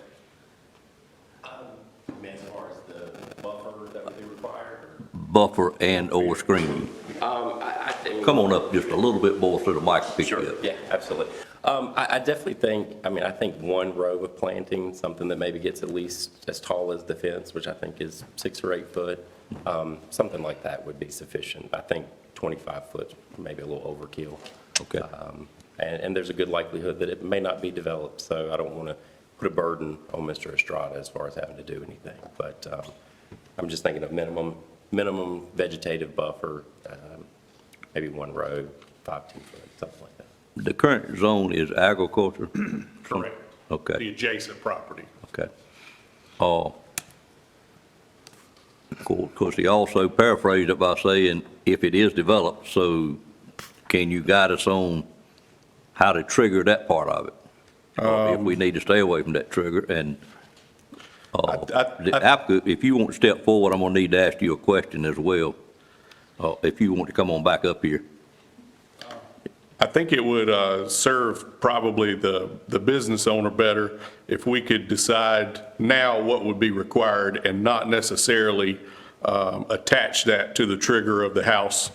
P: As far as the buffer that would be required?
A: Buffer and or screening.
P: I think.
A: Come on up just a little bit more so the mic can pick you up.
P: Sure, yeah, absolutely. I definitely think, I think one row of planting, something that maybe gets at least as tall as the fence, which I think is 6 or 8 foot, something like that would be sufficient. I think 25 foot, maybe a little overkill.
A: Okay.
P: And there's a good likelihood that it may not be developed, so I don't want to put a burden on Mr. Estrada as far as having to do anything. But I'm just thinking of minimum vegetative buffer, maybe one row, 5, 10 foot, something like that.
A: The current zone is agriculture?
M: Correct.
A: Okay.
M: The adjacent property.
A: Okay. Of course, he also paraphrased it by saying, if it is developed, so can you guide us on how to trigger that part of it? If we need to stay away from that trigger, and the applicant, if you want to step forward, I'm gonna need to ask you a question as well, if you want to come on back up here.
M: I think it would serve probably the business owner better if we could decide now what would be required and not necessarily attach that to the trigger of the house,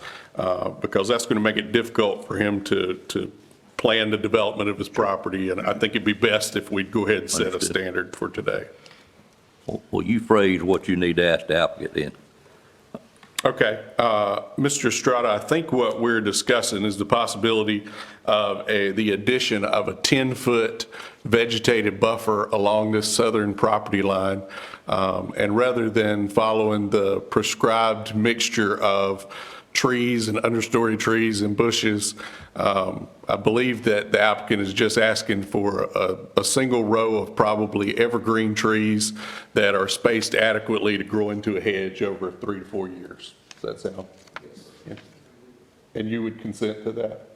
M: because that's going to make it difficult for him to plan the development of his property. And I think it'd be best if we'd go ahead and set a standard for today.
A: Well, you phrase what you need to ask the applicant then.
M: Okay, Mr. Estrada, I think what we're discussing is the possibility of the addition of a 10-foot vegetative buffer along this southern property line. And rather than following the prescribed mixture of trees and understory trees and bushes, I believe that the applicant is just asking for a single row of probably evergreen trees that are spaced adequately to grow into a hedge over 3 to 4 years. Does that sound? Yes. Yeah. And you would consent to that?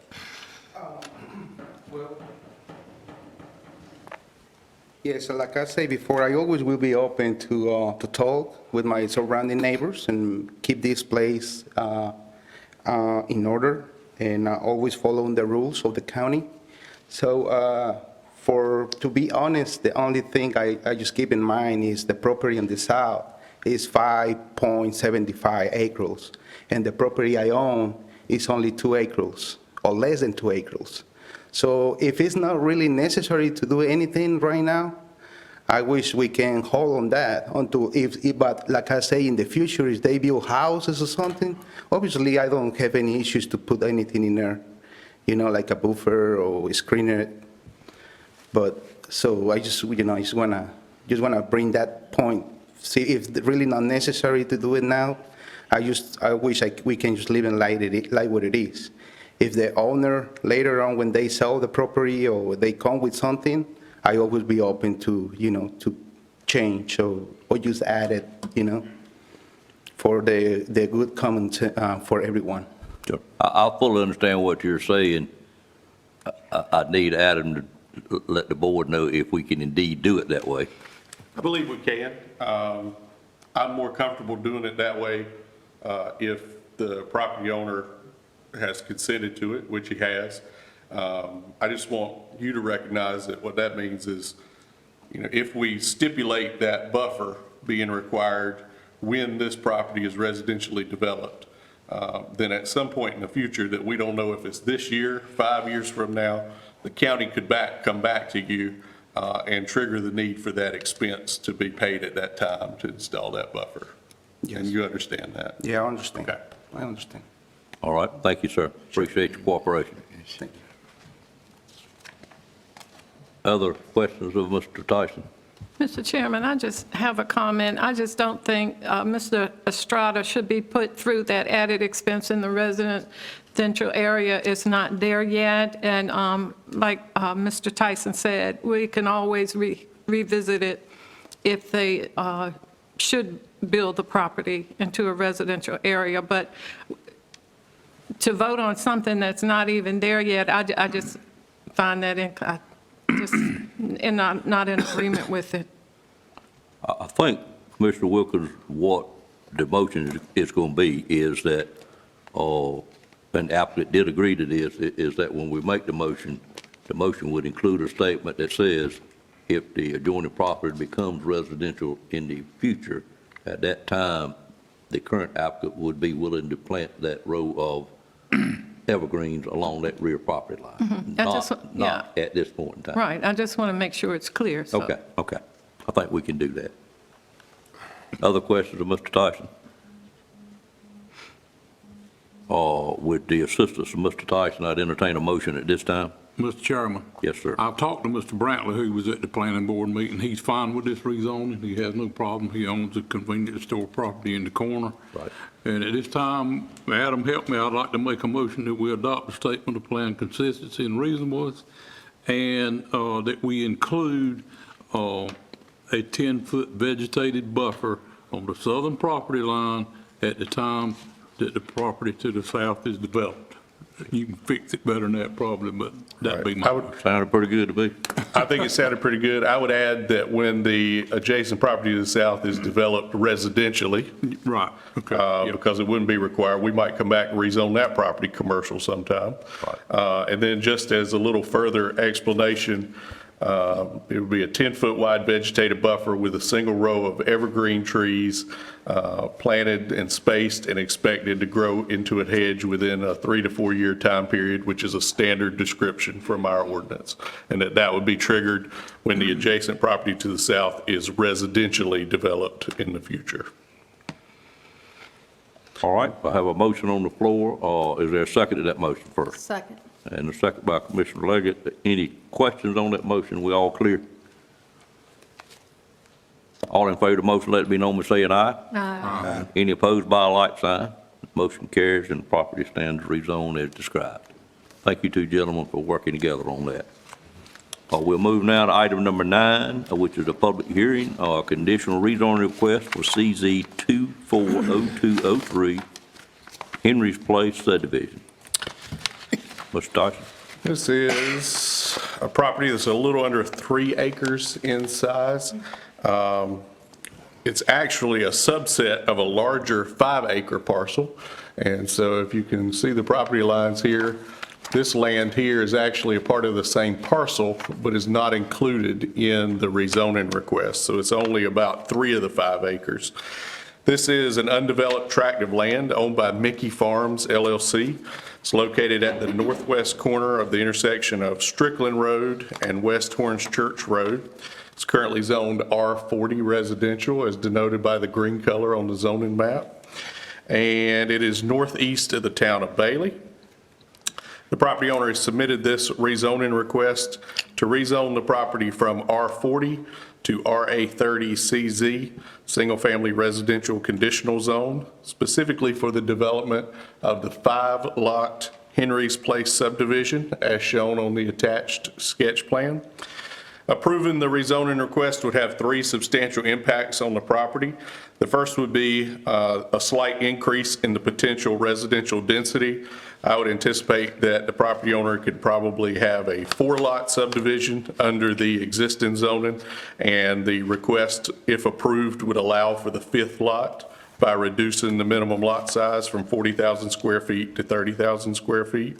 Q: Well, yes, like I said before, I always will be open to talk with my surrounding neighbors and keep this place in order, and always following the rules of the county. So to be honest, the only thing I just keep in mind is the property on the south is 5.75 acres, and the property I own is only 2 acres, or less than 2 acres. So if it's not really necessary to do anything right now, I wish we can hold on that until but like I say, in the future, if they build houses or something, obviously I don't have any issues to put anything in there, like a buffer or screener. But, so I just, I just wanna bring that point. See, if it's really not necessary to do it now, I wish we can just leave it like what it is. If the owner, later on, when they sell the property or they come with something, I always be open to, to change or just add it, for the good common, for everyone.
A: Sure. I fully understand what you're saying. I need Adam to let the board know if we can indeed do it that way.
M: I believe we can. I'm more comfortable doing it that way if the property owner has consented to it, which he has. I just want you to recognize that what that means is, if we stipulate that buffer being required when this property is residentially developed, then at some point in the future that we don't know if it's this year, 5 years from now, the county could come back to you and trigger the need for that expense to be paid at that time to install that buffer.
Q: Yes.
M: And you understand that?
Q: Yeah, I understand.
M: Okay.
Q: I understand.
A: All right, thank you, sir. Appreciate your cooperation.
Q: Thank you.
A: Other questions of Mr. Tyson?
H: Mr. Chairman, I just have a comment. I just don't think Mr. Estrada should be put through that added expense in the residential area. It's not there yet, and like Mr. Tyson said, we can always revisit it if they should build the property into a residential area. But to vote on something that's not even there yet, I just find that not in agreement with it.
A: I think, Commissioner Wilkins, what the motion is going to be is that, and the applicant did agree to this, is that when we make the motion would include a statement that says if the adjoining property becomes residential in the future, at that time, the current applicant would be willing to plant that row of evergreens along that rear property line.
H: Mm-hmm.
A: Not at this point in time.
H: Right, I just want to make sure it's clear. So.
A: Okay. I think we can do that. Other questions of Mr. Tyson? With the assistance of Mr. Tyson, I'd entertain a motion at this time.
R: Mr. Chairman.
A: Yes, sir.
R: I've talked to Mr. Brantley, who was at the planning board meeting. He's fine with this rezoning. He has no problem. He owns a convenience store property in the corner.
A: Right.
R: And at this time, Adam, help me, I'd like to make a motion that we adopt a statement of plan consistency and reasonableness, and that we include a 10-foot vegetated buffer on the southern property line at the time that the property to the south is developed. You can fix it better than that probably, but that'd be my.
A: Sounded pretty good to me.
M: I think it sounded pretty good. I would add that when the adjacent property to the south is developed residentially.
R: Right, okay.
M: Because it wouldn't be required, we might come back and rezone that property commercial sometime.
A: Right.
M: And then just as a little further explanation, it would be a 10-foot wide vegetative buffer with a single row of evergreen trees planted and spaced and expected to grow into a hedge within a 3 to 4 year time period, which is a standard description from our ordinance. And that would be triggered when the adjacent property to the south is residentially developed in the future.
A: All right, I have a motion on the floor. Is there a second to that motion first?
C: Second.
A: And a second by Commissioner Leggett. Any questions on that motion? We all clear? All in favor of the motion, let it be known by saying aye.
H: Aye.
A: Any opposed by a like sign? Motion carries and the property stands rezoned as described. Thank you two gentlemen for working together on that. We'll move now to item number 9, which is a public hearing, conditional rezoning request for CZ 240203, Henry's Place subdivision. Mr. Tyson.
M: This is a property that's a little under 3 acres in size. It's actually a subset of a larger 5-acre parcel. And so if you can see the property lines here, this land here is actually a part of the same parcel, but is not included in the rezoning request. So it's only about 3 of the 5 acres. This is an undeveloped tract of land owned by Mickey Farms LLC. It's located at the northwest corner of the intersection of Strickland Road and West Orange Church Road. It's currently zoned R40 residential, as denoted by the green color on the zoning map, and it is northeast of the town of Bailey. The property owner has submitted this rezoning request to rezone the property from R40 to RA30CZ, single-family residential conditional zone, specifically for the development of the 5-lot Henry's Place subdivision, as shown on the attached sketch plan. Approving the rezoning request would have 3 substantial impacts on the property. The first would be a slight increase in the potential residential density. I would anticipate that the property owner could probably have a 4-lot subdivision under the existing zoning, and the request, if approved, would allow for the 5th lot by reducing the minimum lot size from 40,000 square feet to 30,000 square feet.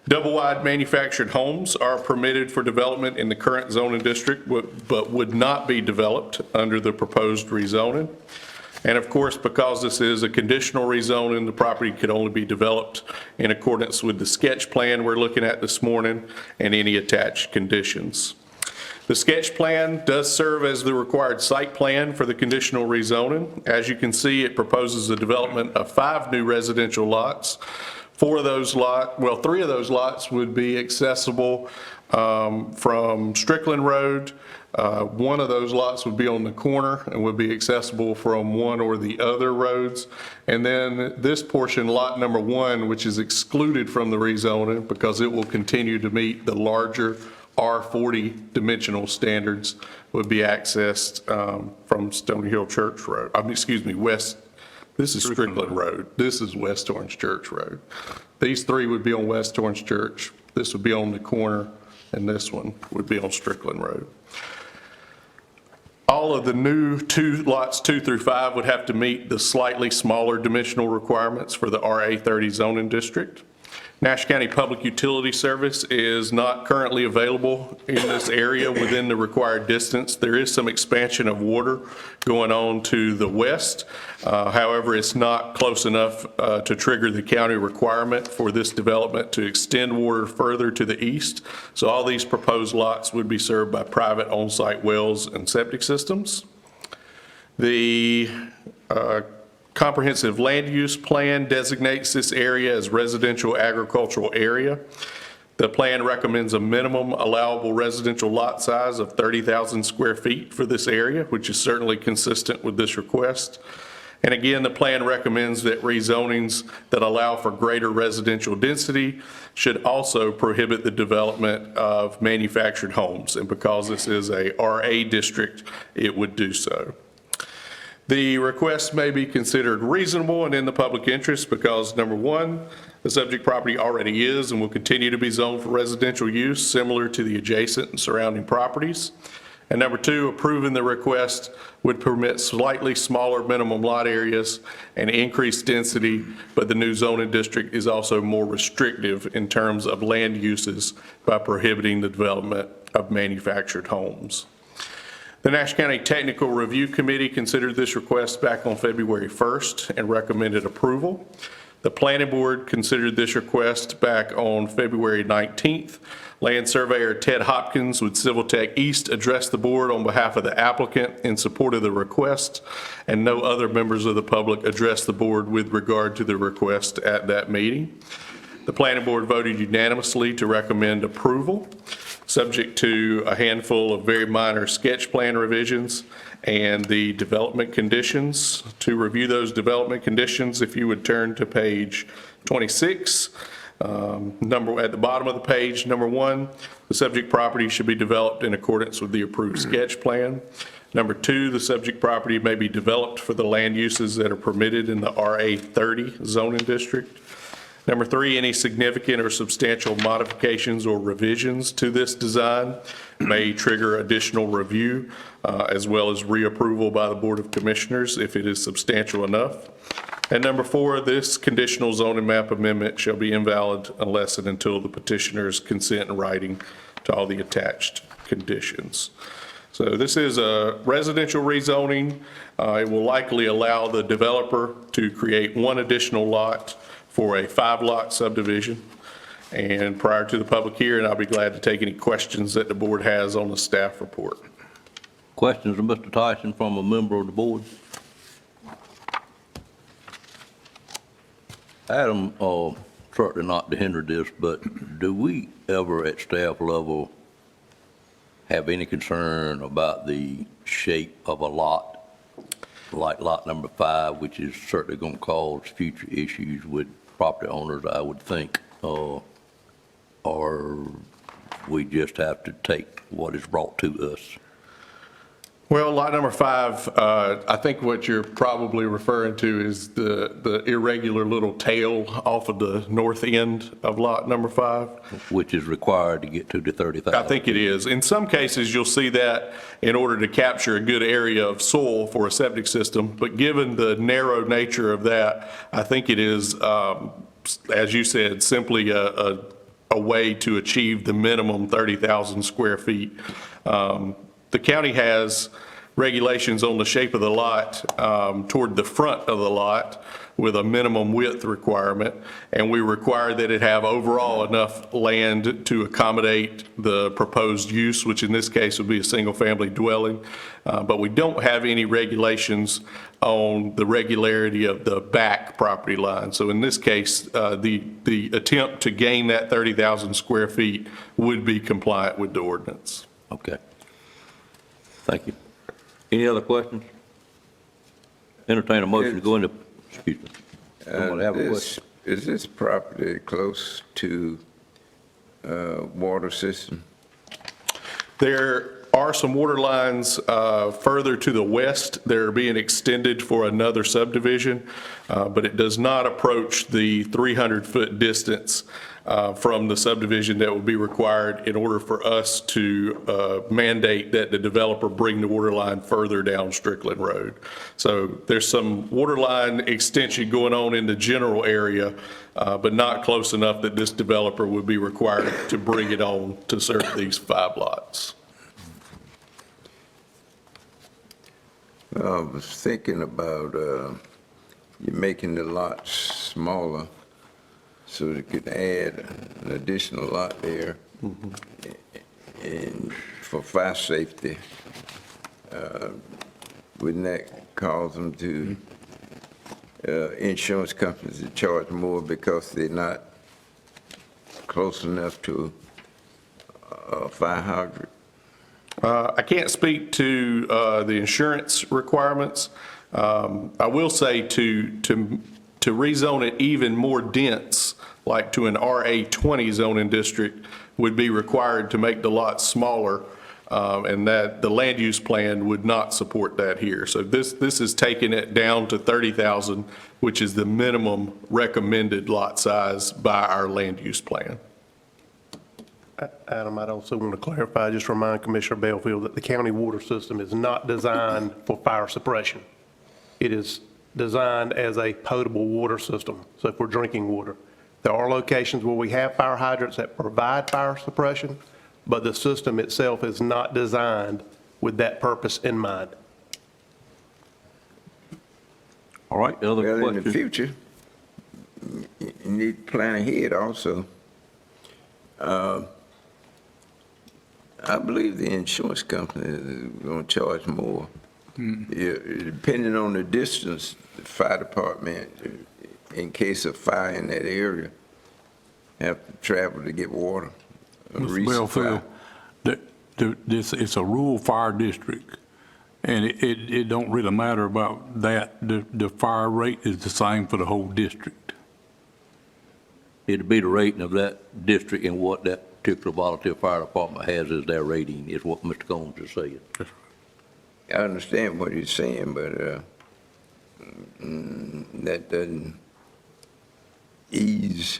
M: Double-wide manufactured homes are permitted for development in the current zoning district, but would not be developed under the proposed rezoning. And of course, because this is a conditional rezoning, the property could only be developed in accordance with the sketch plan we're looking at this morning and any attached conditions. The sketch plan does serve as the required site plan for the conditional rezoning. As you can see, it proposes the development of 5 new residential lots. 3 of those lots would be accessible from Strickland Road. 1 of those lots would be on the corner and would be accessible from one or the other roads. And then this portion, lot number 1, which is excluded from the rezoning because it will continue to meet the larger R40 dimensional standards, would be accessed from Stony Hill Church Road. This is Strickland Road. This is West Orange Church Road. These 3 would be on West Orange Church. This would be on the corner, and this one would be on Strickland Road. All of the new lots 2 through 5 would have to meet the slightly smaller dimensional requirements for the RA30 zoning district. Nash County Public Utility Service is not currently available in this area within the required distance. There is some expansion of water going on to the west. However, it's not close enough to trigger the county requirement for this development to extend water further to the east. So all these proposed lots would be served by private on-site wells and septic systems. The comprehensive land use plan designates this area as residential agricultural area. The plan recommends a minimum allowable residential lot size of 30,000 square feet for this area, which is certainly consistent with this request. And again, the plan recommends that rezonings that allow for greater residential density should also prohibit the development of manufactured homes. And because this is a RA district, it would do so. The request may be considered reasonable and in the public interest because, number 1, the subject property already is and will continue to be zoned for residential use, similar to the adjacent and surrounding properties. And number 2, approving the request would permit slightly smaller minimum lot areas and increased density, but the new zoning district is also more restrictive in terms of land uses by prohibiting the development of manufactured homes. The Nash County Technical Review Committee considered this request back on February 1st and recommended approval. The Planning Board considered this request back on February 19th. Land Surveyor Ted Hopkins with Civil Tech East addressed the board on behalf of the applicant in support of the request, and no other members of the public addressed the board with regard to the request at that meeting. The Planning Board voted unanimously to recommend approval, subject to a handful of very minor sketch plan revisions and the development conditions. To review those development conditions, if you would turn to page 26, at the bottom of the page, number 1, the subject property should be developed in accordance with the approved sketch plan. Number 2, the subject property may be developed for the land uses that are permitted in the RA30 zoning district. Number 3, any significant or substantial modifications or revisions to this design may trigger additional review as well as reapproval by the Board of Commissioners if it is substantial enough. And number 4, this conditional zoning map amendment shall be invalid unless and until the petitioners consent in writing to all the attached conditions. So this is a residential rezoning. It will likely allow the developer to create 1 additional lot for a 5-lot subdivision. And prior to the public hearing, I'll be glad to take any questions that the board has on the staff report.
A: Questions of Mr. Tyson from a member of the board? Adam, certainly not to hinder this, but do we ever at staff level have any concern about the shape of a lot, like lot number 5, which is certainly going to cause future issues with property owners, I would think, or we just have to take what is brought to us?
M: Well, lot number 5, I think what you're probably referring to is the irregular little tail off of the north end of lot number 5.
A: Which is required to get to the 30,000.
M: I think it is. In some cases, you'll see that in order to capture a good area of soil for a septic system, but given the narrow nature of that, I think it is, as you said, simply a way to achieve the minimum 30,000 square feet. The county has regulations on the shape of the lot toward the front of the lot with a minimum width requirement, and we require that it have overall enough land to accommodate the proposed use, which in this case would be a single-family dwelling. But we don't have any regulations on the regularity of the back property line. So in this case, the attempt to gain that 30,000 square feet would be compliant with the ordinance.
A: Okay. Thank you. Any other questions? Entertain a motion to go into, excuse me. Somebody have a question?
E: Is this property close to water system?
M: There are some water lines further to the west that are being extended for another subdivision, but it does not approach the 300-foot distance from the subdivision that would be required in order for us to mandate that the developer bring the water line further down Strickland Road. So there's some water line extension going on in the general area, but not close enough that this developer would be required to bring it on to serve these 5 lots.
E: I was thinking about you making the lots smaller so they could add an additional lot there. And for fire safety, wouldn't that cause them to, insurance companies to charge more because they're not close enough to a fire hydrant?
M: I can't speak to the insurance requirements. I will say to rezone it even more dense, like to an RA20 zoning district, would be required to make the lot smaller, and that the land use plan would not support that here. So this is taking it down to 30,000, which is the minimum recommended lot size by our land use plan.
S: Adam, I'd also want to clarify, just remind Commissioner Belfield that the county water system is not designed for fire suppression. It is designed as a potable water system, so for drinking water. There are locations where we have fire hydrants that provide fire suppression, but the system itself is not designed with that purpose in mind.
A: All right, other
E: Well,
A: questions?
E: in the future, you need to plan ahead also. I believe the insurance company is going to charge more. Yeah, depending on the distance, the fire department, in case of fire in that area, have to travel to get water.
R: Mr. Belfield, it's a rural fire district, and it don't really matter about that. The fire rate is the same for the whole district.
A: It'd be the rating of that district and what that particular volunteer fire department has as their rating, is what Mr. Combs is saying.
E: I understand what you're saying, but that doesn't ease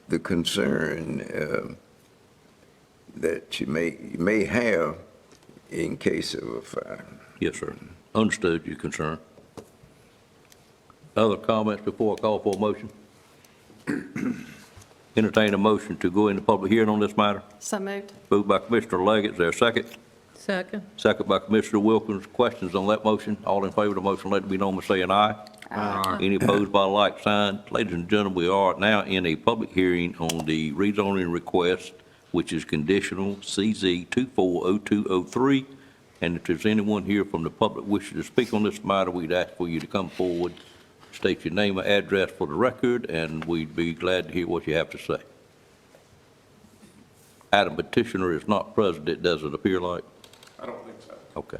E: the concern that you may have in case of a fire.
A: Yes, sir. Understood your concern. Other comments before I call for a motion? Entertain a motion to go into public hearing on this matter.
C: So moved.
A: Moved by Commissioner Leggett. Is there a second?
H: Second.
A: Second by Commissioner Wilkins. Questions on that motion? All in favor of the motion, let it be known by saying aye.
R: Aye.
A: Any opposed by a like sign? Ladies and gentlemen, we are now in a public hearing on the rezoning request, which is conditional CZ 240203 And if there's anyone here from the public wishing to speak on this matter, we'd ask for you to come forward, state your name and address for the record, and we'd be glad to hear what you have to say. Item petitioner is not present, it doesn't appear like.
M: I don't think so.
A: Okay.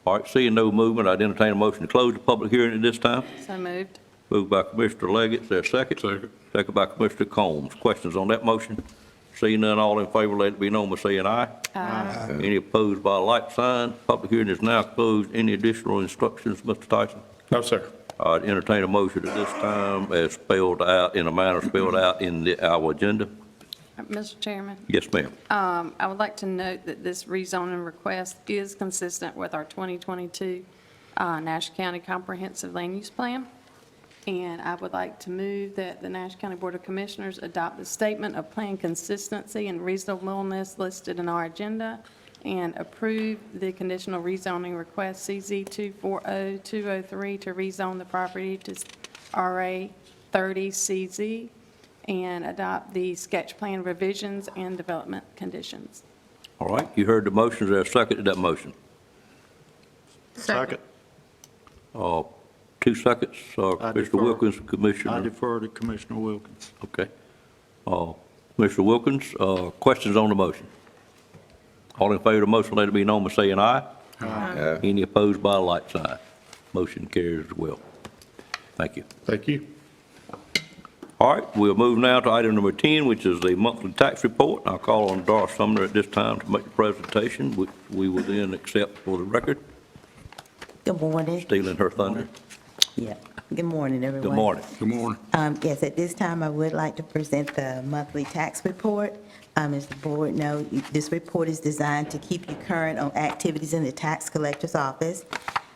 A: All right, seeing no movement, I'd entertain a motion to close the public hearing at this time.
C: So moved.
A: Moved by Commissioner Leggett, is there a second?
R: Second.
A: Second by Commissioner Combs. Questions on that motion? Seeing none, all in favor, let it be known by saying aye.
C: Aye.
A: Any opposed by a like sign? Public hearing is now closed. Any additional instructions, Mr. Tyson?
M: No, sir.
A: I'd entertain a motion at this time as spelled out, in a manner spelled out in our agenda.
C: Mr. Chairman,
A: Yes, ma'am.
C: I would like to note that this rezoning request is consistent with our 2022 Nash County Comprehensive Land Use Plan. And I would like to move that the Nash County Board of Commissioners adopt the statement of plan consistency and reasonableness listed in our agenda and approve the conditional rezoning request CZ 240203 to rezone the property to RA 30 CZ and adopt the sketch plan revisions and development conditions.
A: All right, you heard the motion. Is there a second to that motion?
D: Second.
A: 2 seconds, Commissioner Wilkins,
D: I
A: Commissioner.
D: defer to Commissioner Wilkins.
A: Okay. Commissioner Wilkins, questions on the motion? All in favor of the motion, let it be known by saying aye.
E: Aye.
A: Any opposed by a like sign? Motion carries as well. Thank you.
M: Thank you.
A: All right, we'll move now to item number 10, which is the monthly tax report. I'll call on Doris Sumner at this time to make the presentation, which we will then accept for the record.
T: Good morning.
A: Stealing her thunder.
T: Yeah. Good morning, everyone.
A: Good morning.
R: Good morning.
T: Yes, at this time, I would like to present the monthly tax report. As the board knows, this report is designed to keep you current on activities in the tax collector's office.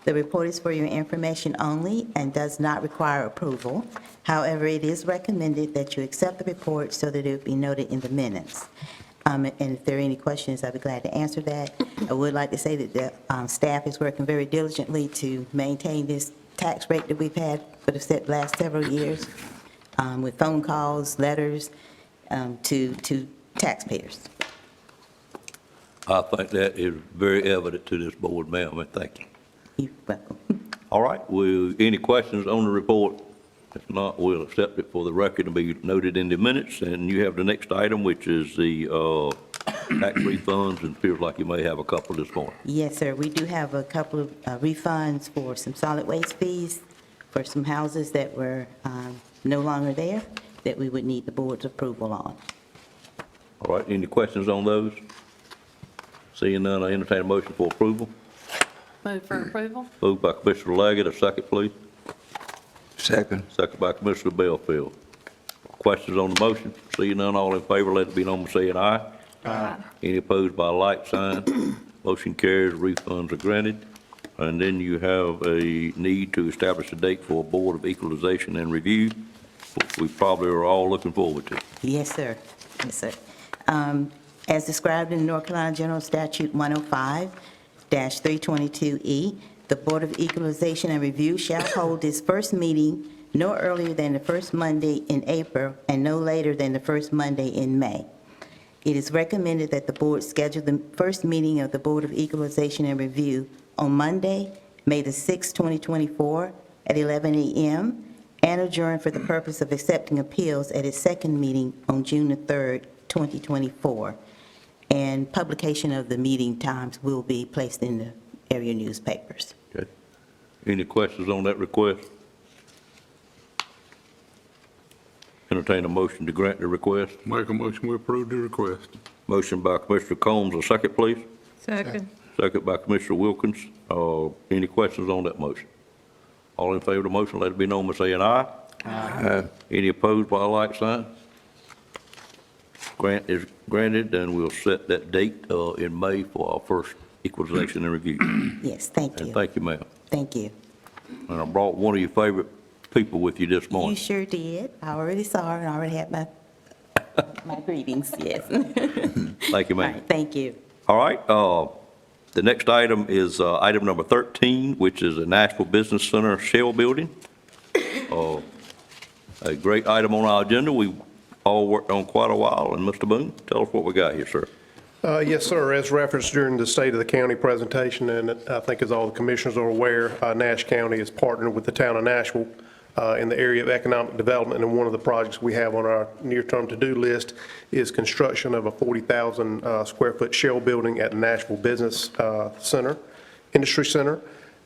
T: The report is for your information only and does not require approval. However, it is recommended that you accept the report so that it will be noted in the minutes. And if there are any questions, I'll be glad to answer that. I would like to say that the staff is working very diligently to maintain this tax rate that we've had for the last several years, with phone calls, letters to taxpayers.
A: I think that is very evident to this board, ma'am, and thank you.
T: You're welcome.
A: All right, any questions on the report? If not, we'll accept it for the record and be noted in the minutes. And you have the next item, which is the tax refunds, and it feels like you may have a couple this morning.
T: Yes, sir. We do have a couple of refunds for some solid waste fees for some houses that were no longer there that we would need the board's approval on.
A: All right, any questions on those? Seeing none, I entertain a motion for approval.
C: Move for approval.
A: Moved by Commissioner Leggett, a second, please.
E: Second.
A: Second by Commissioner Belfield. Questions on the motion? Seeing none, all in favor, let it be known by saying aye.
C: Aye.
A: Any opposed by a like sign? Motion carries, refunds are granted. And then you have a need to establish a date for a Board of Equalization and Review, which we probably are all looking forward to.
T: Yes, sir. Yes, sir. As described in North Carolina General Statute 105-322E, the Board of Equalization and Review shall hold its first meeting no earlier than the first Monday in April and no later than the first Monday in May. It is recommended that the board schedule the first meeting of the Board of Equalization and Review on Monday, May the 6th, 2024, at 11 a.m., and adjourn for the purpose of accepting appeals at its second meeting on June the 3rd, 2024. And publication of the meeting times will be placed in the area newspapers.
A: Okay. Any questions on that request? Entertain a motion to grant the request.
R: Make a motion, we approve the request.
A: Motion by Commissioner Combs, a second, please.
H: Second.
A: Second by Commissioner Wilkins. Any questions on that motion? All in favor of the motion, let it be known by saying aye.
E: Aye.
A: Any opposed by a like sign? Grant is granted, and we'll set that date in May for our first equalization and review.
T: Yes, thank you.
A: And thank you, ma'am.
T: Thank you.
A: And I brought one of your favorite people with you this
T: You
A: morning.
T: sure did. I already saw her and I already had my greetings, yes.
A: Thank you,
T: All
A: ma'am.
T: right, thank you.
A: All right, the next item is item number 13, which is the Nashville Business Center shell building. A great item on our agenda we all worked on quite a while, and Mr. Boone, tell us what we got here, sir.
S: Yes, sir. As referenced during the State of the County presentation, and I think as all the commissioners are aware, Nash County is partnered with the town of Nashville in the area of economic development, and one of the projects we have on our near-term to-do list is construction of a 40,000 square foot shell building at the Nashville Business Center, Industry Center.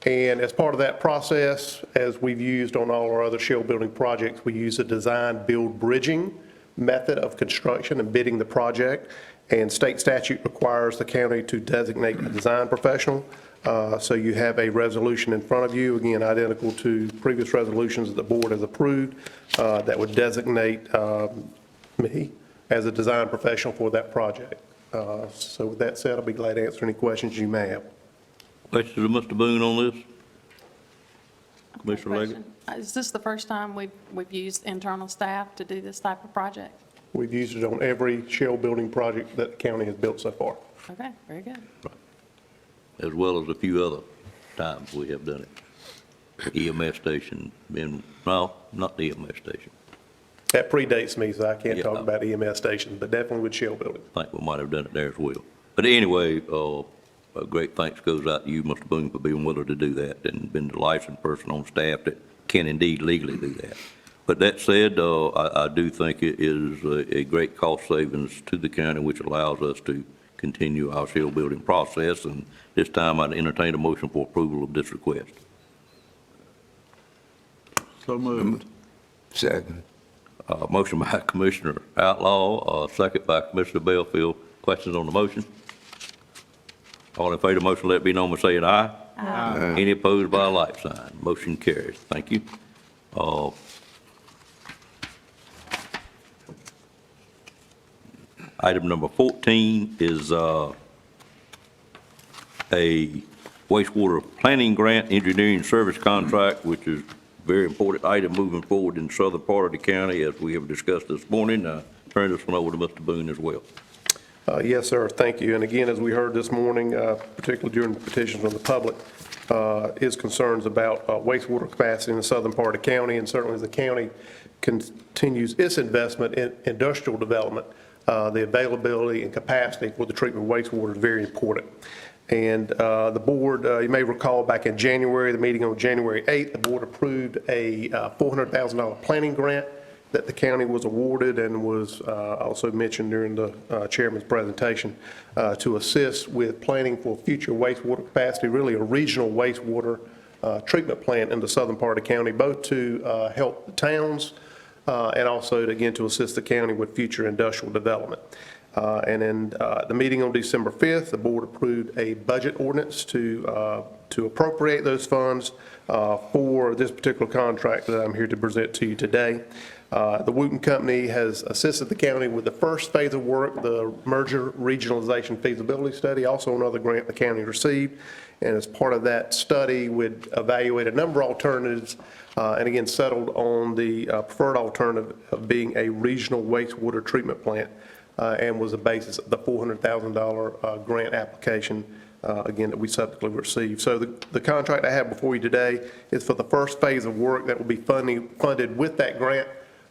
S: And as part of that process, as we've used on all our other shell building projects, we use a design build bridging method of construction and bidding the project. And state statute requires the county to designate a design professional. So you have a resolution in front of you, again, identical to previous resolutions that the board has approved, that would designate me as a design professional for that project. So with that said, I'll be glad to answer any questions you may have.
A: Questions of Mr. Boone on this? Commissioner Leggett?
C: Is this the first time we've used internal staff to do this type of project?
S: We've used it on every shell building project that the county has built so far.
C: Okay, very good.
A: As well as a few other times we have done it. EMS station, no, not the EMS station.
S: That predates me, so I can't
A: Yeah.
S: talk about EMS stations, but definitely with shell building.
A: I think we might have done it there as well. But anyway, a great thanks goes out to you, Mr. Boone, for being willing to do that and been the licensed person on staff that can indeed legally do that. But that said, I do think it is a great cost savings to the county, which allows us to continue our shell building process. And this time I'd entertain a motion for approval of this request.
R: So moved.
E: Second.
A: Motion by Commissioner Outlaw, second by Commissioner Belfield. Questions on the motion? All in favor of the motion, let it be known by saying aye.
E: Aye.
A: Any opposed by a like sign? Motion carries. Thank you. Item number 14 is a wastewater planning grant engineering service contract, which is a very important item moving forward in the southern part of the county, as we have discussed this morning. Turn this one over to Mr. Boone as well.
S: Yes, sir, thank you. And again, as we heard this morning, particularly during the petitions from the public, is concerns about wastewater capacity in the southern part of the county, and certainly as the county continues its investment in industrial development, the availability and capacity for the treatment of wastewater is very important. And the board, you may recall back in January, the meeting on January 8th, the board approved a $400,000 planning grant that the county was awarded and was also mentioned during the chairman's presentation to assist with planning for future wastewater capacity, really a regional wastewater treatment plant in the southern part of the county, both to help the towns and also, again, to assist the county with future industrial development. And in the meeting on December 5th, the board approved a budget ordinance to appropriate those funds for this particular contract that I'm here to present to you today. The Wooten Company has assisted the county with the first phase of work, the merger regionalization feasibility study, also another grant the county received. And as part of that study, would evaluate a number of alternatives, and again, settled on the preferred alternative of being a regional wastewater treatment plant, and was the basis of the $400,000 grant application, again, that we subsequently received. So the contract I have before you today is for the first phase of work that will be funded with that grant.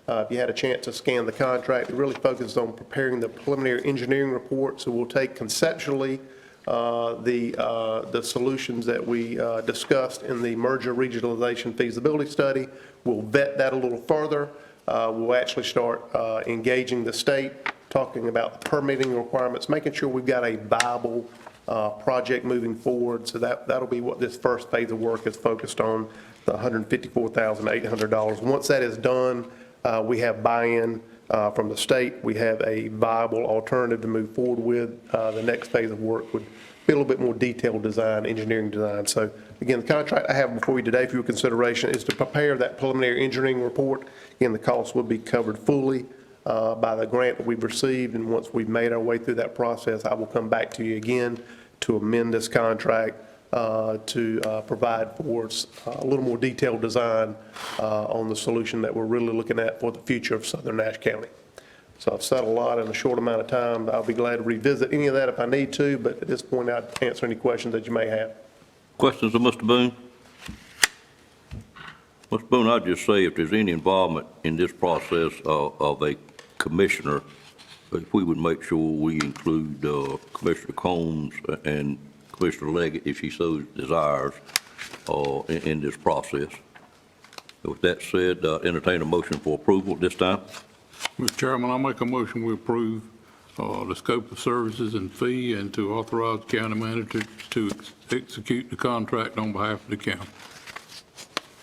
S: If you had a chance to scan the contract, it really focuses on preparing the preliminary engineering report. So we'll take conceptually the solutions that we discussed in the merger regionalization feasibility study. We'll vet that a little further. We'll actually start engaging the state, talking about the permitting requirements, making sure we've got a viable project moving forward. So that'll be what this first phase of work is focused on, the $154,800. Once that is done, we have buy-in from the state. We have a viable alternative to move forward with. The next phase of work would be a little bit more detailed design, engineering design. So again, the contract I have before you today for your consideration is to prepare that preliminary engineering report. Again, the cost will be covered fully by the grant that we've received, and once we've made our way through that process, I will come back to you again to amend this contract to provide for a little more detailed design on the solution that we're really looking at for the future of southern Nash County. So I've said a lot in a short amount of time. I'll be glad to revisit any of that if I need to, but at this point, I'd answer any questions that you may have.
A: Questions of Mr. Boone? Mr. Boone, I'd just say if there's any involvement in this process of a commissioner if we would make sure we include Commissioner Combs and Commissioner Leggett, if she so desires, in this process. With that said, entertain a motion for approval at this time.
R: Mr. Chairman, I make a motion we approve the scope of services and fee and to authorize the county manager to execute the contract on behalf of the county.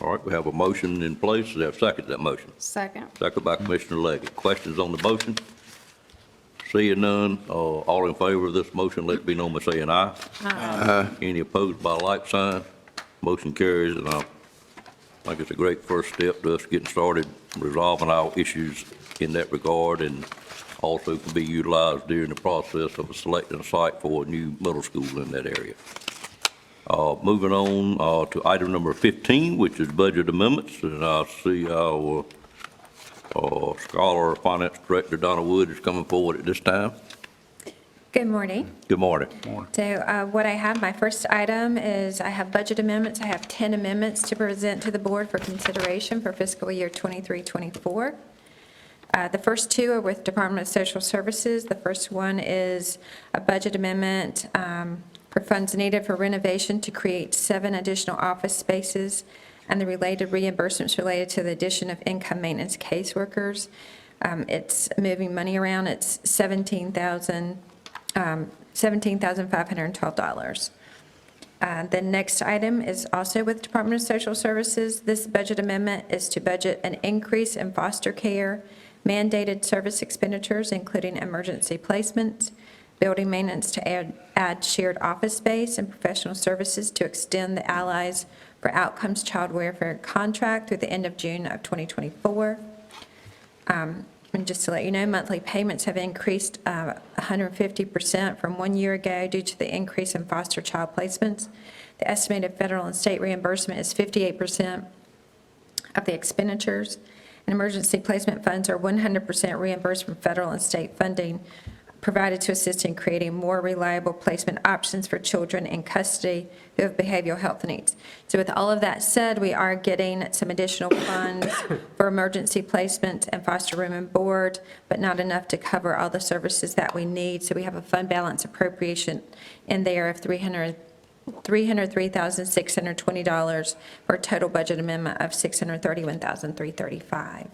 A: All right, we have a motion in place. Is there a second to that motion?
C: Second.
A: Second by Commissioner Leggett. Questions on the motion? Seeing none, all in favor of this motion, let it be known by saying aye.
E: Aye.
A: Any opposed by like sign? Motion carries, and I think it's a great first step to us getting started resolving our issues in that regard, and also can be utilized during the process of selecting a site for a new middle school in that area. Moving on to item number 15, which is budget amendments, and I see our Scholar Finance Director Donna Wood is coming forward at this time.
U: Good morning.
A: Good morning.
U: So what I have, my first item is I have budget amendments. I have 10 amendments to present to the board for consideration for fiscal year 23-24. The first two are with Department of Social Services. The first one is a budget amendment for funds needed for renovation to create 7 additional office spaces and the related reimbursements related to the addition of income maintenance caseworkers. It's moving money around. It's $17,512. The next item is also with Department of Social Services. This budget amendment is to budget an increase in foster care mandated service expenditures, including emergency placements, building maintenance to add shared office space, and professional services to extend the Allies for Outcomes Child Welfare contract through the end of June of 2024. And just to let you know, monthly payments have increased 150% from 1 year ago due to the increase in foster child placements. The estimated federal and state reimbursement is 58% of the expenditures, and emergency placement funds are 100% reimbursed from federal and state funding provided to assist in creating more reliable placement options for children in custody who have behavioral health needs. So with all of that said, we are getting some additional funds for emergency placement and foster room and board, but not enough to cover all the services that we need. So we have a fund balance appropriation in there of $303,620 for a total budget amendment of $631,335.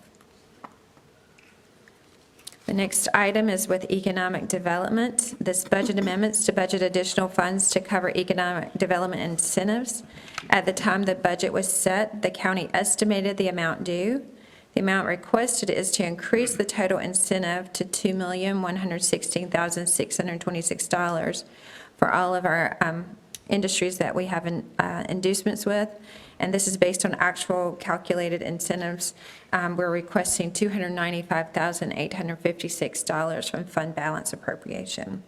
U: The next item is with economic development. This budget amendments to budget additional funds to cover economic development incentives. At the time the budget was set, the county estimated the amount due. The amount requested is to increase the total incentive to $2,116,626 for all of our industries that we have inducements with. And this is based on actual calculated incentives. We're requesting $295,856 from fund balance appropriation.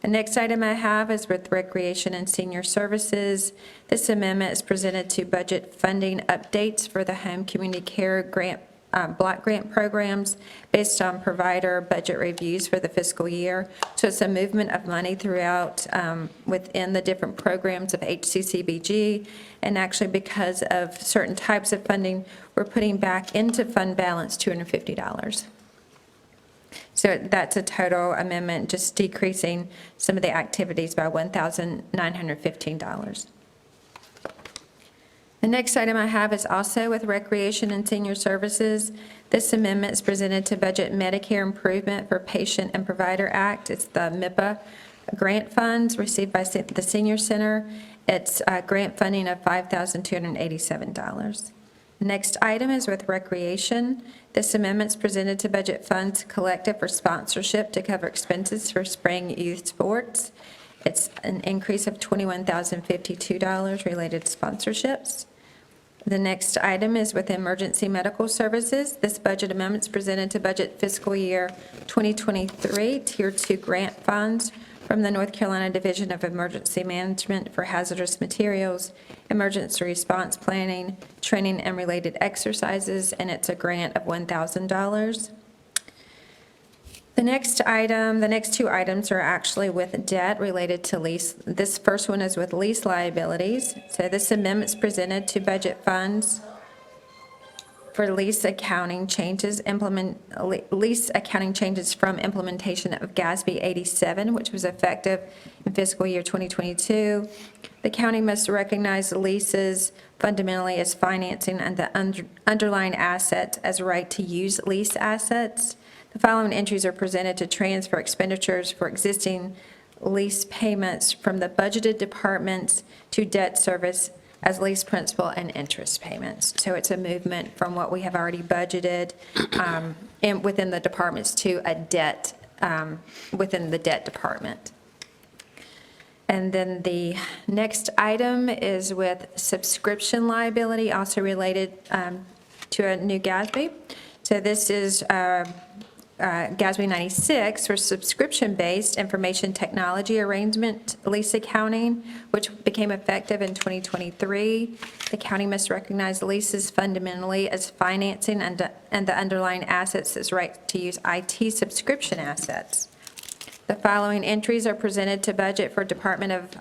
U: The next item I have is with Recreation and Senior Services. This amendment is presented to budget funding updates for the home community care grant, block grant programs based on provider budget reviews for the fiscal year. So it's a movement of money throughout within the different programs of HCCBG. And actually, because of certain types of funding, we're putting back into fund balance $250. So that's a total amendment, just decreasing some of the activities by $1,915. The next item I have is also with Recreation and Senior Services. This amendment is presented to budget Medicare improvement for Patient and Provider Act. It's the MIPA grant funds received by the Senior Center. It's grant funding of $5,287. The next item is with Recreation. This amendment is presented to budget funds collected for sponsorship to cover expenses for spring youth sports. It's an increase of $21,052 related to sponsorships. The next item is with Emergency Medical Services. This budget amendment is presented to budget fiscal year 2023 Tier 2 grant funds from the North Carolina Division of Emergency Management for hazardous materials, emergency response planning, training, and related exercises, and it's a grant of $1,000. The next two items are actually with debt related to lease. This first one is with lease liabilities. So this amendment is presented to budget funds lease accounting changes, lease accounting changes from implementation of GASB 87, which was effective in fiscal year 2022. The county must recognize the leases fundamentally as financing and the underlying asset as right to use lease assets. The following entries are presented to transfer expenditures for existing lease payments from the budgeted departments to debt service as lease principal and interest payments. So it's a movement from what we have already budgeted within the departments to a debt within the debt department. And then the next item is with subscription liability, also related to a new GASB. So this is GASB 96 for subscription-based information technology arrangement lease accounting, which became effective in 2023. The county must recognize leases fundamentally as financing and the underlying assets as right to use IT subscription assets. The following entries are presented to budget for Department of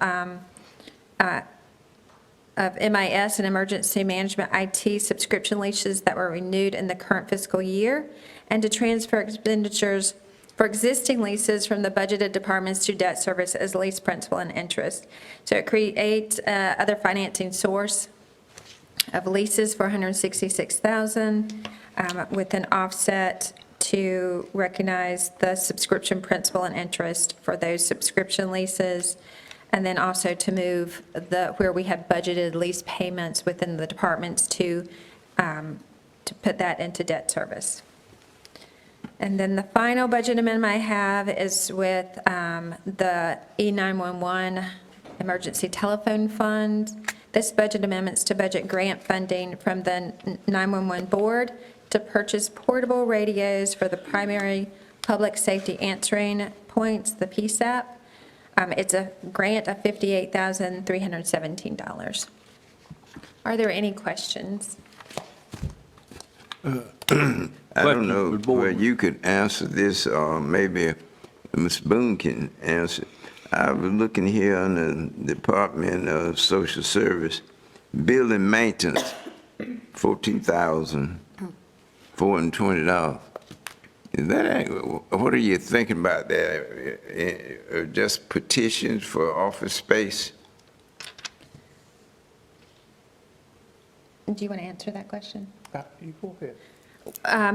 U: MIS and Emergency Management IT subscription leases that were renewed in the current fiscal year, and to transfer expenditures for existing leases from the budgeted departments to debt service as lease principal and interest. So it creates other financing source of leases for $166,000 with an offset to recognize the subscription principal and interest for those subscription leases, and then also to move where we have budgeted lease payments within the departments to put that into debt service. And then the final budget amendment I have is with the E911 Emergency Telephone Fund. This budget amendment's to budget grant funding from the 911 Board to purchase portable radios for the primary public safety answering points, the PSAP. It's a grant of $58,317. Are there any questions?
E: I don't know whether you could answer this, or maybe Ms. Boone can answer. I was looking here on the Department of Social Service, building maintenance, $14,420. Is that, what are you thinking about that? Just petitions for office space?
U: Do you want to answer that question?
S: You go ahead.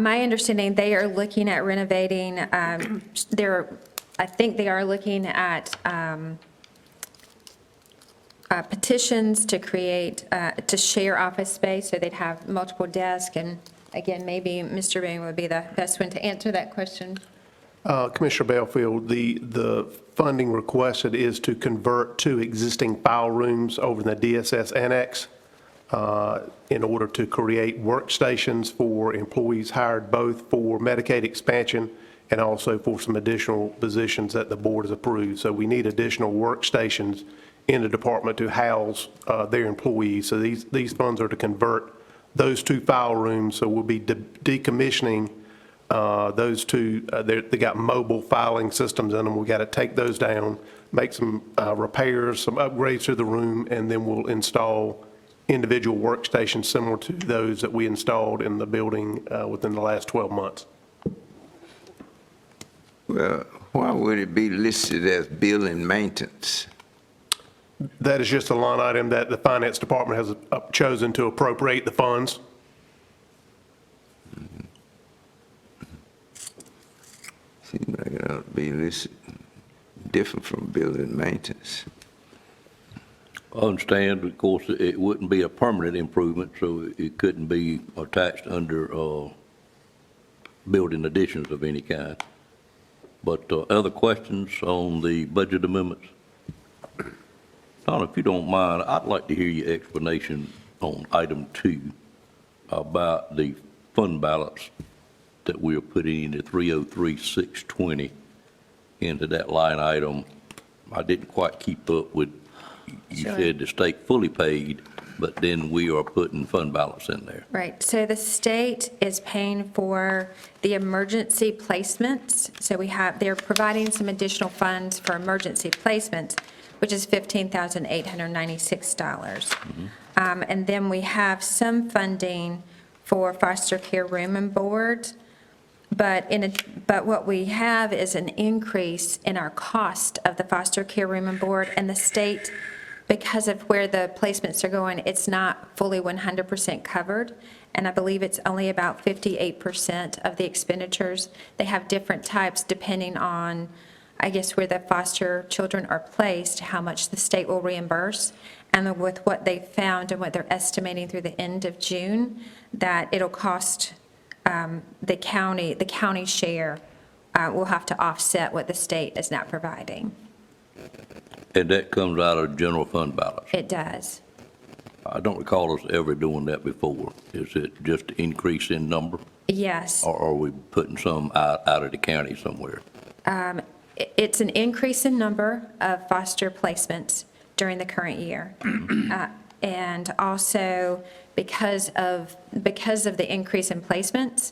U: My understanding, they are looking at renovating, I think they are looking at petitions to create, to share office space, so they'd have multiple desks, and again, maybe Mr. Boone would be the best one to answer that question.
S: Commissioner Belfield, the funding requested is to convert 2 existing file rooms over in the DSS Annex in order to create workstations for employees hired both for Medicaid expansion and also for some additional positions that the board has approved. So we need additional workstations in the department to house their employees. So these funds are to convert those 2 file rooms. So we'll be decommissioning those 2. They got mobile filing systems in them. We got to take those down, make some repairs, some upgrades to the room, and then we'll install individual workstations similar to those that we installed in the building within the last 12 months.
E: Well, why would it be listed as building maintenance?
S: That is just a line item that the finance department has chosen to appropriate the funds.
E: Seems like it ought to be listed different from building maintenance.
A: I understand, of course, it wouldn't be a permanent improvement, so it couldn't be attached under building additions of any kind. But other questions on the budget amendments? Donna, if you don't mind, I'd like to hear your explanation on item 2 about the fund balance that we are putting into 303,620 into that line item. I didn't quite keep up with, you
U: Sure.
A: said the state fully paid, but then we are putting fund balance in there.
U: Right, so the state is paying for the emergency placements. So they're providing some additional funds for emergency placements, which is $15,896. And then we have some funding for foster care room and board. But what we have is an increase in our cost of the foster care room and board, and the state, because of where the placements are going, it's not fully 100% covered, and I believe it's only about 58% of the expenditures. They have different types depending on, I guess, where the foster children are placed, how much the state will reimburse, and with what they found and what they're estimating through the end of June, that it'll cost the county share will have to offset what the state is not providing.
A: And that comes out of general fund balance.
U: It does.
A: I don't recall us ever doing that before. Is it just increase in number?
U: Yes.
A: Or are we putting some out of the county somewhere?
U: It's an increase in number of foster placements during the current year. And also, because of the increase in placements,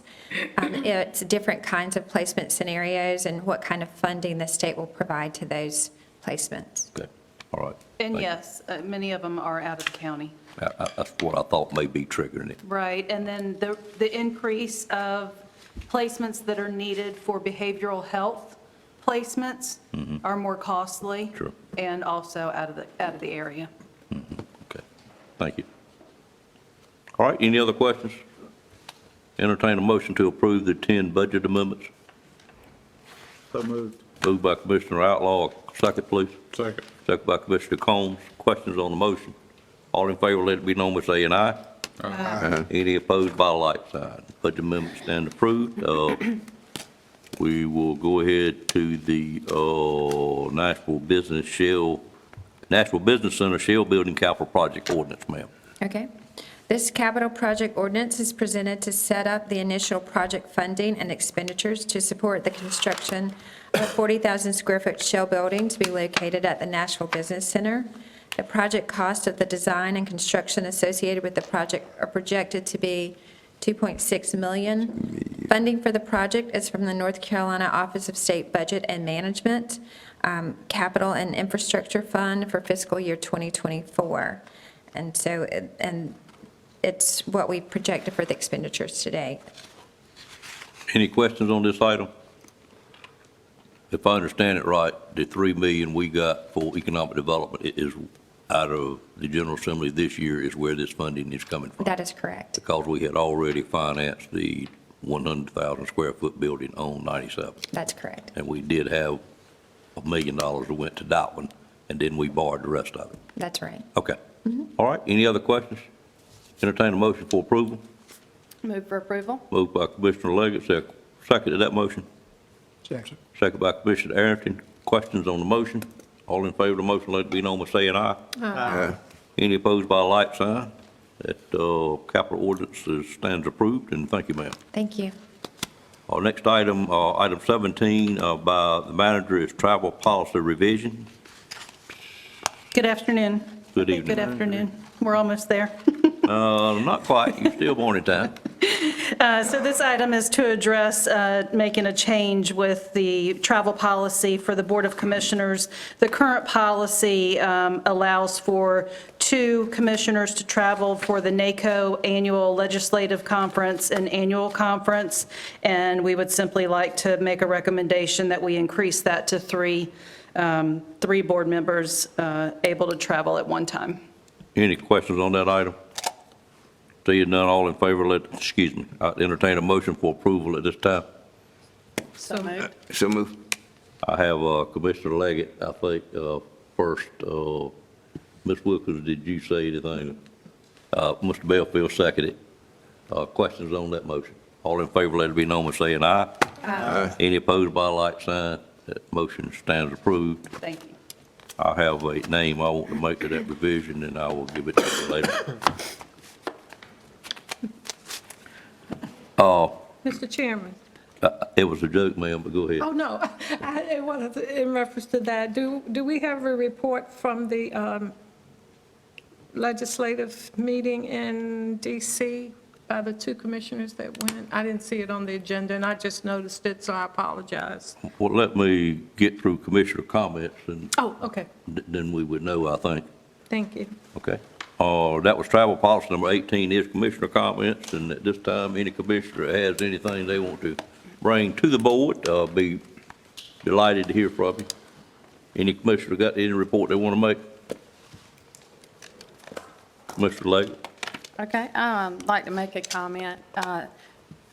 U: it's different kinds of placement scenarios and what kind of funding the state will provide to those placements.
A: Okay, all right.
F: And yes, many of them are out of the county.
A: That's what I thought may be triggering it.
F: Right, and then the increase of placements that are needed for behavioral health placements are more costly.
A: Sure.
F: And also out of the area.
A: Okay, thank you. All right, any other questions? Entertain a motion to approve the 10 budget amendments.
D: So moved.
A: Moved by Commissioner Outlaw, second, please.
M: Second.
A: Second by Commissioner Combs. Questions on the motion? All in favor, let it be known by saying aye.
E: Aye.
A: Any opposed by like sign. Budget amendments stand approved. We will go ahead to the Nashville Business Center Shell Building Capital Project Ordinance, ma'am.
U: Okay. This capital project ordinance is presented to set up the initial project funding and expenditures to support the construction of a 40,000 square foot shell building to be located at the Nashville Business Center. The project cost of the design and construction associated with the project are projected to be $2.6 million. Funding for the project is from the North Carolina Office of State Budget and Management, Capital and Infrastructure Fund for fiscal year 2024. And so, it's what we projected for the expenditures today.
A: Any questions on this item? If I understand it right, the $3 million we got for economic development is out of the General Assembly this year is where this funding is coming from.
U: That is correct.
A: Because we had already financed the 100,000 square foot building on 97.
U: That's correct.
A: And we did have $1 million that went to that one, and then we borrowed the rest of it.
U: That's right.
A: Okay. All right, any other questions? Entertain a motion for approval.
C: Move for approval?
A: Moved by Commissioner Leggett, second to that motion.
D: Second.
A: Second by Commissioner Arrington. Questions on the motion? All in favor of the motion, let it be known by saying aye.
E: Aye.
A: Any opposed by a like sign? That capital ordinance stands approved, and thank you, ma'am.
U: Thank you.
A: Our next item, item 17 by the manager is travel policy revision.
F: Good afternoon.
A: Good evening.
F: Good afternoon. We're almost there.
A: Not quite, you're still morning time.
F: So this item is to address making a change with the travel policy for the Board of Commissioners. The current policy allows for 2 commissioners to travel for the NACO Annual Legislative Conference and Annual Conference, and we would simply like to make a recommendation that we increase that to 3 board members able to travel at one time.
A: Any questions on that item? Seeing none, all in favor, entertain a motion for approval at this time.
F: So moved.
E: So moved.
A: I have Commissioner Leggett, I think, first. Ms. Wilkins, did you say anything? Mr. Belfield seconded. Questions on that motion? All in favor, let it be known by saying aye.
E: Aye.
A: Any opposed by a like sign? That motion stands approved.
F: Thank you.
A: I have a name I want to make to that revision, and I will give it to you later.
H: Mr. Chairman.
A: It was a joke, ma'am, but go ahead.
H: Oh, no, it was in reference to that. Do we have a report from the legislative meeting in D.C. by the 2 commissioners that went? I didn't see it on the agenda, and I just noticed it, so I apologize.
A: Well, let me get through commissioner comments, and
H: Oh, okay.
A: then we would know, I think.
H: Thank you.
A: Okay. That was travel policy number 18 is commissioner comments, and at this time, any commissioner has anything they want to bring to the board, be delighted to hear from you. Any commissioner got any report they want to make? Mr. Lake?
C: Okay, I'd like to make a comment.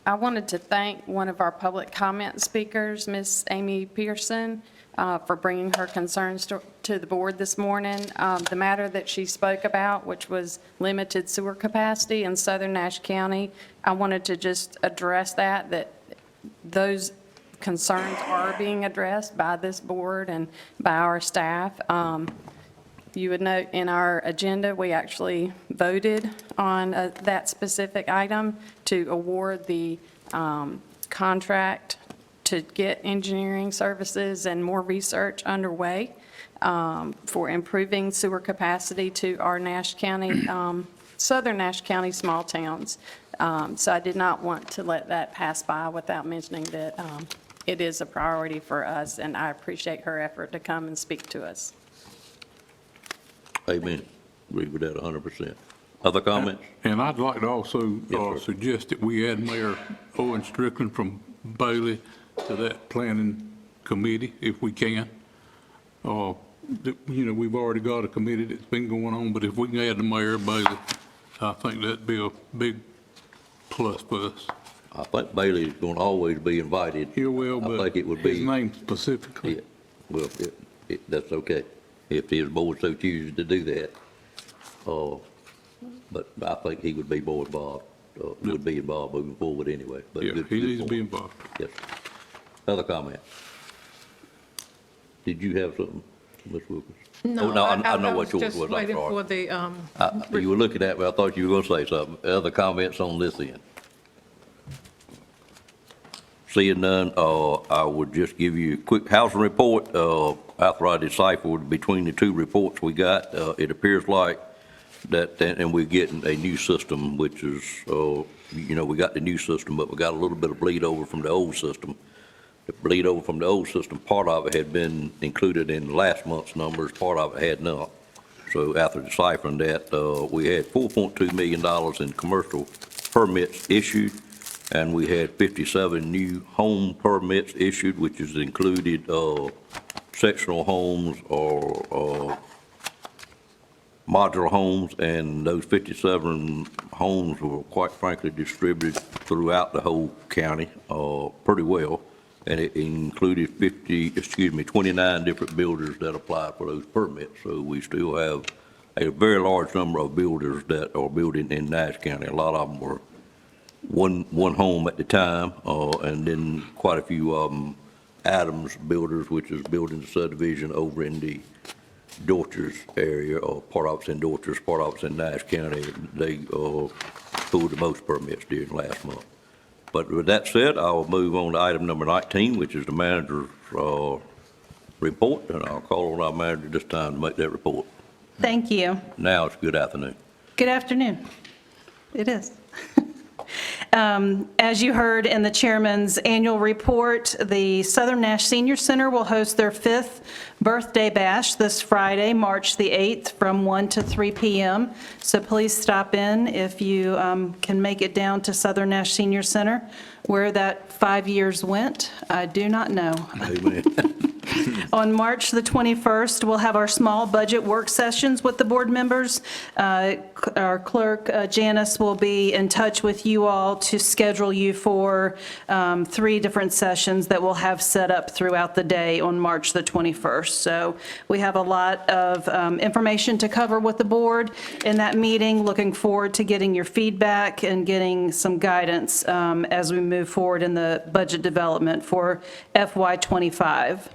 C: I wanted to thank one of our public comment speakers, Miss Amy Pearson, for bringing her concerns to the board this morning. The matter that she spoke about, which was limited sewer capacity in southern Nash County, I wanted to just address that those concerns are being addressed by this board and by our staff. You would note in our agenda, we actually voted on that specific item to award the contract to get engineering services and more research underway for improving sewer capacity to our Nash County, southern Nash County small towns. So I did not want to let that pass by without mentioning that it is a priority for us, and I appreciate her effort to come and speak to us.
A: Amen. Agree with that 100%. Other comments?
R: And I'd like to also
A: Yes, sir.
R: suggest that we add Mayor Owen Strickland from Bailey to that planning committee, if we can. We've already got a committee that's been going on, but if we can add the Mayor of Bailey, I think that'd be a big plus for us.
A: I think Bailey is going to always be invited.
R: He will,
A: I
R: but
A: think it would be.
R: his name specifically.
A: Yeah, well, that's okay, if his board so chooses to do that. But I think he would be more involved, would be involved moving forward anyway. But
R: Yeah,
A: good-
R: he
A: good
R: needs to be
A: point.
R: involved.
A: Yes. Other comments? Did you have something, Ms. Wilkins? Oh, no, I know what yours was, I'm
H: just waiting for
A: sorry.
H: the,
A: You were looking at me, I thought you were going to say something. Other comments on this end? Seeing none, I would just give you a quick housing report. After I deciphered between the two reports we got, it appears like that, and we're getting a new system, which is, we got the new system, but we got a little bit of bleed over from the old system. The bleed over from the old system, part of it had been included in last month's numbers, part of it had not. So after deciphering that, we had $4.2 million in commercial permits issued, and we had 57 new home permits issued, which is included sectional homes or modular homes, and those 57 homes were quite frankly distributed throughout the whole county pretty well, and it included 29 different builders that applied for those permits. So we still have a very large number of builders that are building in Nash County. A lot of them were one home at the time, and then quite a few of them Adams Builders, which is building the subdivision over in the Dorchers area, or part of it's in Dorchers, part of it's in Nash County. They pulled the most permits during last month. But with that said, I will move on to item number 19, which is the manager's report, and I'll call on our manager this time to make that report.
F: Thank you.
A: Now it's good afternoon.
F: Good afternoon. It is. As you heard in the chairman's annual report, the Southern Nash Senior Center will host their 5th birthday bash this Friday, March the 8th, from 1 to 3 p.m. So please stop in if you can make it down to Southern Nash Senior Center. Where that 5 years went, I do not know.
A: Amen.
F: On March the 21st, we'll have our small budget work sessions with the board members. Our clerk, Janice, will be in touch with you all to schedule you for 3 different sessions that we'll have set up throughout the day on March the 21st. So we have a lot of information to cover with the board in that meeting. Looking forward to getting your feedback and getting some guidance as we move forward in the budget development for FY25.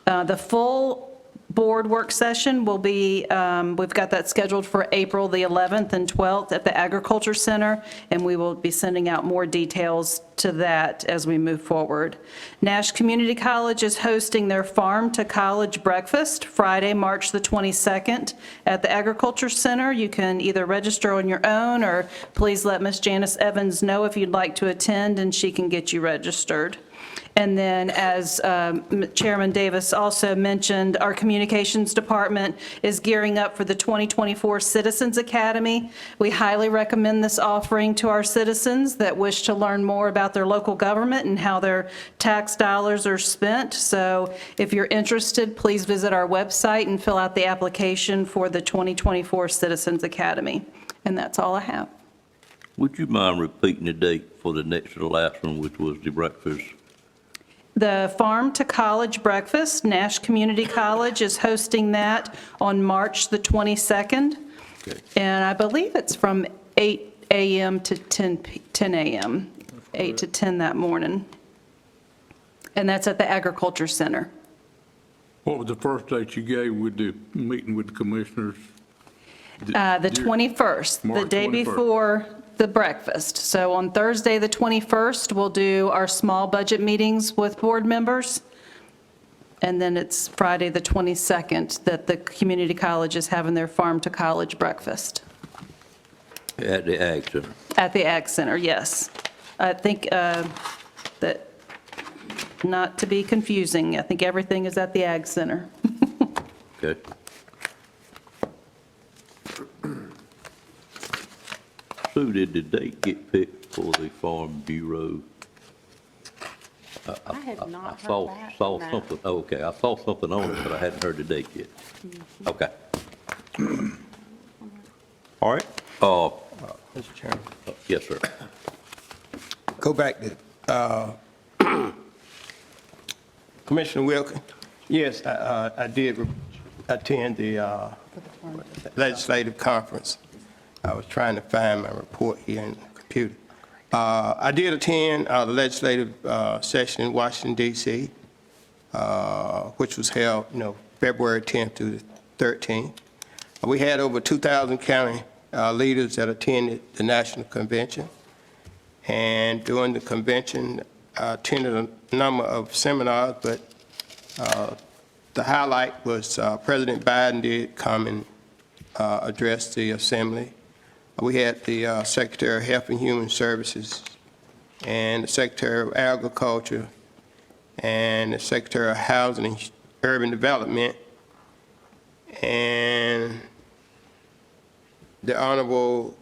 F: The full board work session will be, we've got that scheduled for April the 11th and 12th at the Agriculture Center, and we will be sending out more details to that as we move forward. Nash Community College is hosting their Farm to College breakfast Friday, March the 22nd at the Agriculture Center. You can either register on your own, or please let Ms. Janice Evans know if you'd like to attend, and she can get you registered. And then, as Chairman Davis also mentioned, our Communications Department is gearing up for the 2024 Citizens Academy. We highly recommend this offering to our citizens that wish to learn more about their local government and how their tax dollars are spent. So if you're interested, please visit our website and fill out the application for the 2024 Citizens Academy. And that's all I have.
A: Would you mind repeating the date for the next to the last one, which was the breakfast?
F: The Farm to College Breakfast, Nash Community College is hosting that on March the 22nd.
A: Okay.
F: And I believe it's from 8 a.m. to 10 a.m., 8 to 10 that morning. And that's at the Agriculture Center.
R: What was the first date you gave with the meeting with the commissioners?
F: The 21st, the
R: March
F: day
R: 21st.
F: before the breakfast. So on Thursday, the 21st, we'll do our small budget meetings with board members. And then it's Friday, the 22nd, that the community college is having their Farm to College breakfast.
A: At the Ag Center.
F: At the Ag Center, yes. I think that, not to be confusing, I think everything is at the Ag Center.
A: Okay. Sue, did the date get picked for the Farm Bureau?
C: I have not heard
A: saw
C: back
A: saw
C: from that.
A: something, okay, I saw something on it, but I hadn't heard the date yet. Okay. All right,
B: Mr. Chairman,
A: yes, sir.
B: go back to Commissioner Wilkin. Yes, I did attend the legislative conference. I was trying to find my report here in the computer. I did attend the legislative session in Washington, D.C., which was held, February 10th through the 13th. We had over 2,000 county leaders that attended the national convention. And during the convention, I attended a number of seminars, but the highlight was President Biden did come and address the assembly. We had the Secretary of Health and Human Services and the Secretary of Agriculture and the Secretary of Housing and Urban Development, and the Honorable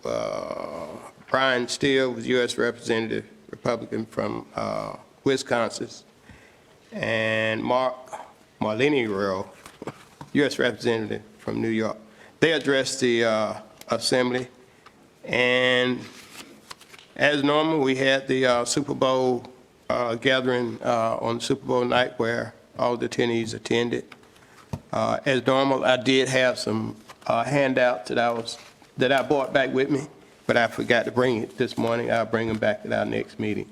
B: Brian Steele was U.S. Representative, Republican from Wisconsin, and Mark Marlini, U.S. Representative from New York. They addressed the Assembly, and as normal, we had the Super Bowl gathering on Super Bowl night where all the attendees attended. As normal, I did have some handouts that I brought back with me, but I forgot to bring it this morning. I'll bring them back at our next meeting.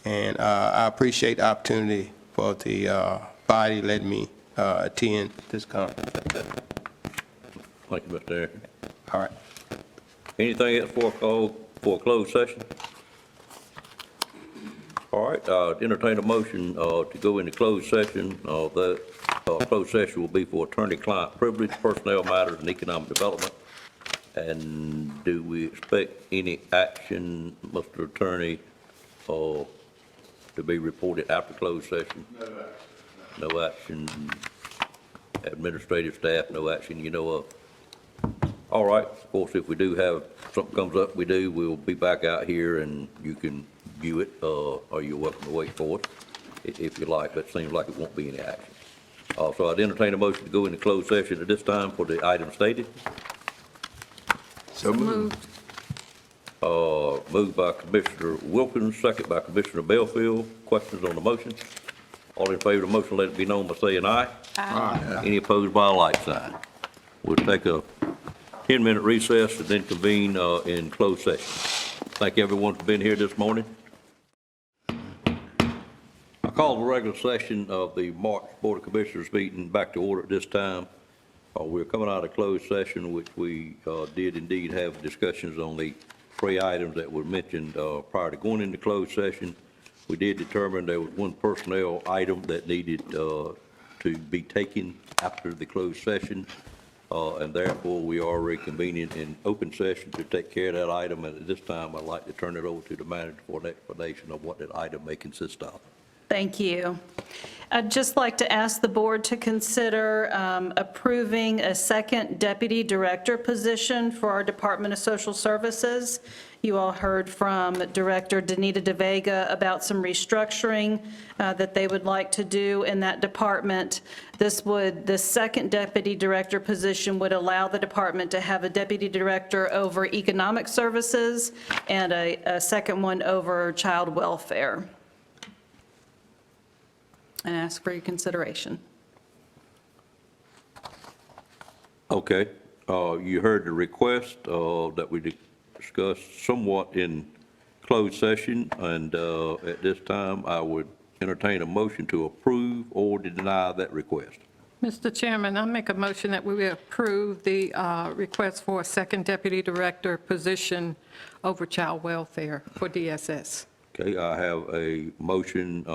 B: And I appreciate the opportunity for the body letting me attend this conference.
A: Thank you, Mr. Eric.
B: All right.
A: Anything else for a closed session? All right, entertain a motion to go into closed session. The closed session will be for attorney-client privilege, personnel matters, and economic development. And do we expect any action, Mr. Attorney, to be reported after closed session? No action. Administrative staff, no action you know of? All right, of course, if we do have, something comes up, we'll be back out here and you can view it, or you're welcome to wait for it if you like, but it seems like it won't be any action. So I'd entertain a motion to go into closed session at this time for the item stated.
E: So moved.
A: Moved by Commissioner Wilkins, second by Commissioner Belfield. Questions on the motion? All in favor of the motion, let it be known by saying aye.
E: Aye.
A: Any opposed by a like sign? We'll take a 10-minute recess and then convene in closed session. Thank everyone for being here this morning. I call the regular session of the March Board of Commissioners meeting back to order at this time. We're coming out of closed session, which we did indeed have discussions on the 3 items that were mentioned prior to going into closed session. We did determine there was one personnel item that needed to be taken after the closed session, and therefore we are reconvening in open session to take care of that item. And at this time, I'd like to turn it over to the manager for an explanation of what that item may consist of.
F: Thank you. I'd just like to ask the board to consider approving a second deputy director position for our Department of Social Services. You all heard from Director Danita DeVega about some restructuring that they would like to do in that department. The second deputy director position would allow the department to have a deputy director over economic services and a second one over child welfare. And ask for your consideration.
A: Okay, you heard the request that we discussed somewhat in closed session, and at this time, I would entertain a motion to approve or deny that request.
H: Mr. Chairman, I make a motion that we approve the request for a second deputy director position over child welfare for DSS.
A: Okay, I have a motion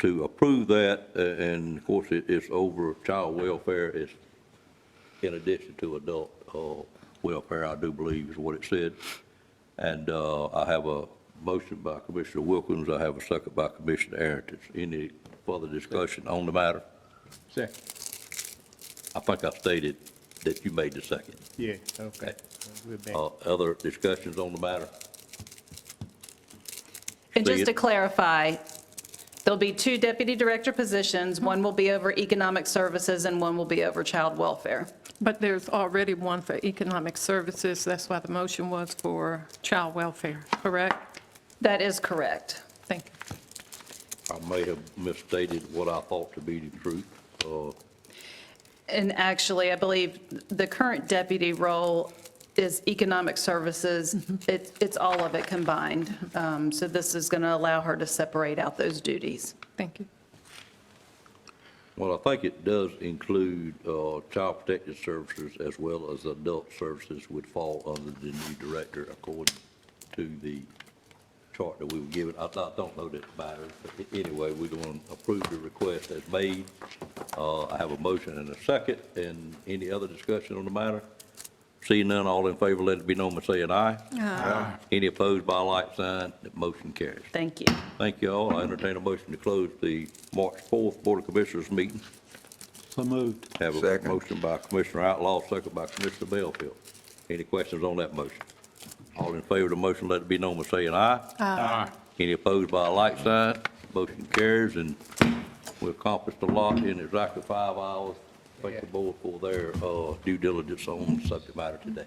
A: to approve that, and of course, it's over child welfare, it's in addition to adult welfare, I do believe is what it said. And I have a motion by Commissioner Wilkins, I have a second by Commissioner Arrington. Any further discussion on the matter?
B: Second.
A: I think I stated that you made the second.
B: Yeah, okay. We're back.
A: Other discussions on the matter?
F: And just
A: See
F: to
A: it?
F: clarify, there'll be two deputy director positions. One will be over economic services and one will be over child welfare.
H: But there's already one for economic services. That's why the motion was for child welfare, correct?
F: That is correct.
H: Thank you.
A: I may have misstated what I thought to be the truth.
F: And actually, I believe the current deputy role is economic services. It's all of it combined. So this is going to allow her to separate out those duties.
H: Thank you.
A: Well, I think it does include child protective services as well as adult services would fall under the new director according to the chart that we were given. I don't know that it matters, but anyway, we're going to approve the request as made. I have a motion and a second, and any other discussion on the matter? Seeing none, all in favor, let it be known by saying aye.
F: Aye.
A: Any opposed by a like sign, that motion carries.
F: Thank you.
A: Thank you all. I entertain a motion to close the March 4th Board of Commissioners meeting.
D: So moved.
A: Have a
E: Second.
A: motion by Commissioner Outlaw, second by Commissioner Bellfield. Any questions on that motion? All in favor of the motion, let it be known by saying aye.
H: Aye.
A: Any opposed by a like sign, motion carries, and we accomplished a lot in exactly 5 hours. Thank the board for their due diligence on the subject matter today.